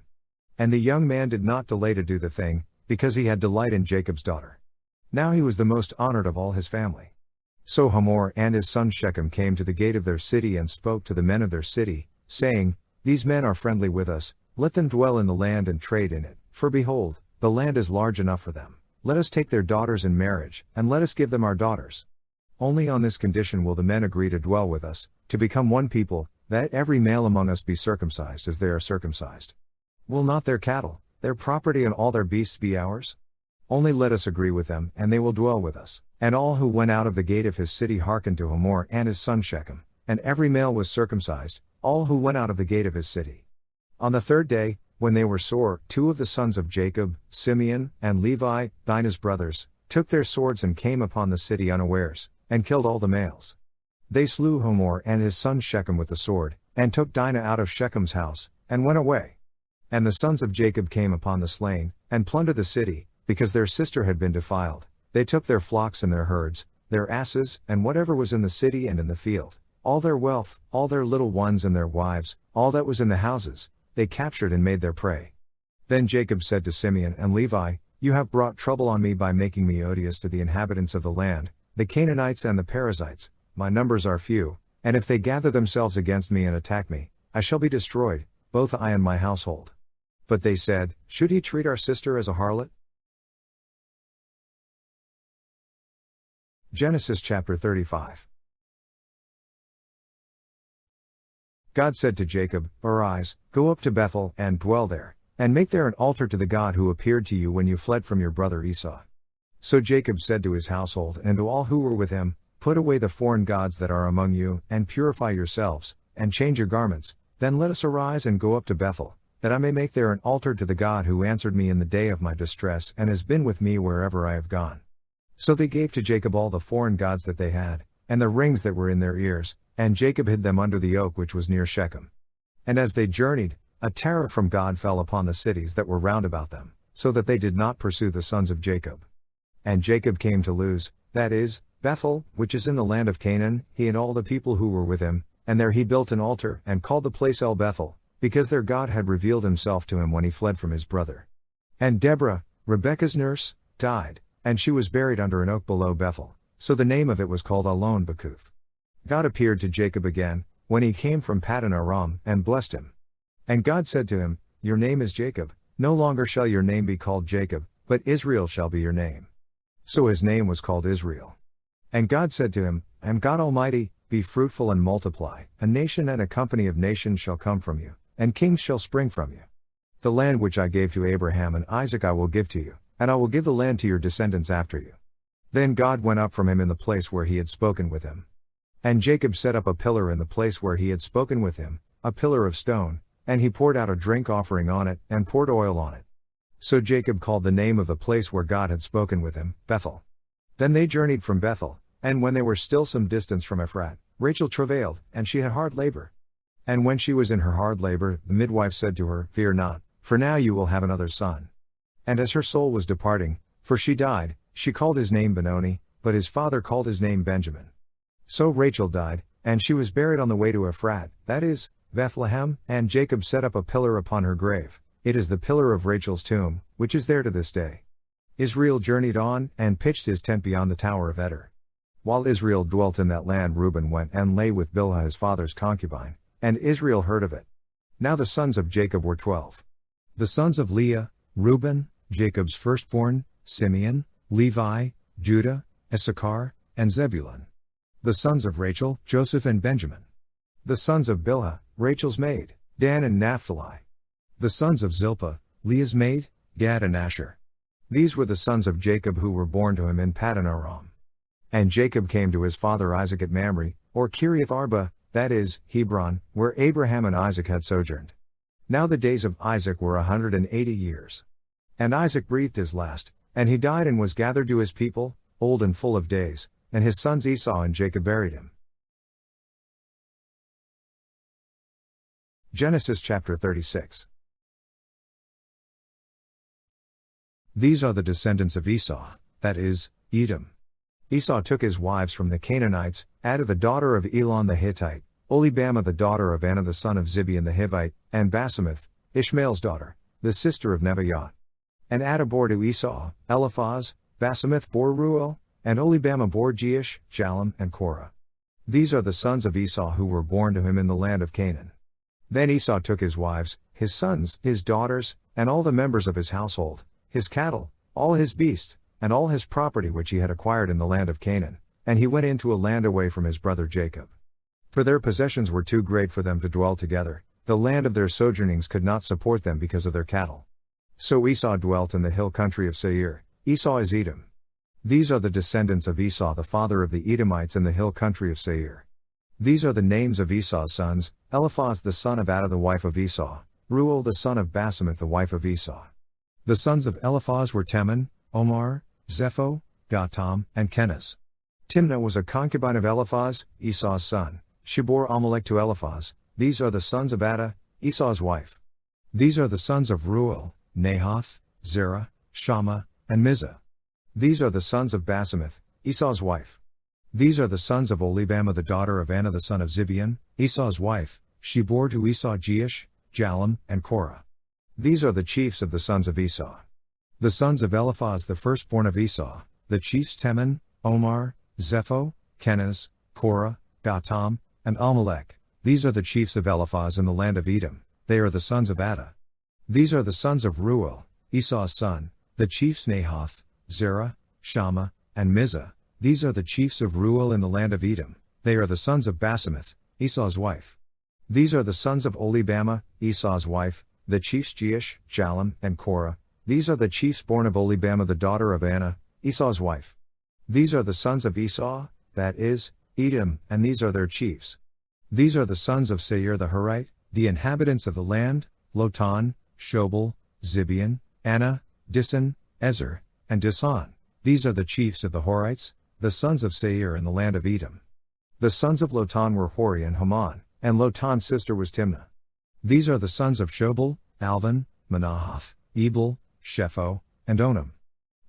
And the young man did not delay to do the thing, because he had delight in Jacob's daughter. Now he was the most honored of all his family. So Hamor and his son Shechem came to the gate of their city and spoke to the men of their city, saying, These men are friendly with us, let them dwell in the land and trade in it, for behold, the land is large enough for them. Let us take their daughters in marriage, and let us give them our daughters. Only on this condition will the men agree to dwell with us, to become one people, that every male among us be circumcised as they are circumcised. Will not their cattle, their property and all their beasts be ours? Only let us agree with them, and they will dwell with us. And all who went out of the gate of his city hearkened to Hamor and his son Shechem, and every male was circumcised, all who went out of the gate of his city. On the third day, when they were sore, 2 of the sons of Jacob, Simeon and Levi, Dinah's brothers, took their swords and came upon the city unawares, and killed all the males. They slew Hamor and his son Shechem with the sword, and took Dinah out of Shechem's house, and went away. And the sons of Jacob came upon the slain, and plundered the city, because their sister had been defiled. They took their flocks and their herds, their asses, and whatever was in the city and in the field, all their wealth, all their little ones and their wives, all that was in the houses, they captured and made their prey. Then Jacob said to Simeon and Levi, You have brought trouble on me by making me odious to the inhabitants of the land, the Canaanites and the Perizzites. My numbers are few, and if they gather themselves against me and attack me, I shall be destroyed, both I and my household. But they said, Should he treat our sister as a harlot? Genesis chapter 35. God said to Jacob, Arise, go up to Bethel, and dwell there, and make there an altar to the God who appeared to you when you fled from your brother Esau. So Jacob said to his household and to all who were with him, Put away the foreign gods that are among you, and purify yourselves, and change your garments, then let us arise and go up to Bethel, that I may make there an altar to the God who answered me in the day of my distress and has been with me wherever I have gone. So they gave to Jacob all the foreign gods that they had, and the rings that were in their ears, and Jacob hid them under the oak which was near Shechem. And as they journeyed, a terror from God fell upon the cities that were round about them, so that they did not pursue the sons of Jacob. And Jacob came to Luz, that is, Bethel, which is in the land of Canaan, he and all the people who were with him, and there he built an altar, and called the place El Bethel, because their God had revealed himself to him when he fled from his brother. And Deborah, Rebekah's nurse, died, and she was buried under an oak below Bethel, so the name of it was called Allon Bacuth. God appeared to Jacob again, when he came from Paddan Aram, and blessed him. And God said to him, Your name is Jacob, no longer shall your name be called Jacob, but Israel shall be your name. So his name was called Israel. And God said to him, I am God Almighty, be fruitful and multiply, a nation and a company of nations shall come from you, and kings shall spring from you. The land which I gave to Abraham and Isaac I will give to you, and I will give the land to your descendants after you. Then God went up from him in the place where he had spoken with him. And Jacob set up a pillar in the place where he had spoken with him, a pillar of stone, and he poured out a drink offering on it, and poured oil on it. So Jacob called the name of the place where God had spoken with him, Bethel. Then they journeyed from Bethel, and when they were still some distance from Ephrat, Rachel travailed, and she had hard labor. And when she was in her hard labor, the midwife said to her, Fear not, for now you will have another son. And as her soul was departing, for she died, she called his name Benoni, but his father called his name Benjamin. So Rachel died, and she was buried on the way to Ephrat, that is, Bethlehem, and Jacob set up a pillar upon her grave. It is the pillar of Rachel's tomb, which is there to this day. Israel journeyed on, and pitched his tent beyond the tower of Eder. While Israel dwelt in that land, Reuben went and lay with Bilhah his father's concubine, and Israel heard of it. Now the sons of Jacob were 12. The sons of Leah, Reuben, Jacob's firstborn, Simeon, Levi, Judah, Issachar, and Zebulun. The sons of Rachel, Joseph and Benjamin. The sons of Bilhah, Rachel's maid, Dan and Naphtali. The sons of Zilpah, Leah's maid, Gad and Asher. These were the sons of Jacob who were born to him in Paddan Aram. And Jacob came to his father Isaac at Mamre, or Kiriath Arba, that is, Hebron, where Abraham and Isaac had sojourned. Now the days of Isaac were 180 years. And Isaac breathed his last, and he died and was gathered to his people, old and full of days, and his sons Esau and Jacob buried him. Genesis chapter 36. These are the descendants of Esau, that is, Edom. Esau took his wives from the Canaanites, Adah the daughter of Elon the Hittite, Oholibamah the daughter of Anah the son of Zibeon the Hivite, and Basemath, Ishmael's daughter, the sister of Nebaioth. And Adah bore to Esau, Eliphaz, Basemath bore Reuel, and Oholibamah bore Jeush, Jalem, and Korah. These are the sons of Esau who were born to him in the land of Canaan. Then Esau took his wives, his sons, his daughters, and all the members of his household, his cattle, all his beasts, and all his property which he had acquired in the land of Canaan, and he went into a land away from his brother Jacob. For their possessions were too great for them to dwell together, the land of their sojournings could not support them because of their cattle. So Esau dwelt in the hill country of Seir. Esau is Edom. These are the descendants of Esau the father of the Edomites in the hill country of Seir. These are the names of Esau's sons: Eliphaz the son of Adah the wife of Esau, Reuel the son of Basemath the wife of Esau. The sons of Eliphaz were Teman, Omar, Zepho, Gatam, and Kenaz. Timnah was a concubine of Eliphaz, Esau's son. She bore Amalek to Eliphaz. These are the sons of Adah, Esau's wife. These are the sons of Reuel, Nahath, Zerah, Shammah, and Mizah. These are the sons of Basemath, Esau's wife. These are the sons of Oholibamah the daughter of Anah the son of Zibeon, Esau's wife. She bore to Esau Jeush, Jalem, and Korah. These are the chiefs of the sons of Esau. The sons of Eliphaz the firstborn of Esau, the chiefs Teman, Omar, Zepho, Kenaz, Korah, Gatam, and Amalek. These are the chiefs of Eliphaz in the land of Edom. They are the sons of Adah. These are the sons of Reuel, Esau's son, the chiefs Nahath, Zerah, Shammah, and Mizah. These are the chiefs of Reuel in the land of Edom. They are the sons of Basemath, Esau's wife. These are the sons of Oholibamah, Esau's wife, the chiefs Jeush, Jalem, and Korah. These are the chiefs born of Oholibamah the daughter of Anah, Esau's wife. These are the sons of Esau, that is, Edom, and these are their chiefs. These are the sons of Seir the Horite, the inhabitants of the land: Lotan, Shobal, Zibeon, Anah, Dissan, Ezer, and Dissan. These are the chiefs of the Horites, the sons of Seir in the land of Edom. The sons of Lotan were Hori and Haman, and Lotan's sister was Timnah. These are the sons of Shobal, Alvan, Manahath, Ebal, Shepho, and Onam.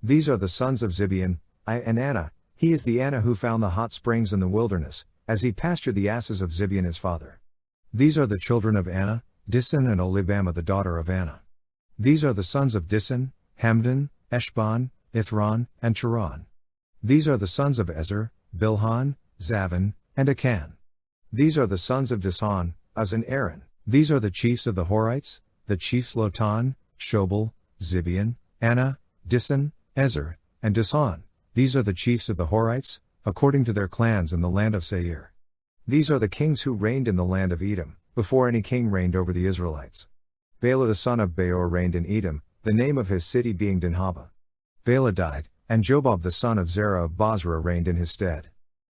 These are the sons of Zibeon, and Anah. He is the Anah who found the hot springs in the wilderness, as he pastured the asses of Zibeon his father. These are the children of Anah, Dissan and Oholibamah the daughter of Anah. These are the sons of Dissan, Hamdan, Eshban, Ithran, and Cheran. These are the sons of Ezer, Bilhan, Zavin, and Akan. These are the sons of Dissan, Uz and Aaron. These are the chiefs of the Horites, the chiefs Lotan, Shobal, Zibeon, Anah, Dissan, Ezer, and Dissan. These are the chiefs of the Horites, according to their clans in the land of Seir. These are the kings who reigned in the land of Edom, before any king reigned over the Israelites. Bela the son of Beor reigned in Edom, the name of his city being Dinhaba. Bela died, and Jobab the son of Zerah of Bozrah reigned in his stead.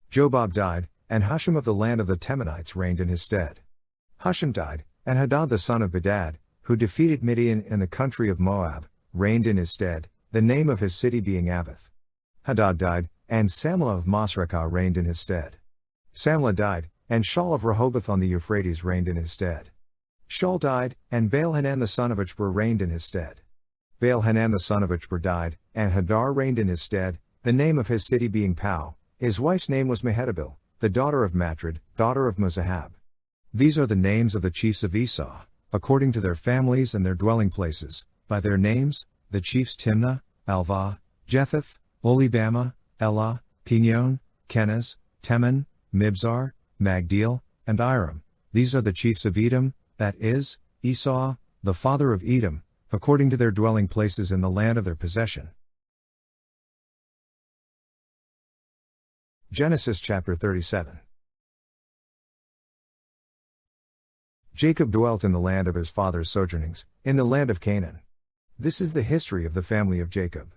Jobab died, and Husham of the land of the Temanites reigned in his stead. Husham died, and Hadad the son of Bedad, who defeated Midian in the country of Moab, reigned in his stead, the name of his city being Avith. Hadad died, and Samlah of Masrekah reigned in his stead. Samlah died, and Shaul of Rehoboth on the Euphrates reigned in his stead. Shaul died, and Baal-Hanan the son of Achbor reigned in his stead. Baal-Hanan the son of Achbor died, and Hadar reigned in his stead, the name of his city being Pau. His wife's name was Mehetabel, the daughter of Matred, daughter of Mezahab. These are the names of the chiefs of Esau, according to their families and their dwelling places, by their names, the chiefs Timnah, Alvah, Jetheth, Olibama, Elah, Pinon, Kenaz, Teman, Mibzar, Magdiel, and Iram. These are the chiefs of Edom, that is, Esau, the father of Edom, according to their dwelling places in the land of their possession. Genesis chapter 37. Jacob dwelt in the land of his father's sojournings, in the land of Canaan. This is the history of the family of Jacob.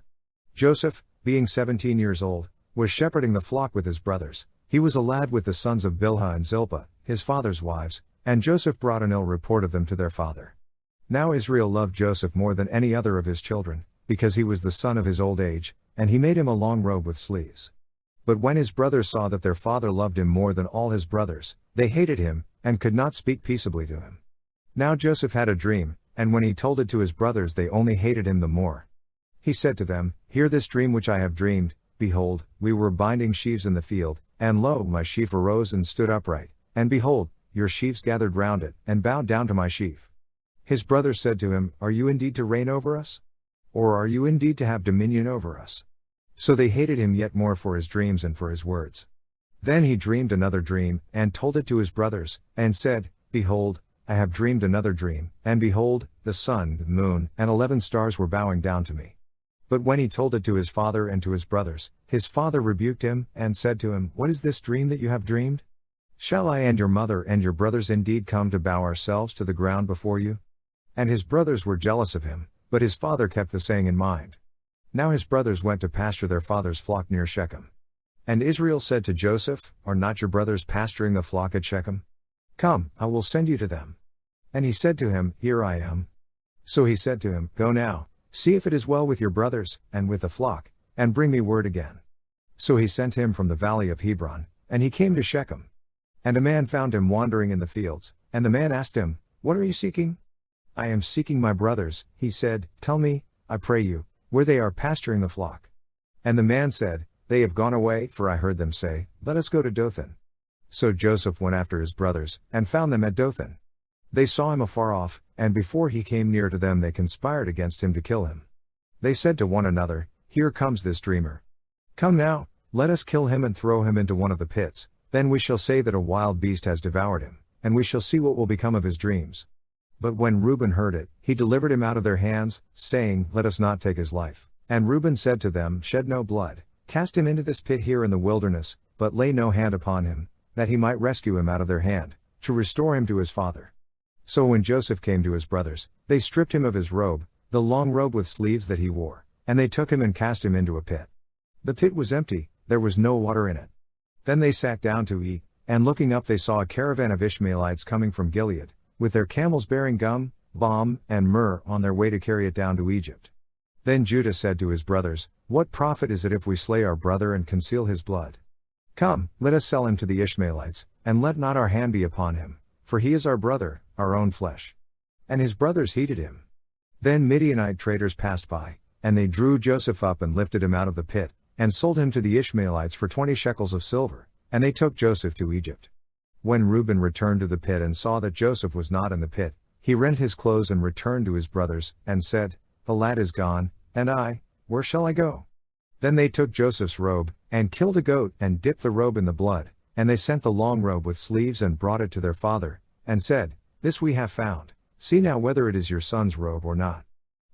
Joseph, being 17 years old, was shepherding the flock with his brothers. He was a lad with the sons of Bilhah and Zilpah, his father's wives, and Joseph brought an ill report of them to their father. Now Israel loved Joseph more than any other of his children, because he was the son of his old age, and he made him a long robe with sleeves. But when his brothers saw that their father loved him more than all his brothers, they hated him, and could not speak peaceably to him. Now Joseph had a dream, and when he told it to his brothers they only hated him the more. He said to them, "Hear this dream which I have dreamed. Behold, we were binding sheaves in the field, and lo, my sheaf arose and stood upright, and behold, your sheaves gathered round it, and bowed down to my sheaf." His brothers said to him, "Are you indeed to reign over us? Or are you indeed to have dominion over us?" So they hated him yet more for his dreams and for his words. Then he dreamed another dream, and told it to his brothers, and said, "Behold, I have dreamed another dream, and behold, the sun, the moon, and 11 stars were bowing down to me." But when he told it to his father and to his brothers, his father rebuked him, and said to him, "What is this dream that you have dreamed? Shall I and your mother and your brothers indeed come to bow ourselves to the ground before you?" And his brothers were jealous of him, but his father kept the saying in mind. Now his brothers went to pasture their father's flock near Shechem. And Israel said to Joseph, "Are not your brothers pasturing the flock at Shechem? Come, I will send you to them." And he said to him, "Here I am." So he said to him, "Go now, see if it is well with your brothers, and with the flock, and bring me word again." So he sent him from the valley of Hebron, and he came to Shechem. And a man found him wandering in the fields, and the man asked him, "What are you seeking?" "I am seeking my brothers," he said. "Tell me, I pray you, where they are pasturing the flock." And the man said, "They have gone away, for I heard them say, 'Let us go to Dothan.'" So Joseph went after his brothers, and found them at Dothan. They saw him afar off, and before he came near to them they conspired against him to kill him. They said to one another, "Here comes this dreamer. Come now, let us kill him and throw him into one of the pits, then we shall say that a wild beast has devoured him, and we shall see what will become of his dreams." But when Reuben heard it, he delivered him out of their hands, saying, "Let us not take his life." And Reuben said to them, "Shed no blood, cast him into this pit here in the wilderness, but lay no hand upon him, that he might rescue him out of their hand, to restore him to his father." So when Joseph came to his brothers, they stripped him of his robe, the long robe with sleeves that he wore, and they took him and cast him into a pit. The pit was empty, there was no water in it. Then they sat down to eat, and looking up they saw a caravan of Ishmaelites coming from Gilead, with their camels bearing gum, balm, and myrrh on their way to carry it down to Egypt. Then Judah said to his brothers, "What profit is it if we slay our brother and conceal his blood? Come, let us sell him to the Ishmaelites, and let not our hand be upon him, for he is our brother, our own flesh." And his brothers heeded him. Then Midianite traders passed by, and they drew Joseph up and lifted him out of the pit, and sold him to the Ishmaelites for 20 shekels of silver, and they took Joseph to Egypt. When Reuben returned to the pit and saw that Joseph was not in the pit, he rent his clothes and returned to his brothers, and said, "The lad is gone, and I, where shall I go?" Then they took Joseph's robe, and killed a goat, and dipped the robe in the blood, and they sent the long robe with sleeves and brought it to their father, and said, "This we have found, see now whether it is your son's robe or not."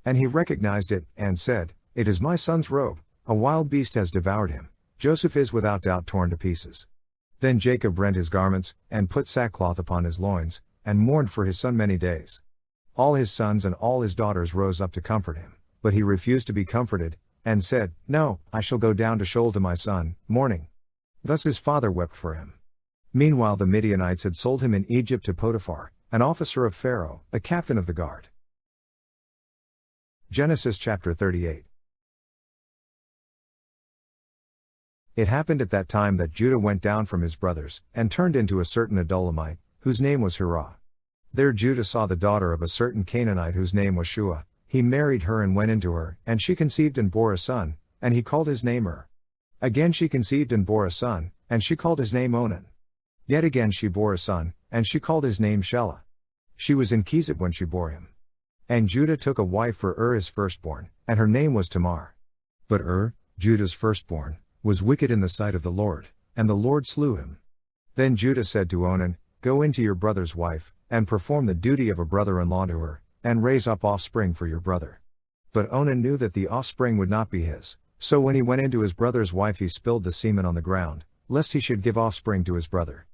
And he recognized it, and said, "It is my son's robe, a wild beast has devoured him, Joseph is without doubt torn to pieces." Then Jacob rent his garments, and put sackcloth upon his loins, and mourned for his son many days. All his sons and all his daughters rose up to comfort him, but he refused to be comforted, and said, "No, I shall go down to Sheol to my son, mourning." Thus his father wept for him. Meanwhile the Midianites had sold him in Egypt to Potiphar, an officer of Pharaoh, the captain of the guard. Genesis chapter 38. It happened at that time that Judah went down from his brothers, and turned into a certain Adulamite, whose name was Hirah. There Judah saw the daughter of a certain Canaanite whose name was Shua. He married her and went into her, and she conceived and bore a son, and he called his name Again she conceived and bore a son, and she called his name Onan. Yet again she bore a son, and she called his name Shelah. She was in Kezib when she bore him. And Judah took a wife for his firstborn, and her name was Tamar. But Judah's firstborn, was wicked in the sight of the Lord, and the Lord slew him. Then Judah said to Onan, Go into your brother's wife, and perform the duty of a brother-in-law to her, and raise up offspring for your brother. But Onan knew that the offspring would not be his, so when he went into his brother's wife he spilled the semen on the ground, lest he should give offspring to his brother.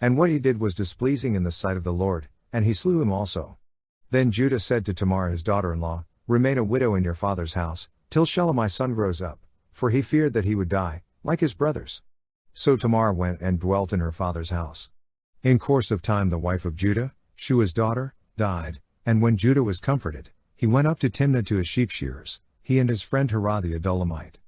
And what he did was displeasing in the sight of the Lord, and he slew him also. Then Judah said to Tamar his daughter-in-law, Remain a widow in your father's house, till Shelah my son grows up, for he feared that he would die, like his brothers. So Tamar went and dwelt in her father's house. In course of time the wife of Judah, Shua's daughter, died, and when Judah was comforted, he went up to Timnah to his sheep shearers, he and his friend Hirah the Adullamite.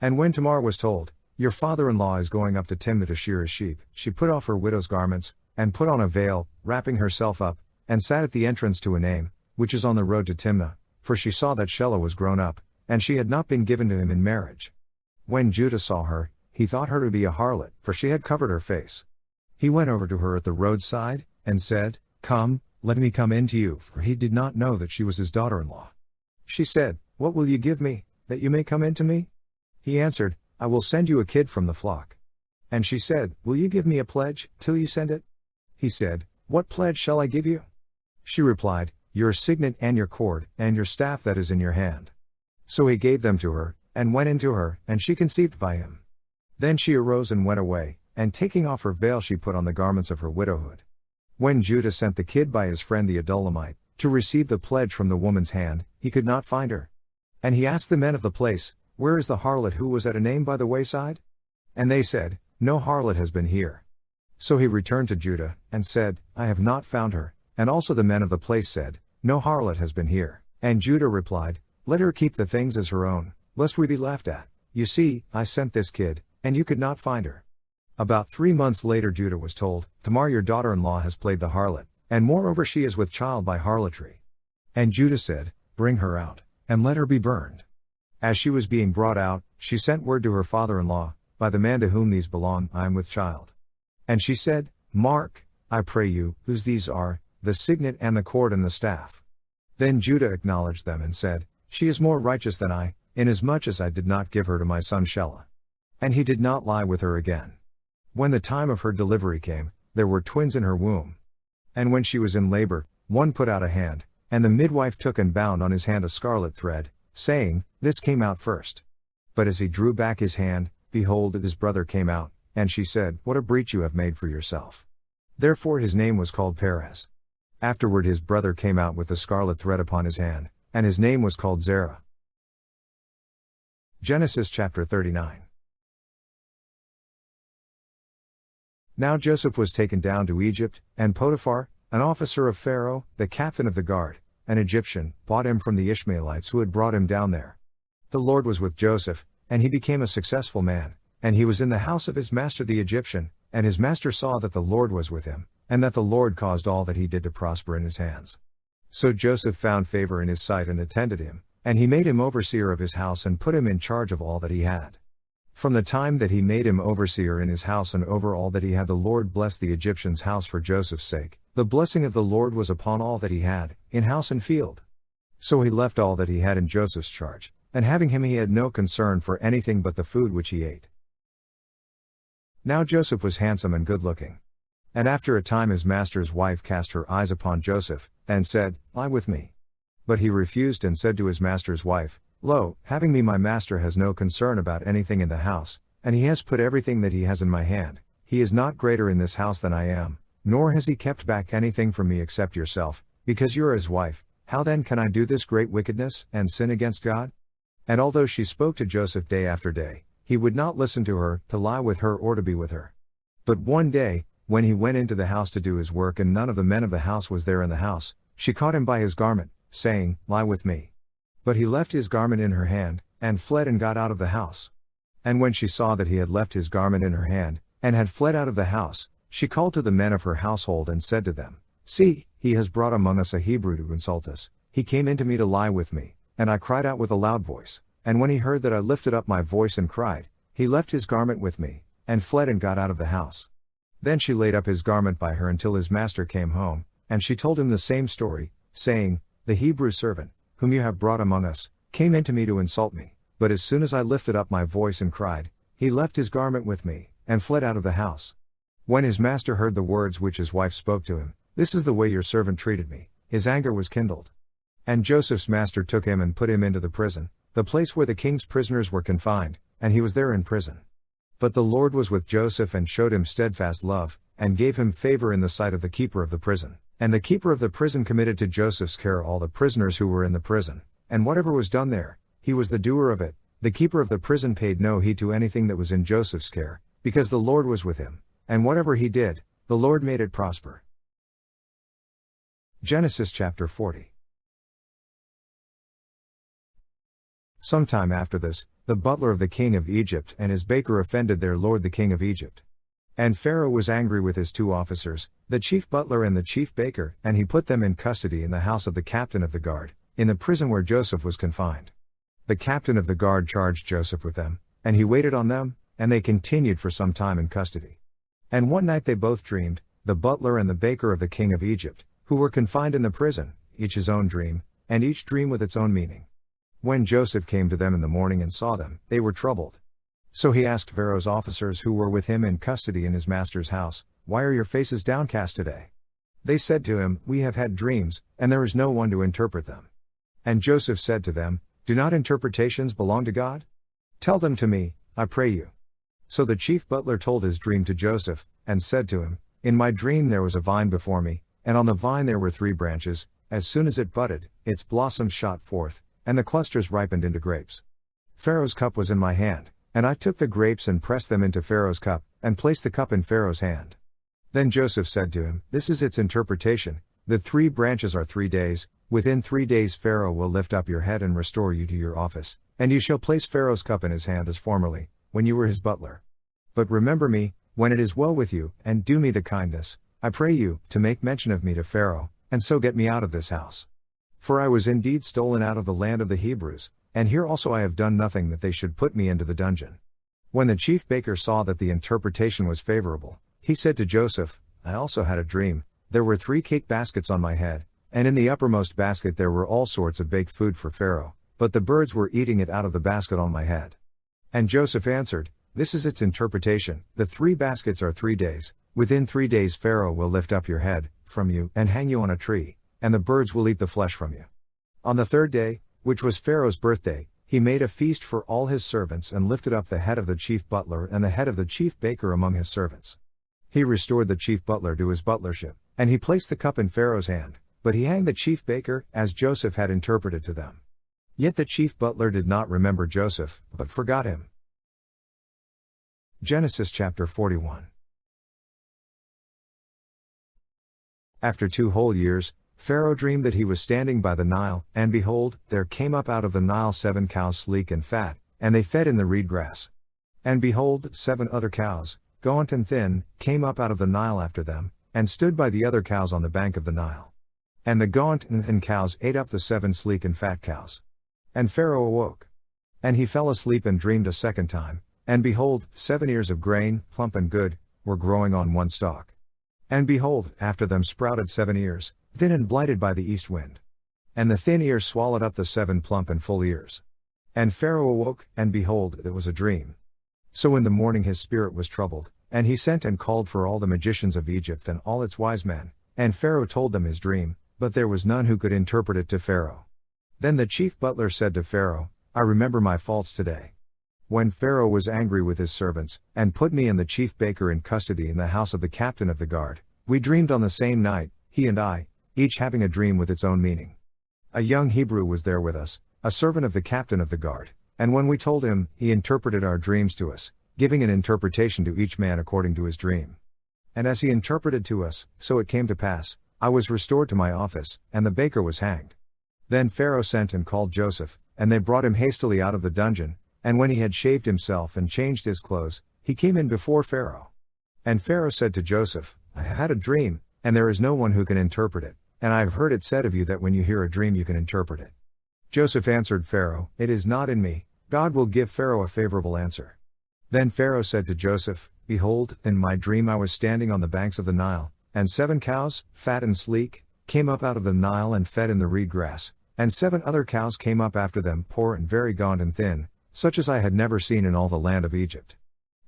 And when Tamar was told, Your father-in-law is going up to Timnah to shear his sheep, she put off her widow's garments, and put on a veil, wrapping herself up, and sat at the entrance to Enaim, which is on the road to Timnah, for she saw that Shelah was grown up, and she had not been given to him in marriage. When Judah saw her, he thought her to be a harlot, for she had covered her face. He went over to her at the roadside, and said, Come, let me come in to you, for he did not know that she was his daughter-in-law. She said, What will you give me, that you may come in to me? He answered, I will send you a kid from the flock. And she said, Will you give me a pledge, till you send it? He said, What pledge shall I give you? She replied, Your signet and your cord, and your staff that is in your hand. So he gave them to her, and went into her, and she conceived by him. Then she arose and went away, and taking off her veil she put on the garments of her widowhood. When Judah sent the kid by his friend the Adullamite, to receive the pledge from the woman's hand, he could not find her. And he asked the men of the place, Where is the harlot who was at Enaim by the wayside? And they said, No harlot has been here. So he returned to Judah, and said, I have not found her, and also the men of the place said, No harlot has been here. And Judah replied, Let her keep the things as her own, lest we be laughed at. You see, I sent this kid, and you could not find her. About 3 months later Judah was told, Tamar your daughter-in-law has played the harlot, and moreover she is with child by harlotry. And Judah said, Bring her out, and let her be burned. As she was being brought out, she sent word to her father-in-law, By the man to whom these belong, I am with child. And she said, Mark, I pray you, whose these are, the signet and the cord and the staff. Then Judah acknowledged them and said, She is more righteous than I, inasmuch as I did not give her to my son Shelah. And he did not lie with her again. When the time of her delivery came, there were twins in her womb. And when she was in labor, one put out a hand, and the midwife took and bound on his hand a scarlet thread, saying, This came out first. But as he drew back his hand, behold, his brother came out, and she said, What a breach you have made for yourself. Therefore his name was called Perez. Afterward his brother came out with the scarlet thread upon his hand, and his name was called Zerah. Genesis chapter 39. Now Joseph was taken down to Egypt, and Potiphar, an officer of Pharaoh, the captain of the guard, an Egyptian, bought him from the Ishmaelites who had brought him down there. The Lord was with Joseph, and he became a successful man, and he was in the house of his master the Egyptian, and his master saw that the Lord was with him, and that the Lord caused all that he did to prosper in his hands. So Joseph found favor in his sight and attended him, and he made him overseer of his house and put him in charge of all that he had. From the time that he made him overseer in his house and over all that he had, the Lord blessed the Egyptian's house for Joseph's sake. The blessing of the Lord was upon all that he had, in house and field. So he left all that he had in Joseph's charge, and having him he had no concern for anything but the food which he ate. Now Joseph was handsome and good-looking. And after a time his master's wife cast her eyes upon Joseph, and said, Lie with me. But he refused and said to his master's wife, Lo, having me my master has no concern about anything in the house, and he has put everything that he has in my hand. He is not greater in this house than I am, nor has he kept back anything from me except yourself, because you are his wife. How then can I do this great wickedness, and sin against God? And although she spoke to Joseph day after day, he would not listen to her, to lie with her or to be with her. But one day, when he went into the house to do his work and none of the men of the house was there in the house, she caught him by his garment, saying, Lie with me. But he left his garment in her hand, and fled and got out of the house. And when she saw that he had left his garment in her hand, and had fled out of the house, she called to the men of her household and said to them, See, he has brought among us a Hebrew to insult us. He came in to me to lie with me, and I cried out with a loud voice. And when he heard that I lifted up my voice and cried, he left his garment with me, and fled and got out of the house. Then she laid up his garment by her until his master came home, and she told him the same story, saying, The Hebrew servant, whom you have brought among us, came in to me to insult me, but as soon as I lifted up my voice and cried, he left his garment with me, and fled out of the house. When his master heard the words which his wife spoke to him, This is the way your servant treated me, his anger was kindled. And Joseph's master took him and put him into the prison, the place where the king's prisoners were confined, and he was there in prison. But the Lord was with Joseph and showed him steadfast love, and gave him favor in the sight of the keeper of the prison. And the keeper of the prison committed to Joseph's care all the prisoners who were in the prison, and whatever was done there, he was the doer of it. The keeper of the prison paid no heed to anything that was in Joseph's care, because the Lord was with him, and whatever he did, the Lord made it prosper. Genesis chapter 40. Sometime after this, the butler of the king of Egypt and his baker offended their lord the king of Egypt. And Pharaoh was angry with his two officers, the chief butler and the chief baker, and he put them in custody in the house of the captain of the guard, in the prison where Joseph was confined. The captain of the guard charged Joseph with them, and he waited on them, and they continued for some time in custody. And one night they both dreamed, the butler and the baker of the king of Egypt, who were confined in the prison, each his own dream, and each dream with its own meaning. When Joseph came to them in the morning and saw them, they were troubled. So he asked Pharaoh's officers who were with him in custody in his master's house, Why are your faces downcast today? They said to him, We have had dreams, and there is no one to interpret them. And Joseph said to them, Do not interpretations belong to God? Tell them to me, I pray you. So the chief butler told his dream to Joseph, and said to him, In my dream there was a vine before me, and on the vine there were 3 branches. As soon as it budded, its blossoms shot forth, and the clusters ripened into grapes. Pharaoh's cup was in my hand, and I took the grapes and pressed them into Pharaoh's cup, and placed the cup in Pharaoh's hand. Then Joseph said to him, This is its interpretation, the 3 branches are 3 days, within 3 days Pharaoh will lift up your head and restore you to your office, and you shall place Pharaoh's cup in his hand as formerly, when you were his butler. But remember me, when it is well with you, and do me the kindness, I pray you, to make mention of me to Pharaoh, and so get me out of this house. For I was indeed stolen out of the land of the Hebrews, and here also I have done nothing that they should put me into the dungeon. When the chief baker saw that the interpretation was favorable, he said to Joseph, I also had a dream, there were 3 cake baskets on my head, and in the uppermost basket there were all sorts of baked food for Pharaoh, but the birds were eating it out of the basket on my head. And Joseph answered, This is its interpretation, the 3 baskets are 3 days, within 3 days Pharaoh will lift up your head from you and hang you on a tree, and the birds will eat the flesh from you. On the 3rd day, which was Pharaoh's birthday, he made a feast for all his servants and lifted up the head of the chief butler and the head of the chief baker among his servants. He restored the chief butler to his butlership, and he placed the cup in Pharaoh's hand, but he hanged the chief baker, as Joseph had interpreted to them. Yet the chief butler did not remember Joseph, but forgot him. Genesis chapter 41. After 2 whole years, Pharaoh dreamed that he was standing by the Nile, and behold, there came up out of the Nile 7 cows sleek and fat, and they fed in the reed grass. And behold, 7 other cows, gaunt and thin, came up out of the Nile after them, and stood by the other cows on the bank of the Nile. And the gaunt and thin cows ate up the 7 sleek and fat cows. And Pharaoh awoke. And he fell asleep and dreamed a second time, and behold, 7 ears of grain, plump and good, were growing on one stalk. And behold, after them sprouted 7 ears, thin and blighted by the east wind. And the thin ears swallowed up the 7 plump and full ears. And Pharaoh awoke, and behold, it was a dream. So in the morning his spirit was troubled, and he sent and called for all the magicians of Egypt and all its wise men, and Pharaoh told them his dream, but there was none who could interpret it to Pharaoh. Then the chief butler said to Pharaoh, I remember my faults today. When Pharaoh was angry with his servants, and put me and the chief baker in custody in the house of the captain of the guard, we dreamed on the same night, he and I, each having a dream with its own meaning. A young Hebrew was there with us, a servant of the captain of the guard, and when we told him, he interpreted our dreams to us, giving an interpretation to each man according to his dream. And as he interpreted to us, so it came to pass, I was restored to my office, and the baker was hanged. Then Pharaoh sent and called Joseph, and they brought him hastily out of the dungeon, and when he had shaved himself and changed his clothes, he came in before Pharaoh. And Pharaoh said to Joseph, I had a dream, and there is no one who can interpret it, and I have heard it said of you that when you hear a dream you can interpret it. Joseph answered Pharaoh, It is not in me, God will give Pharaoh a favorable answer. Then Pharaoh said to Joseph, behold, in my dream I was standing on the banks of the Nile, and 7 cows, fat and sleek, came up out of the Nile and fed in the reed grass, and 7 other cows came up after them, poor and very gaunt and thin, such as I had never seen in all the land of Egypt.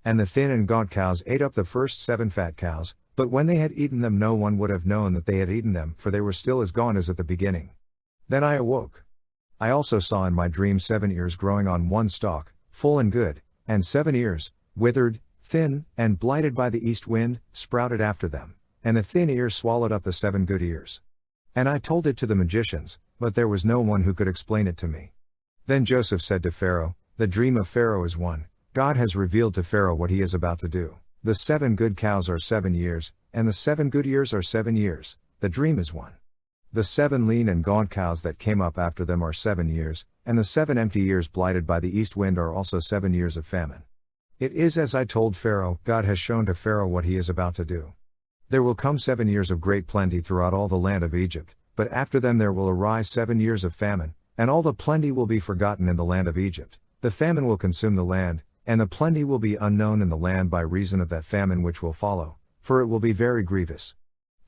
And the thin and gaunt cows ate up the first 7 fat cows, but when they had eaten them no one would have known that they had eaten them, for they were still as gaunt as at the beginning. Then I awoke. I also saw in my dream 7 ears growing on one stalk, full and good, and 7 ears, withered, thin, and blighted by the east wind, sprouted after them, and the thin ears swallowed up the 7 good ears. And I told it to the magicians, but there was no one who could explain it to me. Then Joseph said to Pharaoh, the dream of Pharaoh is one. God has revealed to Pharaoh what he is about to do. The 7 good cows are 7 years, and the 7 good ears are 7 years. The dream is one. The 7 lean and gaunt cows that came up after them are 7 years, and the 7 empty ears blighted by the east wind are also 7 years of famine. It is as I told Pharaoh. God has shown to Pharaoh what he is about to do. There will come 7 years of great plenty throughout all the land of Egypt, but after them there will arise 7 years of famine, and all the plenty will be forgotten in the land of Egypt. The famine will consume the land, and the plenty will be unknown in the land by reason of that famine which will follow, for it will be very grievous.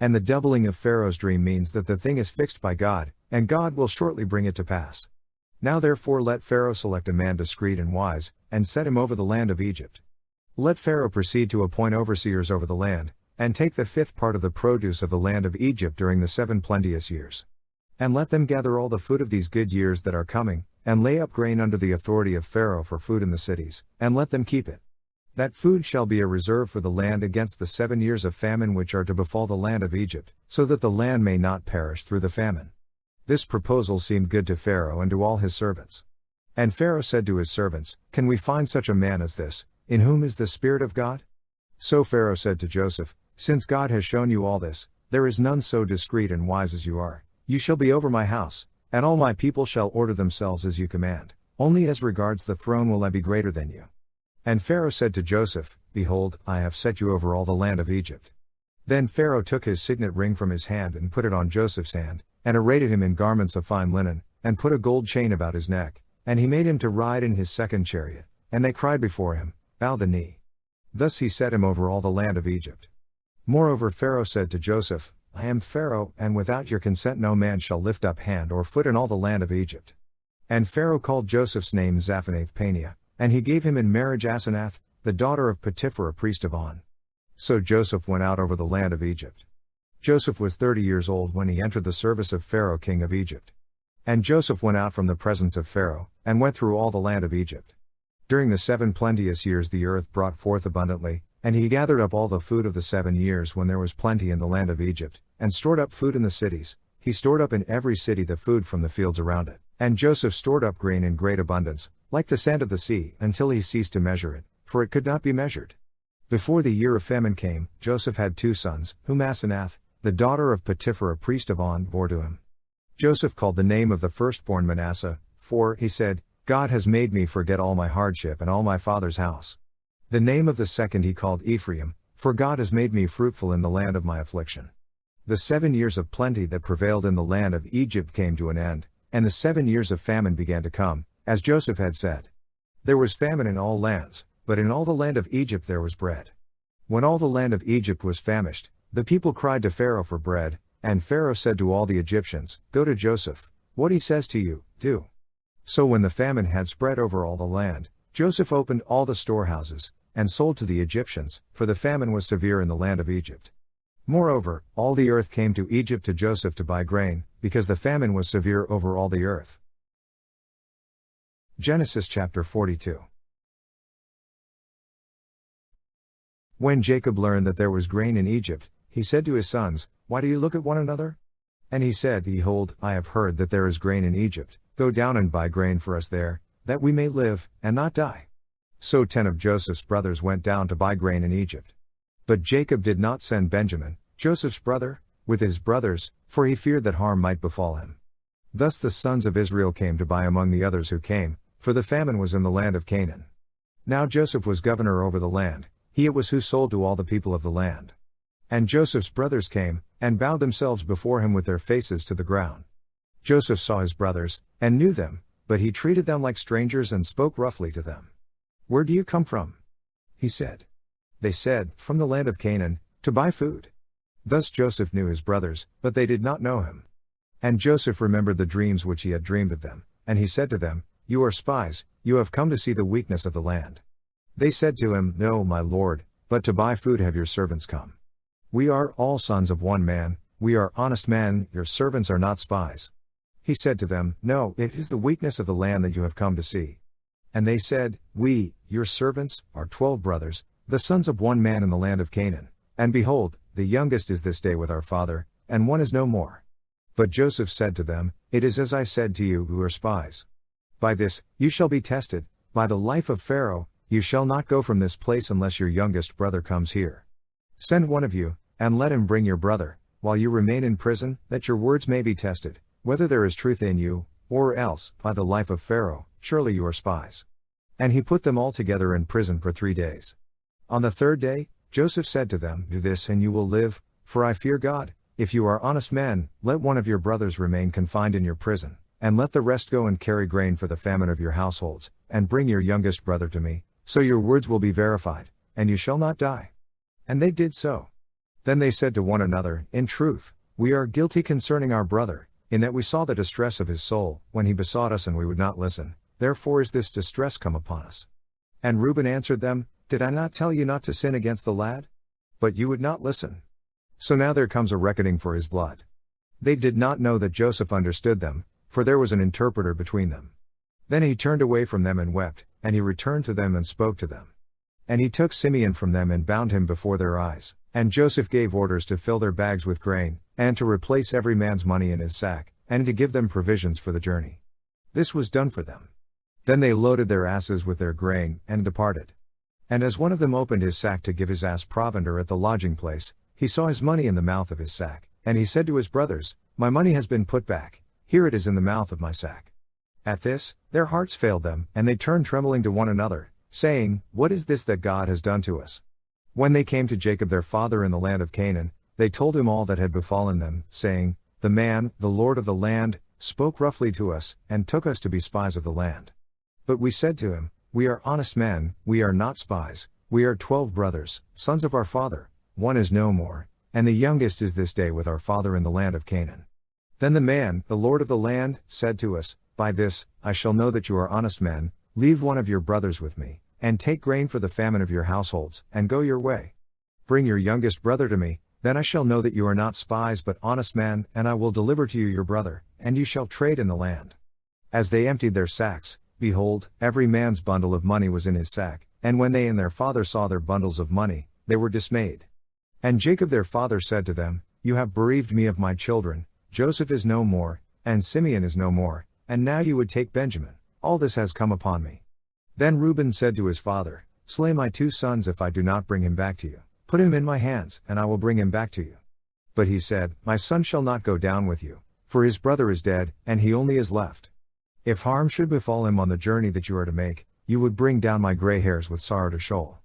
And the doubling of Pharaoh's dream means that the thing is fixed by God, and God will shortly bring it to pass. Now therefore let Pharaoh select a man discreet and wise, and set him over the land of Egypt. Let Pharaoh proceed to appoint overseers over the land, and take the 5th part of the produce of the land of Egypt during the 7 plenteous years. And let them gather all the food of these good years that are coming, and lay up grain under the authority of Pharaoh for food in the cities, and let them keep it. That food shall be a reserve for the land against the 7 years of famine which are to befall the land of Egypt, so that the land may not perish through the famine. This proposal seemed good to Pharaoh and to all his servants. And Pharaoh said to his servants, Can we find such a man as this, in whom is the Spirit of God? So Pharaoh said to Joseph, Since God has shown you all this, there is none so discreet and wise as you are. You shall be over my house, and all my people shall order themselves as you command. Only as regards the throne will I be greater than you. And Pharaoh said to Joseph, Behold, I have set you over all the land of Egypt. Then Pharaoh took his signet ring from his hand and put it on Joseph's hand, and arrayed him in garments of fine linen, and put a gold chain about his neck, and he made him to ride in his 2nd chariot, and they cried before him, Bow the knee. Thus he set him over all the land of Egypt. Moreover Pharaoh said to Joseph, I am Pharaoh, and without your consent no man shall lift up hand or foot in all the land of Egypt. And Pharaoh called Joseph's name Zaphenath-Paneah, and he gave him in marriage Asenath, the daughter of Potiphar priest of On. So Joseph went out over the land of Egypt. Joseph was 30 years old when he entered the service of Pharaoh king of Egypt. And Joseph went out from the presence of Pharaoh, and went through all the land of Egypt. During the 7 plenteous years the earth brought forth abundantly, and he gathered up all the food of the 7 years when there was plenty in the land of Egypt, and stored up food in the cities. He stored up in every city the food from the fields around it. And Joseph stored up grain in great abundance, like the sand of the sea, until he ceased to measure it, for it could not be measured. Before the year of famine came, Joseph had 2 sons, whom Asenath, the daughter of Potiphar priest of On, bore to him. Joseph called the name of the firstborn Manasseh, for, he said, God has made me forget all my hardship and all my father's house. The name of the second he called Ephraim, for God has made me fruitful in the land of my affliction. The 7 years of plenty that prevailed in the land of Egypt came to an end, and the 7 years of famine began to come, as Joseph had said. There was famine in all lands, but in all the land of Egypt there was bread. When all the land of Egypt was famished, the people cried to Pharaoh for bread, and Pharaoh said to all the Egyptians, Go to Joseph, what he says to you, do. So when the famine had spread over all the land, Joseph opened all the storehouses, and sold to the Egyptians, for the famine was severe in the land of Egypt. Moreover, all the earth came to Egypt to Joseph to buy grain, because the famine was severe over all the earth. Genesis chapter 42. When Jacob learned that there was grain in Egypt, he said to his sons, Why do you look at one another? And he said, Behold, I have heard that there is grain in Egypt. Go down and buy grain for us there, that we may live, and not die. So 10 of Joseph's brothers went down to buy grain in Egypt. But Jacob did not send Benjamin, Joseph's brother, with his brothers, for he feared that harm might befall him. Thus the sons of Israel came to buy among the others who came, for the famine was in the land of Canaan. Now Joseph was governor over the land, he it was who sold to all the people of the land. And Joseph's brothers came, and bowed themselves before him with their faces to the ground. Joseph saw his brothers, and knew them, but he treated them like strangers and spoke roughly to them. Where do you come from? He said. They said, From the land of Canaan, to buy food. Thus Joseph knew his brothers, but they did not know him. And Joseph remembered the dreams which he had dreamed of them, and he said to them, You are spies, you have come to see the weakness of the land. They said to him, No, my lord, but to buy food have your servants come. We are all sons of one man, we are honest men, your servants are not spies. He said to them, No, it is the weakness of the land that you have come to see. And they said, We, your servants, are 12 brothers, the sons of one man in the land of Canaan, and behold, the youngest is this day with our father, and one is no more. But Joseph said to them, It is as I said to you who are spies. By this, you shall be tested, by the life of Pharaoh, you shall not go from this place unless your youngest brother comes here. Send one of you, and let him bring your brother, while you remain in prison, that your words may be tested, whether there is truth in you, or else, by the life of Pharaoh, surely you are spies. And he put them all together in prison for 3 days. On the 3rd day, Joseph said to them, Do this and you will live, for I fear God. If you are honest men, let one of your brothers remain confined in your prison, and let the rest go and carry grain for the famine of your households, and bring your youngest brother to me, so your words will be verified, and you shall not die. And they did so. Then they said to one another, In truth, we are guilty concerning our brother, in that we saw the distress of his soul, when he besought us and we would not listen, therefore is this distress come upon us. And Reuben answered them, Did I not tell you not to sin against the lad? But you would not listen. So now there comes a reckoning for his blood. They did not know that Joseph understood them, for there was an interpreter between them. Then he turned away from them and wept, and he returned to them and spoke to them. And he took Simeon from them and bound him before their eyes, and Joseph gave orders to fill their bags with grain, and to replace every man's money in his sack, and to give them provisions for the journey. This was done for them. Then they loaded their asses with their grain, and departed. And as one of them opened his sack to give his ass provender at the lodging place, he saw his money in the mouth of his sack, and he said to his brothers, My money has been put back, here it is in the mouth of my sack. At this, their hearts failed them, and they turned trembling to one another, saying, What is this that God has done to us? When they came to Jacob their father in the land of Canaan, they told him all that had befallen them, saying, The man, the lord of the land, spoke roughly to us, and took us to be spies of the land. But we said to him, We are honest men, we are not spies, we are 12 brothers, sons of our father, one is no more, and the youngest is this day with our father in the land of Canaan. Then the man, the lord of the land, said to us, By this, I shall know that you are honest men, leave one of your brothers with me, and take grain for the famine of your households, and go your way. Bring your youngest brother to me, then I shall know that you are not spies but honest men, and I will deliver to you your brother, and you shall trade in the land. As they emptied their sacks, behold, every man's bundle of money was in his sack, and when they and their father saw their bundles of money, they were dismayed. And Jacob their father said to them, You have bereaved me of my children, Joseph is no more, and Simeon is no more, and now you would take Benjamin, all this has come upon me. Then Reuben said to his father, Slay my 2 sons if I do not bring him back to you, put him in my hands, and I will bring him back to you. But he said, My son shall not go down with you, for his brother is dead, and he only is left. If harm should befall him on the journey that you are to make, you would bring down my gray hairs with sorrow to Sheol.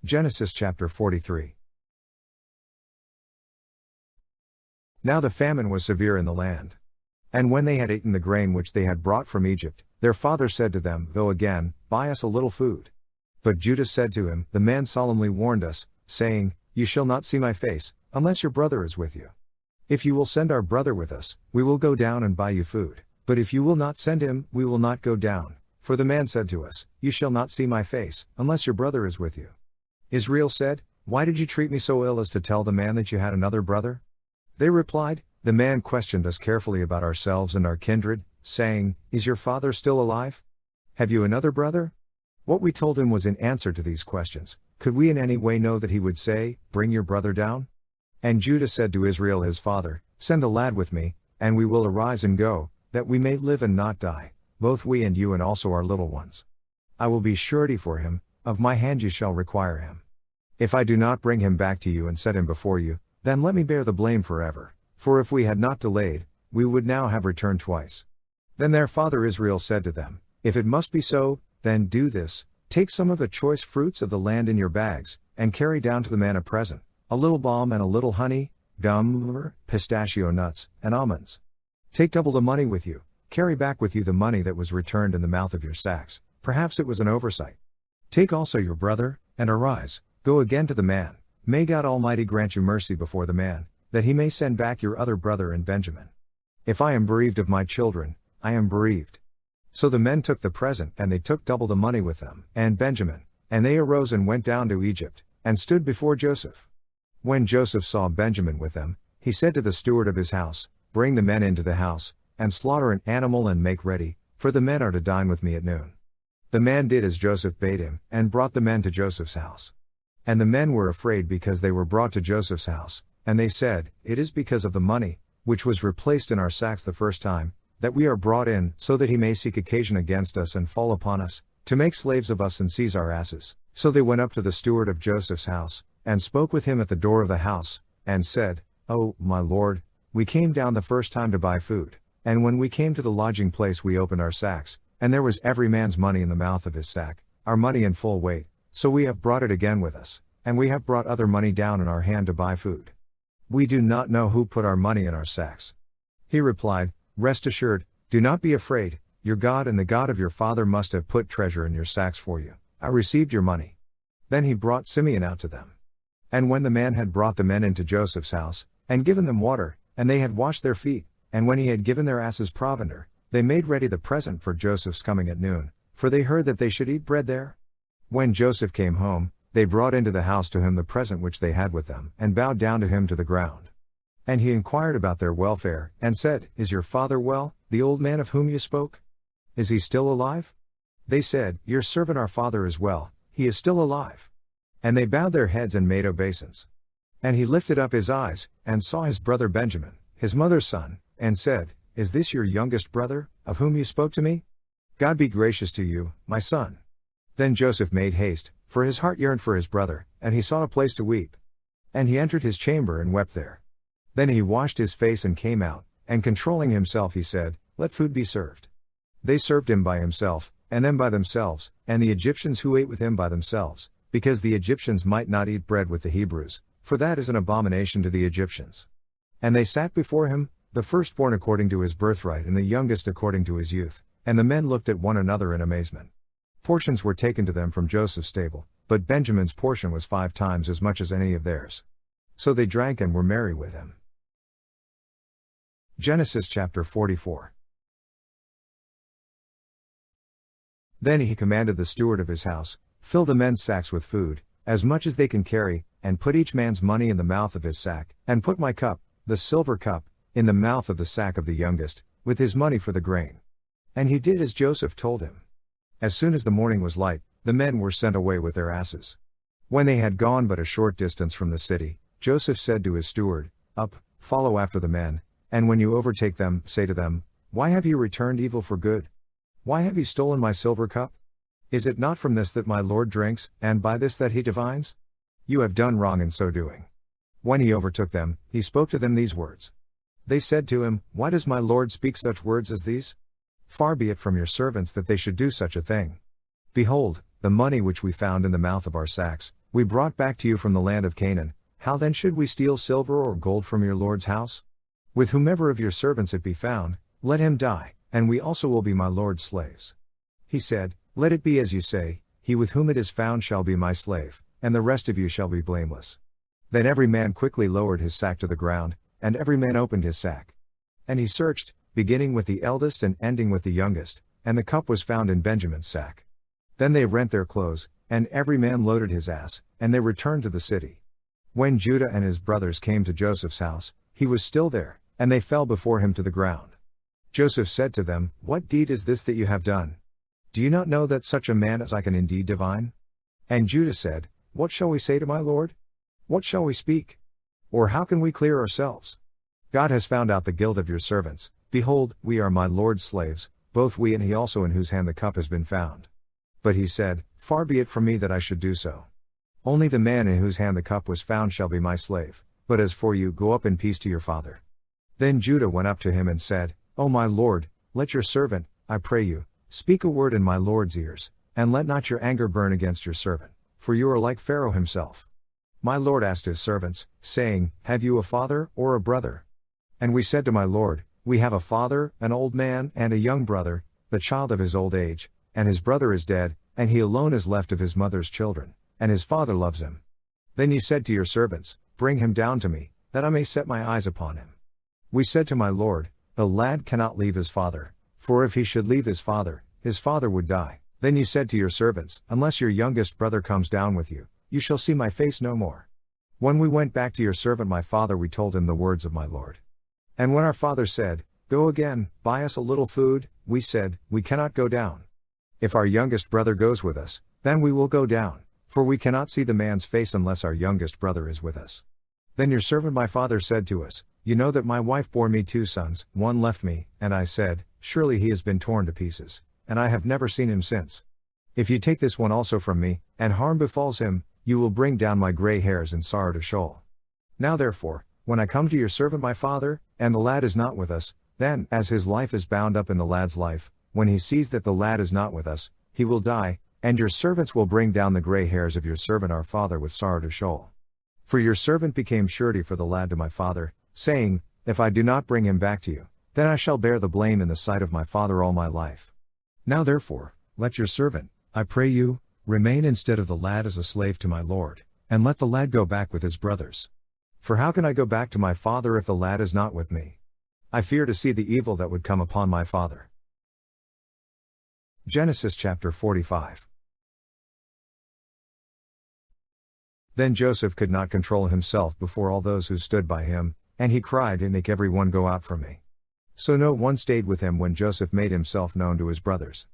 Genesis chapter 43. Now the famine was severe in the land. And when they had eaten the grain which they had brought from Egypt, their father said to them, Go again, buy us a little food. But Judah said to him, The man solemnly warned us, saying, You shall not see my face, unless your brother is with you. If you will send our brother with us, we will go down and buy you food, but if you will not send him, we will not go down. For the man said to us, You shall not see my face, unless your brother is with you. Israel said, Why did you treat me so ill as to tell the man that you had another brother? They replied, The man questioned us carefully about ourselves and our kindred, saying, Is your father still alive? Have you another brother? What we told him was in answer to these questions. Could we in any way know that he would say, Bring your brother down? And Judah said to Israel his father, Send a lad with me, and we will arise and go, that we may live and not die, both we and you and also our little ones. I will be surety for him, of my hand you shall require him. If I do not bring him back to you and set him before you, then let me bear the blame forever, for if we had not delayed, we would now have returned twice. Then their father Israel said to them, If it must be so, then do this, take some of the choice fruits of the land in your bags, and carry down to the man a present, a little balm and a little honey, gum, pistachio nuts, and almonds. Take double the money with you, carry back with you the money that was returned in the mouth of your sacks, perhaps it was an oversight. Take also your brother, And arise, go again to the man, may God Almighty grant you mercy before the man, that he may send back your other brother and Benjamin. If I am bereaved of my children, I am bereaved. So the men took the present, and they took double the money with them, and Benjamin, and they arose and went down to Egypt, and stood before Joseph. When Joseph saw Benjamin with them, he said to the steward of his house, Bring the men into the house, and slaughter an animal and make ready, for the men are to dine with me at noon. The man did as Joseph bade him, and brought the men to Joseph's house. And the men were afraid because they were brought to Joseph's house, and they said, It is because of the money, which was replaced in our sacks the first time, that we are brought in, so that he may seek occasion against us and fall upon us, to make slaves of us and seize our asses. So they went up to the steward of Joseph's house, and spoke with him at the door of the house, and said, Oh, my lord, we came down the first time to buy food, and when we came to the lodging place we opened our sacks, and there was every man's money in the mouth of his sack, our money in full weight, so we have brought it again with us, and we have brought other money down in our hand to buy food. We do not know who put our money in our sacks. He replied, Rest assured, do not be afraid, your God and the God of your father must have put treasure in your sacks for you. I received your money. Then he brought Simeon out to them. And when the man had brought the men into Joseph's house, and given them water, and they had washed their feet, and when he had given their asses provender, they made ready the present for Joseph's coming at noon, for they heard that they should eat bread there. When Joseph came home, they brought into the house to him the present which they had with them, and bowed down to him to the ground. And he inquired about their welfare, and said, Is your father well, the old man of whom you spoke? Is he still alive? They said, Your servant our father is well, he is still alive. And they bowed their heads and made obeisance. And he lifted up his eyes, and saw his brother Benjamin, his mother's son, and said, Is this your youngest brother, of whom you spoke to me? God be gracious to you, my son. Then Joseph made haste, for his heart yearned for his brother, and he sought a place to weep. And he entered his chamber and wept there. Then he washed his face and came out, and controlling himself he said, Let food be served. They served him by himself, and them by themselves, and the Egyptians who ate with him by themselves, because the Egyptians might not eat bread with the Hebrews, for that is an abomination to the Egyptians. And they sat before him, the firstborn according to his birthright and the youngest according to his youth, and the men looked at one another in amazement. Portions were taken to them from Joseph's stable, but Benjamin's portion was 5 times as much as any of theirs. So they drank and were merry with him. Genesis chapter 44. Then he commanded the steward of his house, Fill the men's sacks with food, as much as they can carry, and put each man's money in the mouth of his sack, and put my cup, the silver cup, in the mouth of the sack of the youngest, with his money for the grain. And he did as Joseph told him. As soon as the morning was light, the men were sent away with their asses. When they had gone but a short distance from the city, Joseph said to his steward, Up, follow after the men, and when you overtake them, say to them, Why have you returned evil for good? Why have you stolen my silver cup? Is it not from this that my Lord drinks, and by this that he divines? You have done wrong in so doing. When he overtook them, he spoke to them these words. They said to him, Why does my Lord speak such words as these? Far be it from your servants that they should do such a thing. Behold, the money which we found in the mouth of our sacks, we brought back to you from the land of Canaan. How then should we steal silver or gold from your Lord's house? With whomever of your servants it be found, let him die, and we also will be my Lord's slaves. He said, Let it be as you say, he with whom it is found shall be my slave, and the rest of you shall be blameless. Then every man quickly lowered his sack to the ground, and every man opened his sack. And he searched, beginning with the eldest and ending with the youngest, and the cup was found in Benjamin's sack. Then they rent their clothes, and every man loaded his ass, and they returned to the city. When Judah and his brothers came to Joseph's house, he was still there, and they fell before him to the ground. Joseph said to them, What deed is this that you have done? Do you not know that such a man as I can indeed divine? And Judah said, What shall we say to my Lord? What shall we speak? Or how can we clear ourselves? God has found out the guilt of your servants. Behold, we are my Lord's slaves, both we and he also in whose hand the cup has been found. But he said, Far be it from me that I should do so. Only the man in whose hand the cup was found shall be my slave, but as for you, go up in peace to your father. Then Judah went up to him and said, O my Lord, let your servant, I pray you, speak a word in my Lord's ears, and let not your anger burn against your servant, for you are like Pharaoh himself. My Lord asked his servants, saying, Have you a father or a brother? And we said to my Lord, We have a father, an old man, and a young brother, the child of his old age, and his brother is dead, and he alone is left of his mother's children, and his father loves him. Then ye said to your servants, Bring him down to me, that I may set my eyes upon him. We said to my lord, The lad cannot leave his father, for if he should leave his father would die. Then ye said to your servants, Unless your youngest brother comes down with you, you shall see my face no more. When we went back to your servant my father, we told him the words of my lord. And when our father said, Go again, buy us a little food, we said, We cannot go down. If our youngest brother goes with us, then we will go down, for we cannot see the man's face unless our youngest brother is with us. Then your servant my father said to us, You know that my wife bore me 2 sons, one left me, and I said, Surely he has been torn to pieces, and I have never seen him since. If you take this one also from me, and harm befalls him, you will bring down my gray hairs in sorrow to Sheol. Now therefore, when I come to your servant my father, and the lad is not with us, then, as his life is bound up in the lad's life, when he sees that the lad is not with us, he will die, and your servants will bring down the gray hairs of your servant our father with sorrow to Sheol. For your servant became surety for the lad to my father, saying, If I do not bring him back to you, then I shall bear the blame in the sight of my father all my life. Now therefore, let your servant, I pray you, remain instead of the lad as a slave to my lord, and let the lad go back with his brothers. For how can I go back to my father if the lad is not with me? I fear to see the evil that would come upon my father. Genesis chapter 45. Then Joseph could not control himself before all those who stood by him, and he cried, Make every one go out from me. So no one stayed with him when Joseph made himself known to his brothers.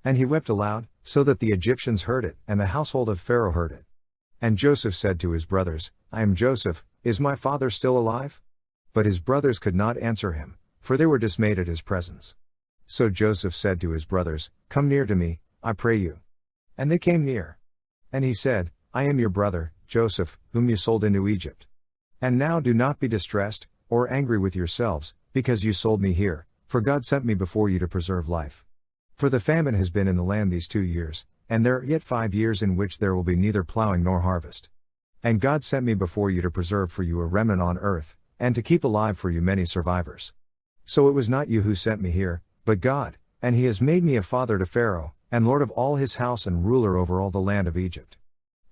And he wept aloud, so that the Egyptians heard it, and the household of Pharaoh heard it. And Joseph said to his brothers, I am Joseph, is my father still alive? But his brothers could not answer him, for they were dismayed at his presence. So Joseph said to his brothers, Come near to me, I pray you. And they came near. And he said, I am your brother, Joseph, whom you sold into Egypt. And now do not be distressed, or angry with yourselves, because you sold me here, for God sent me before you to preserve life. For the famine has been in the land these 2 years, and there are yet 5 years in which there will be neither plowing nor harvest. And God sent me before you to preserve for you a remnant on earth, and to keep alive for you many survivors. So it was not you who sent me here, but God, and he has made me a father to Pharaoh, and lord of all his house and ruler over all the land of Egypt.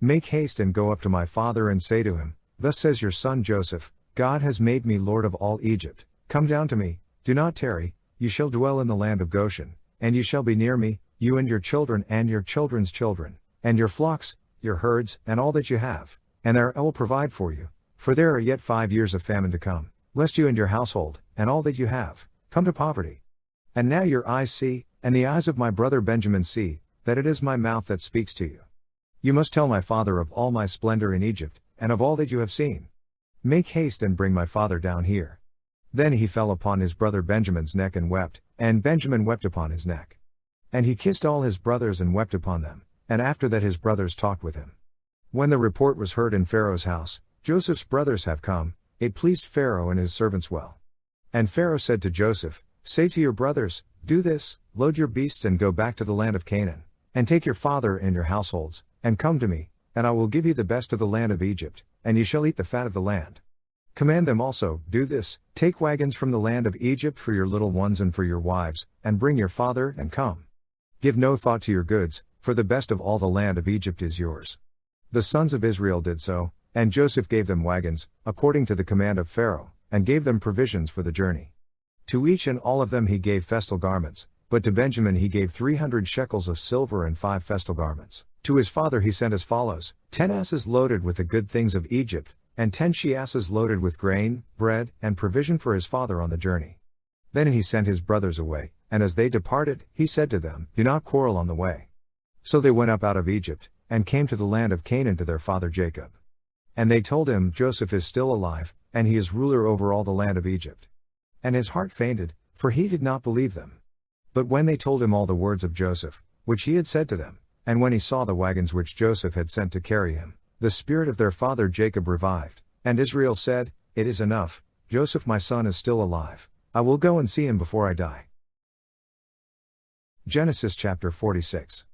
Make haste and go up to my father and say to him, Thus says your son Joseph, God has made me lord of all Egypt, come down to me, do not tarry, you shall dwell in the land of Goshen, and you shall be near me, you and your children and your children's children, and your flocks, your herds, and all that you have, and there I will provide for you, for there are yet 5 years of famine to come, lest you and your household, and all that you have, come to poverty. And now your eyes see, and the eyes of my brother Benjamin see, that it is my mouth that speaks to you. You must tell my father of all my splendor in Egypt, and of all that you have seen. Make haste and bring my father down here. Then he fell upon his brother Benjamin's neck and wept, and Benjamin wept upon his neck. And he kissed all his brothers and wept upon them, and after that his brothers talked with him. When the report was heard in Pharaoh's house, Joseph's brothers have come, it pleased Pharaoh and his servants well. And Pharaoh said to Joseph, Say to your brothers, Do this, load your beasts and go back to the land of Canaan, and take your father and your households, and come to me, and I will give you the best of the land of Egypt, and you shall eat the fat of the land. Command them also, Do this, take wagons from the land of Egypt for your little ones and for your wives, and bring your father, and come. Give no thought to your goods, for the best of all the land of Egypt is yours. The sons of Israel did so, and Joseph gave them wagons, according to the command of Pharaoh, and gave them provisions for the journey. To each and all of them he gave festal garments, but to Benjamin he gave 300 shekels of silver and 5 festal garments. To his father he sent as follows, 10 asses loaded with the good things of Egypt, and 10 she-asses loaded with grain, bread, and provision for his father on the journey. Then he sent his brothers away, and as they departed, he said to them, Do not quarrel on the way. So they went up out of Egypt, and came to the land of Canaan to their father Jacob. And they told him, Joseph is still alive, and he is ruler over all the land of Egypt. And his heart fainted, for he did not believe them. But when they told him all the words of Joseph, which he had said to them, and when he saw the wagons which Joseph had sent to carry him, the spirit of their father Jacob revived, and Israel said, It is enough, Joseph my son is still alive, I will go and see him before I die. Genesis chapter 46.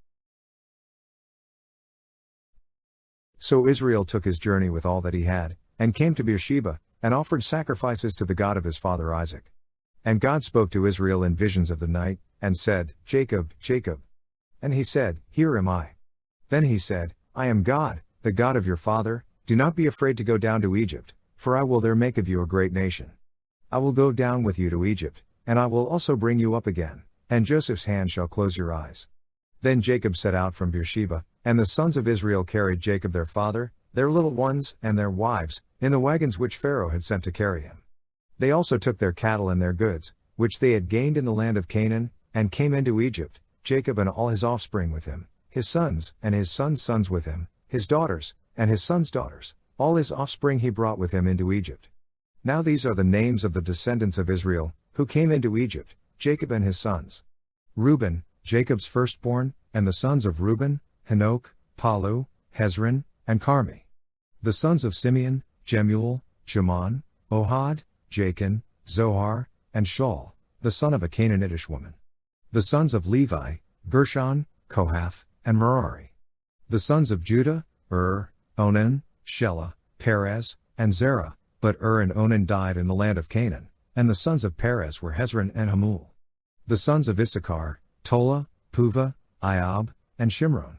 So Israel took his journey with all that he had, and came to Beersheba, and offered sacrifices to the God of his father Isaac. And God spoke to Israel in visions of the night, and said, Jacob, Jacob. And he said, Here am I. Then he said, I am God, the God of your father, do not be afraid to go down to Egypt, for I will there make of you a great nation. I will go down with you to Egypt, and I will also bring you up again, and Joseph's hand shall close your eyes. Then Jacob set out from Beersheba, and the sons of Israel carried Jacob their father, their little ones, and their wives, in the wagons which Pharaoh had sent to carry him. They also took their cattle and their goods, which they had gained in the land of Canaan, and came into Egypt, Jacob and all his offspring with him, his sons and his sons' sons with him, his daughters, and his sons' daughters, all his offspring he brought with him into Egypt. Now these are the names of the descendants of Israel, who came into Egypt, Jacob and his sons. Reuben, Jacob's firstborn, and the sons of Reuben, Hanoch, Palu, Hezron, and Carmi. The sons of Simeon, Jemuel, Jaman, Ohad, Jachin, Zohar, and Shaul, the son of a Canaanitish woman. The sons of Levi, Gershon, Kohath, and Merari. The sons of Judah, Onan, Shelah, Perez, and Zerah, but and Onan died in the land of Canaan, and the sons of Perez were Hezron and Hamul. The sons of Issachar, Tola, Puvah, Iob, and Shimron.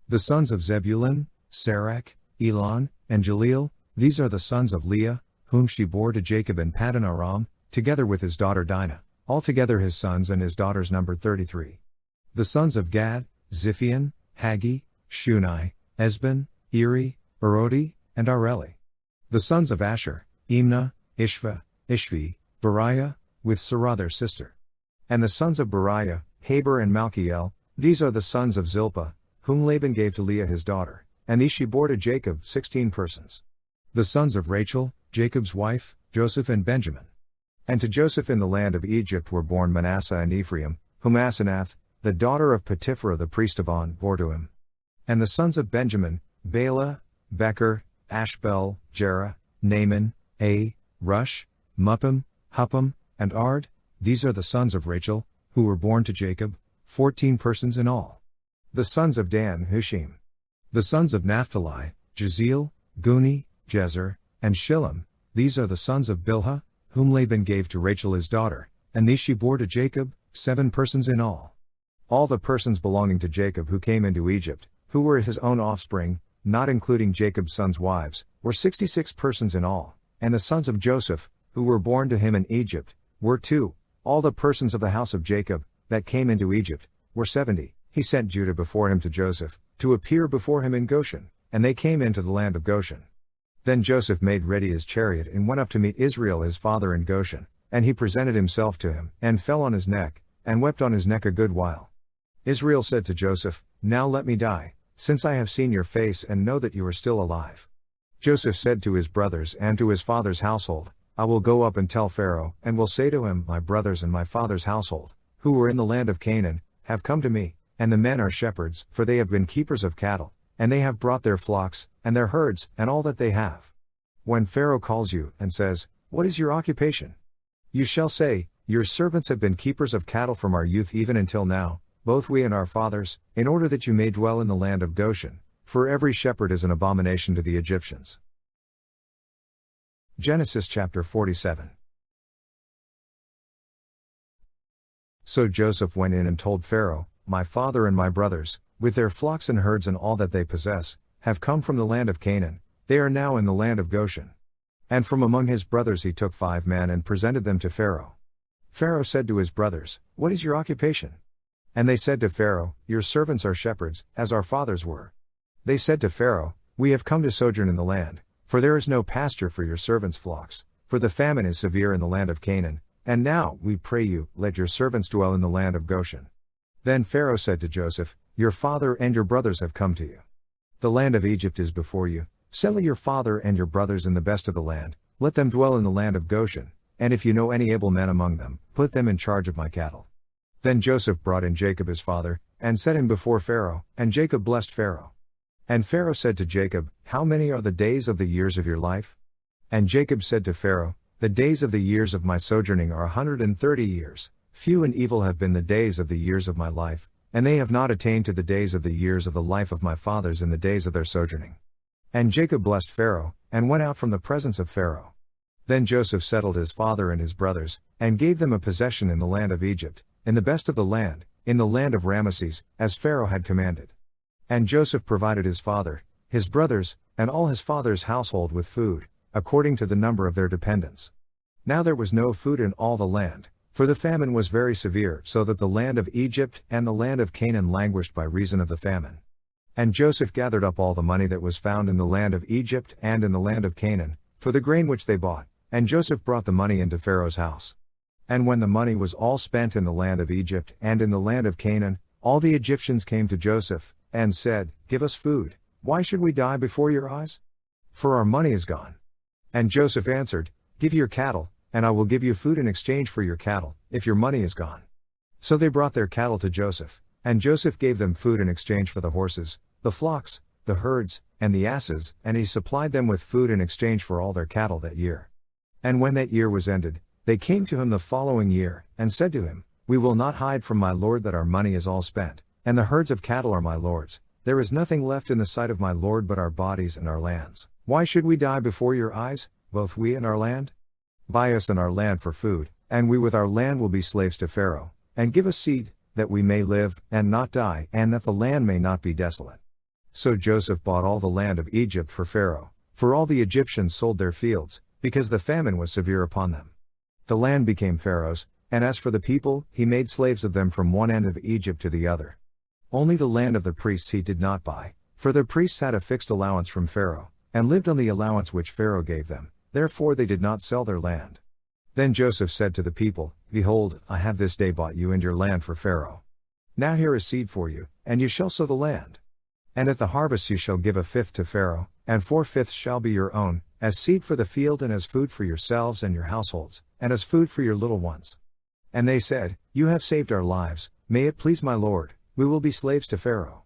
The sons of Zebulun, Serach, Elon, and Jaleel, these are the sons of Leah, whom she bore to Jacob in Paddan Aram, together with his daughter Dinah, altogether his sons and his daughters numbered 33. The sons of Gad, Ziphion, Haggi, Shunai, Esban, Eri, Arodi, and Areli. The sons of Asher, Imnah, Ishva, Ishvi, Beriah, with Sarah their sister. And the sons of Beriah, Heber and Malchiel, these are the sons of Zilpah, whom Laban gave to Leah his daughter, and these she bore to Jacob 16 persons. The sons of Rachel, Jacob's wife, Joseph and Benjamin. And to Joseph in the land of Egypt were born Manasseh and Ephraim, whom Asenath, the daughter of Potipherah the priest of On, bore to him. And the sons of Benjamin, Bela, Becher, Ashbel, Jerah, Naaman, Rush, Muppim, Huppim, and Ard, these are the sons of Rachel, who were born to Jacob, 14 persons in all. The sons of Dan, Hushim. The sons of Naphtali, Jeziel, Guni, Jezer, and Shillem, these are the sons of Bilhah, whom Laban gave to Rachel his daughter, and these she bore to Jacob, 7 persons in all. All the persons belonging to Jacob who came into Egypt, who were his own offspring, not including Jacob's sons' wives, were 66 persons in all, and the sons of Joseph, who were born to him in Egypt, were 2, all the persons of the house of Jacob, that came into Egypt, were 70, he sent Judah before him to Joseph, to appear before him in Goshen, and they came into the land of Goshen. Then Joseph made ready his chariot and went up to meet Israel his father in Goshen, and he presented himself to him, and fell on his neck, and wept on his neck a good while. Israel said to Joseph, Now let me die, since I have seen your face and know that you are still alive. Joseph said to his brothers and to his father's household, I will go up and tell Pharaoh, and will say to him, My brothers and my father's household, who were in the land of Canaan, have come to me, and the men are shepherds, for they have been keepers of cattle, and they have brought their flocks, and their herds, and all that they have. When Pharaoh calls you, and says, What is your occupation? You shall say, Your servants have been keepers of cattle from our youth even until now, both we and our fathers, in order that you may dwell in the land of Goshen, for every shepherd is an abomination to the Egyptians. Genesis chapter 47. So Joseph went in and told Pharaoh, My father and my brothers, with their flocks and herds and all that they possess, have come from the land of Canaan, they are now in the land of Goshen. And from among his brothers he took 5 men and presented them to Pharaoh. Pharaoh said to his brothers, What is your occupation? And they said to Pharaoh, Your servants are shepherds, as our fathers were. They said to Pharaoh, We have come to sojourn in the land, for there is no pasture for your servants' flocks, for the famine is severe in the land of Canaan, and now, we pray you, let your servants dwell in the land of Goshen. Then Pharaoh said to Joseph, Your father and your brothers have come to you. The land of Egypt is before you, settle your father and your brothers in the best of the land, let them dwell in the land of Goshen, and if you know any able men among them, put them in charge of my cattle. Then Joseph brought in Jacob his father, and set him before Pharaoh, and Jacob blessed Pharaoh. And Pharaoh said to Jacob, How many are the days of the years of your life? And Jacob said to Pharaoh, The days of the years of my sojourning are 130 years, few and evil have been the days of the years of my life, and they have not attained to the days of the years of the life of my fathers in the days of their sojourning. And Jacob blessed Pharaoh, and went out from the presence of Pharaoh. Then Joseph settled his father and his brothers, and gave them a possession in the land of Egypt, in the best of the land, in the land of Ramesses, as Pharaoh had commanded. And Joseph provided his father, his brothers, and all his father's household with food, according to the number of their dependents. Now there was no food in all the land, for the famine was very severe, so that the land of Egypt and the land of Canaan languished by reason of the famine. And Joseph gathered up all the money that was found in the land of Egypt and in the land of Canaan, for the grain which they bought, and Joseph brought the money into Pharaoh's house. And when the money was all spent in the land of Egypt and in the land of Canaan, all the Egyptians came to Joseph, and said, Give us food, why should we die before your eyes? For our money is gone. And Joseph answered, Give your cattle, and I will give you food in exchange for your cattle, if your money is gone. So they brought their cattle to Joseph, and Joseph gave them food in exchange for the horses, the flocks, the herds, and the asses, and he supplied them with food in exchange for all their cattle that year. And when that year was ended, they came to him the following year, and said to him, We will not hide from my lord that our money is all spent, and the herds of cattle are my lord's. There is nothing left in the sight of my lord but our bodies and our lands. Why should we die before your eyes, both we and our land? Buy us and our land for food, and we with our land will be slaves to Pharaoh, and give us seed, that we may live, and not die, and that the land may not be desolate. So Joseph bought all the land of Egypt for Pharaoh, for all the Egyptians sold their fields, because the famine was severe upon them. The land became Pharaoh's, and as for the people, he made slaves of them from one end of Egypt to the other. Only the land of the priests he did not buy, for the priests had a fixed allowance from Pharaoh, and lived on the allowance which Pharaoh gave them, therefore they did not sell their land. Then Joseph said to the people, Behold, I have this day bought you and your land for Pharaoh. Now here is seed for you, and you shall sow the land. And at the harvest you shall give a fifth to Pharaoh, and 4/5 shall be your own, as seed for the field and as food for yourselves and your households, and as food for your little ones. And they said, You have saved our lives, may it please my lord, we will be slaves to Pharaoh.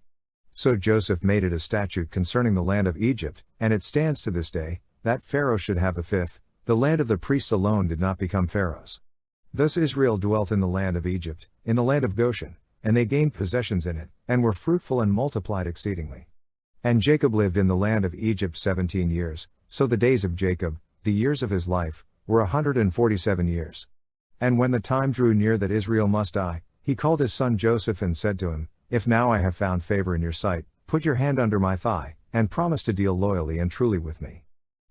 So Joseph made it a statute concerning the land of Egypt, and it stands to this day, that Pharaoh should have a fifth. The land of the priests alone did not become Pharaoh's. Thus Israel dwelt in the land of Egypt, in the land of Goshen, and they gained possessions in it, and were fruitful and multiplied exceedingly. And Jacob lived in the land of Egypt 17 years, so the days of Jacob, the years of his life, were 147 years. And when the time drew near that Israel must die, he called his son Joseph and said to him, If now I have found favor in your sight, put your hand under my thigh, and promise to deal loyally and truly with me.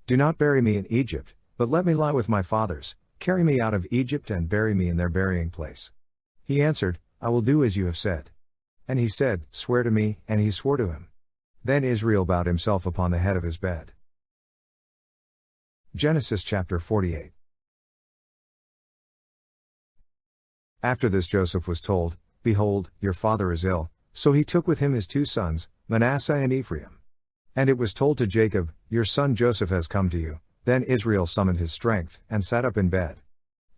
Do not bury me in Egypt, but let me lie with my fathers, carry me out of Egypt and bury me in their burying place. He answered, I will do as you have said. And he said, Swear to me, and he swore to him. Then Israel bowed himself upon the head of his bed. Genesis chapter 48. After this Joseph was told, Behold, your father is ill, so he took with him his 2 sons, Manasseh and Ephraim. And it was told to Jacob, Your son Joseph has come to you. Then Israel summoned his strength, and sat up in bed.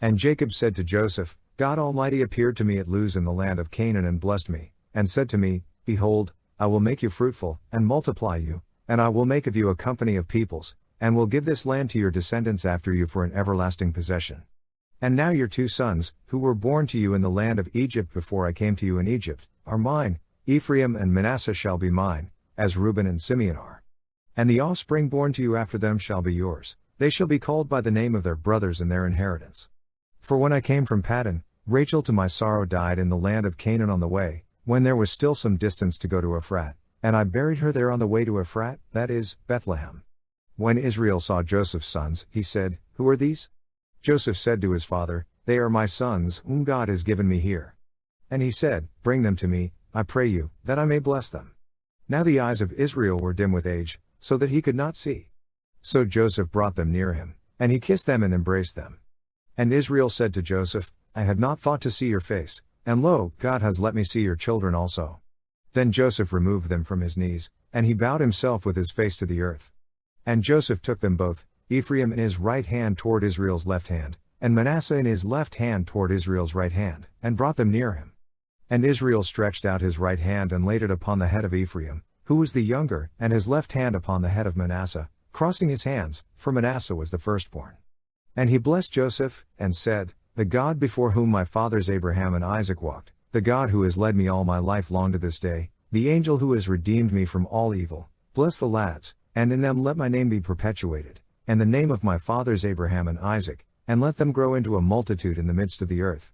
And Jacob said to Joseph, God Almighty appeared to me at Luz in the land of Canaan and blessed me, and said to me, Behold, I will make you fruitful, and multiply you, and I will make of you a company of peoples, and will give this land to your descendants after you for an everlasting possession. And now your 2 sons, who were born to you in the land of Egypt before I came to you in Egypt, are mine. Ephraim and Manasseh shall be mine, as Reuben and Simeon are. And the offspring born to you after them shall be yours, they shall be called by the name of their brothers in their inheritance. For when I came from Paddan, Rachel to my sorrow died in the land of Canaan on the way, when there was still some distance to go to Ephrat, and I buried her there on the way to Ephrat, that is, Bethlehem. When Israel saw Joseph's sons, he said, Who are these? Joseph said to his father, They are my sons, whom God has given me here. And he said, Bring them to me, I pray you, that I may bless them. Now the eyes of Israel were dim with age, so that he could not see. So Joseph brought them near him, and he kissed them and embraced them. And Israel said to Joseph, I had not thought to see your face, and lo, God has let me see your children also. Then Joseph removed them from his knees, and he bowed himself with his face to the earth. And Joseph took them both, Ephraim in his right hand toward Israel's left hand, and Manasseh in his left hand toward Israel's right hand, and brought them near him. And Israel stretched out his right hand and laid it upon the head of Ephraim, who was the younger, and his left hand upon the head of Manasseh, crossing his hands, for Manasseh was the firstborn. And he blessed Joseph, and said, The God before whom my fathers Abraham and Isaac walked, the God who has led me all my life long to this day, the angel who has redeemed me from all evil, bless the lads, and in them let my name be perpetuated, and the name of my fathers Abraham and Isaac, and let them grow into a multitude in the midst of the earth.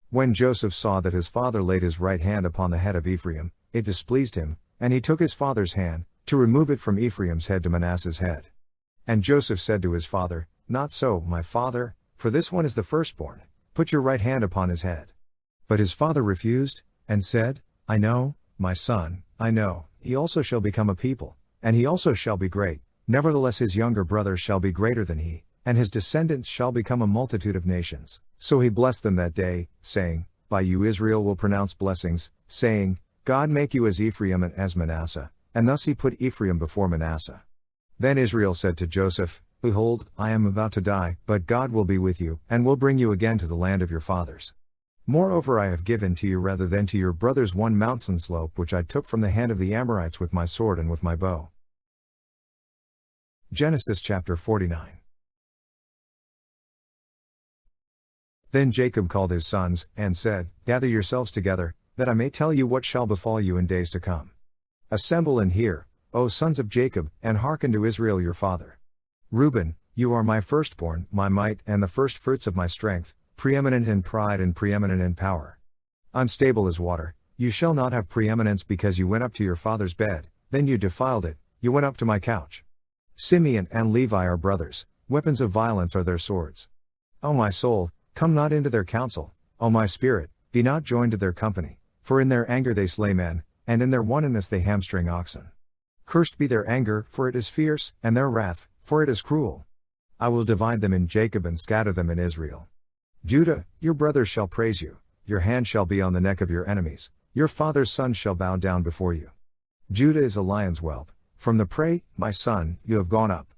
When Joseph saw that his father laid his right hand upon the head of Ephraim, it displeased him, and he took his father's hand, to remove it from Ephraim's head to Manasseh's head. And Joseph said to his father, Not so, my father, for this one is the firstborn, put your right hand upon his head. But his father refused, and said, I know, my son, I know, he also shall become a people, and he also shall be great, nevertheless his younger brother shall be greater than he, and his descendants shall become a multitude of nations. So he blessed them that day, saying, By you Israel will pronounce blessings, saying, God make you as Ephraim and as Manasseh, and thus he put Ephraim before Manasseh. Then Israel said to Joseph, Behold, I am about to die, but God will be with you, and will bring you again to the land of your fathers. Moreover I have given to you rather than to your brothers one mountain slope which I took from the hand of the Amorites with my sword and with my bow. Genesis chapter 49. Then Jacob called his sons, and said, Gather yourselves together, that I may tell you what shall befall you in days to come. Assemble and hear, O sons of Jacob, and hearken to Israel your father. Reuben, you are my firstborn, my might, and the firstfruits of my strength, preeminent in pride and preeminent in power. Unstable as water, you shall not have preeminence because you went up to your father's bed, then you defiled it, you went up to my couch. Simeon and Levi are brothers, weapons of violence are their swords. O my soul, come not into their counsel, O my spirit, be not joined to their company, for in their anger they slay men, and in their wantonness they hamstring oxen. Cursed be their anger, for it is fierce, and their wrath, for it is cruel. I will divide them in Jacob and scatter them in Israel. Judah, your brothers shall praise you, your hand shall be on the neck of your enemies, your father's sons shall bow down before you. Judah is a lion's whelp, from the prey, my son, you have gone up.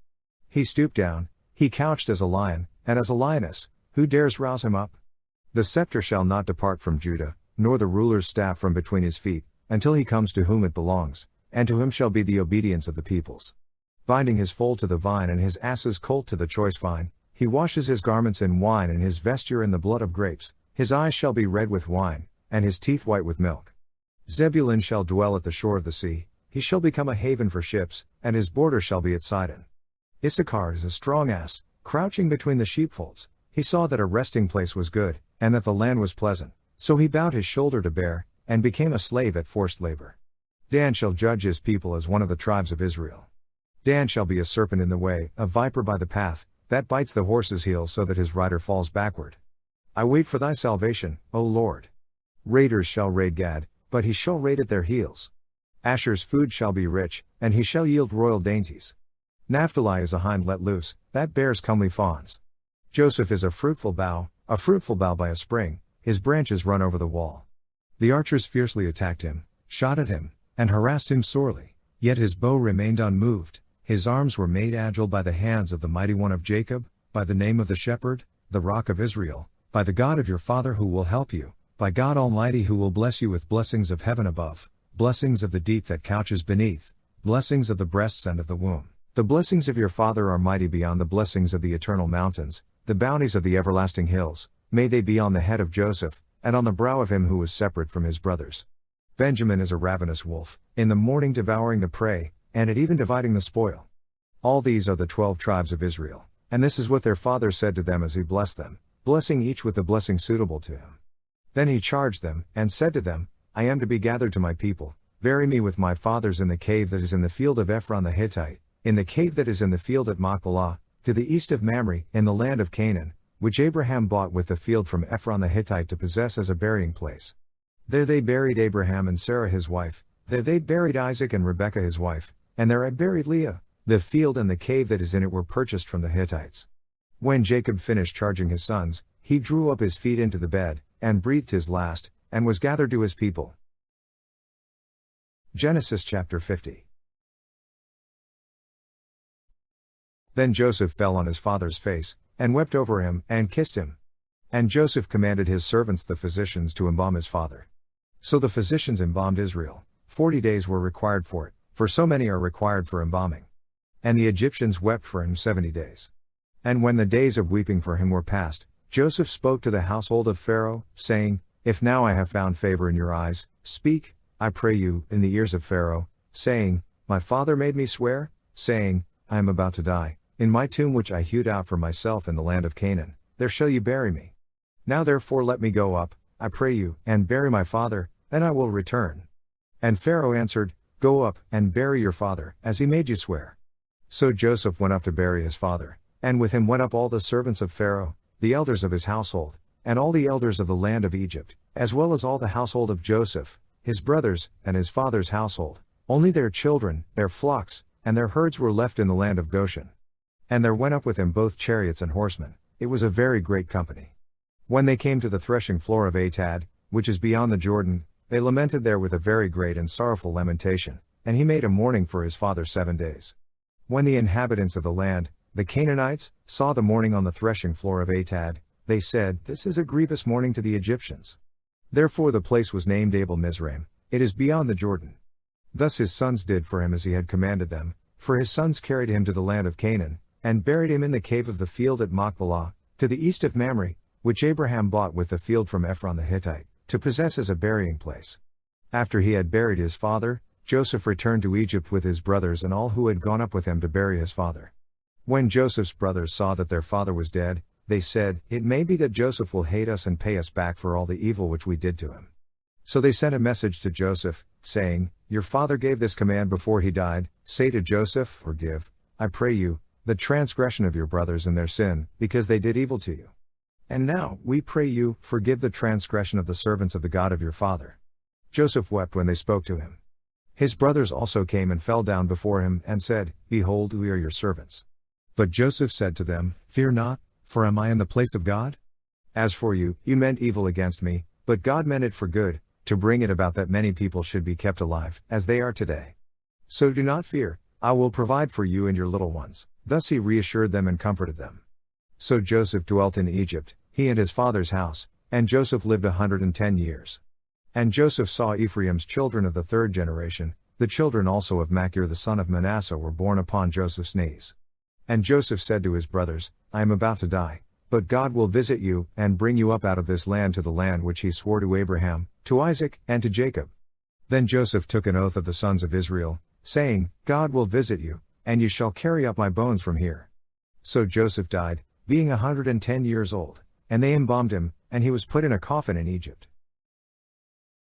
He stooped down, he couched as a lion, and as a lioness, who dares rouse him up? The scepter shall not depart from Judah, nor the ruler's staff from between his feet, until he comes to whom it belongs, and to him shall be the obedience of the peoples. Binding his foal to the vine and his ass's colt to the choice vine, he washes his garments in wine and his vesture in the blood of grapes, his eyes shall be red with wine, and his teeth white with milk. Zebulun shall dwell at the shore of the sea, he shall become a haven for ships, and his border shall be at Sidon. Issachar is a strong ass, crouching between the sheepfolds, he saw that a resting place was good, and that the land was pleasant, so he bowed his shoulder to bear, and became a slave at forced labor. Dan shall judge his people as one of the tribes of Israel. Dan shall be a serpent in the way, a viper by the path, that bites the horse's heel so that his rider falls backward. I wait for thy salvation, O Lord. Raiders shall raid Gad, but he shall raid at their heels. Asher's food shall be rich, and he shall yield royal dainties. Naphtali is a hind let loose, that bears comely fawns. Joseph is a fruitful bough by a spring, his branches run over the wall. The archers fiercely attacked him, shot at him, and harassed him sorely, yet his bow remained unmoved. His arms were made agile by the hands of the mighty one of Jacob, by the name of the shepherd, the rock of Israel, by the God of your father who will help you, by God Almighty who will bless you with blessings of heaven above, blessings of the deep that couches beneath, blessings of the breasts and of the womb. The blessings of your father are mighty beyond the blessings of the eternal mountains, the bounties of the everlasting hills, may they be on the head of Joseph, and on the brow of him who was separate from his brothers. Benjamin is a ravenous wolf, in the morning devouring the prey, and at even dividing the spoil. All these are the 12 tribes of Israel, and this is what their father said to them as he blessed them, blessing each with the blessing suitable to him. Then he charged them, and said to them, I am to be gathered to my people, bury me with my fathers in the cave that is in the field of Ephron the Hittite, in the cave that is in the field at Machpelah, to the east of Mamre, in the land of Canaan, which Abraham bought with the field from Ephron the Hittite to possess as a burying place. There they buried Abraham and Sarah his wife, there they buried Isaac and Rebekah his wife, and there I buried Leah. The field and the cave that is in it were purchased from the Hittites. When Jacob finished charging his sons, he drew up his feet into the bed, and breathed his last, and was gathered to his people. Genesis chapter 50. Then Joseph fell on his father's face, and wept over him, and kissed him. And Joseph commanded his servants the physicians to embalm his father. So the physicians embalmed Israel. 40 days were required for it, for so many are required for embalming. And the Egyptians wept for him 70 days. And when the days of weeping for him were past, Joseph spoke to the household of Pharaoh, saying, If now I have found favor in your eyes, speak, I pray you, in the ears of Pharaoh, saying, My father made me swear, saying, I am about to die, in my tomb which I hewed out for myself in the land of Canaan, there shall you bury me. Now therefore let me go up, I pray you, and bury my father, then I will return. And Pharaoh answered, Go up, and bury your father, as he made you swear. So Joseph went up to bury his father, and with him went up all the servants of Pharaoh, the elders of his household, and all the elders of the land of Egypt, as well as all the household of Joseph, his brothers, and his father's household. Only their children, their flocks, and their herds were left in the land of Goshen. And there went up with him both chariots and horsemen. It was a very great company. When they came to the threshing floor of Atad, which is beyond the Jordan, they lamented there with a very great and sorrowful lamentation, and he made a mourning for his father 7 days. When the inhabitants of the land, the Canaanites, saw the mourning on the threshing floor of Atad, they said, This is a grievous mourning to the Egyptians. Therefore the place was named Abel Mizraim, it is beyond the Jordan. Thus his sons did for him as he had commanded them, for his sons carried him to the land of Canaan, and buried him in the cave of the field at Machpelah, to the east of Mamre, which Abraham bought with the field from Ephron the Hittite, to possess as a burying place. After he had buried his father, Joseph returned to Egypt with his brothers and all who had gone up with him to bury his father. When Joseph's brothers saw that their father was dead, they said, It may be that Joseph will hate us and pay us back for all the evil which we did to him. So they sent a message to Joseph, saying, Your father gave this command before he died, say to Joseph, Forgive, I pray you, the transgression of your brothers and their sin, because they did evil to you. And now, we pray you, forgive the transgression of the servants of the God of your father. Joseph wept when they spoke to him. His brothers also came and fell down before him, and said, Behold, we are your servants. But Joseph said to them, Fear not, for am I in the place of God? As for you, you meant evil against me, but God meant it for good, to bring it about that many people should be kept alive, as they are today. So do not fear, I will provide for you and your little ones. Thus he reassured them and comforted them. So Joseph dwelt in Egypt, he and his father's house, and Joseph lived 110 years. And Joseph saw Ephraim's children of the third generation, the children also of Machir the son of Manasseh were born upon Joseph's knees. And Joseph said to his brothers, I am about to die, but God will visit you, and bring you up out of this land to the land which he swore to Abraham, to Isaac, and to Jacob. Then Joseph took an oath of the sons of Israel, saying, God will visit you, and you shall carry up my bones from here. So Joseph died, being 110 years old, and they embalmed him, and he was put in a coffin in Egypt.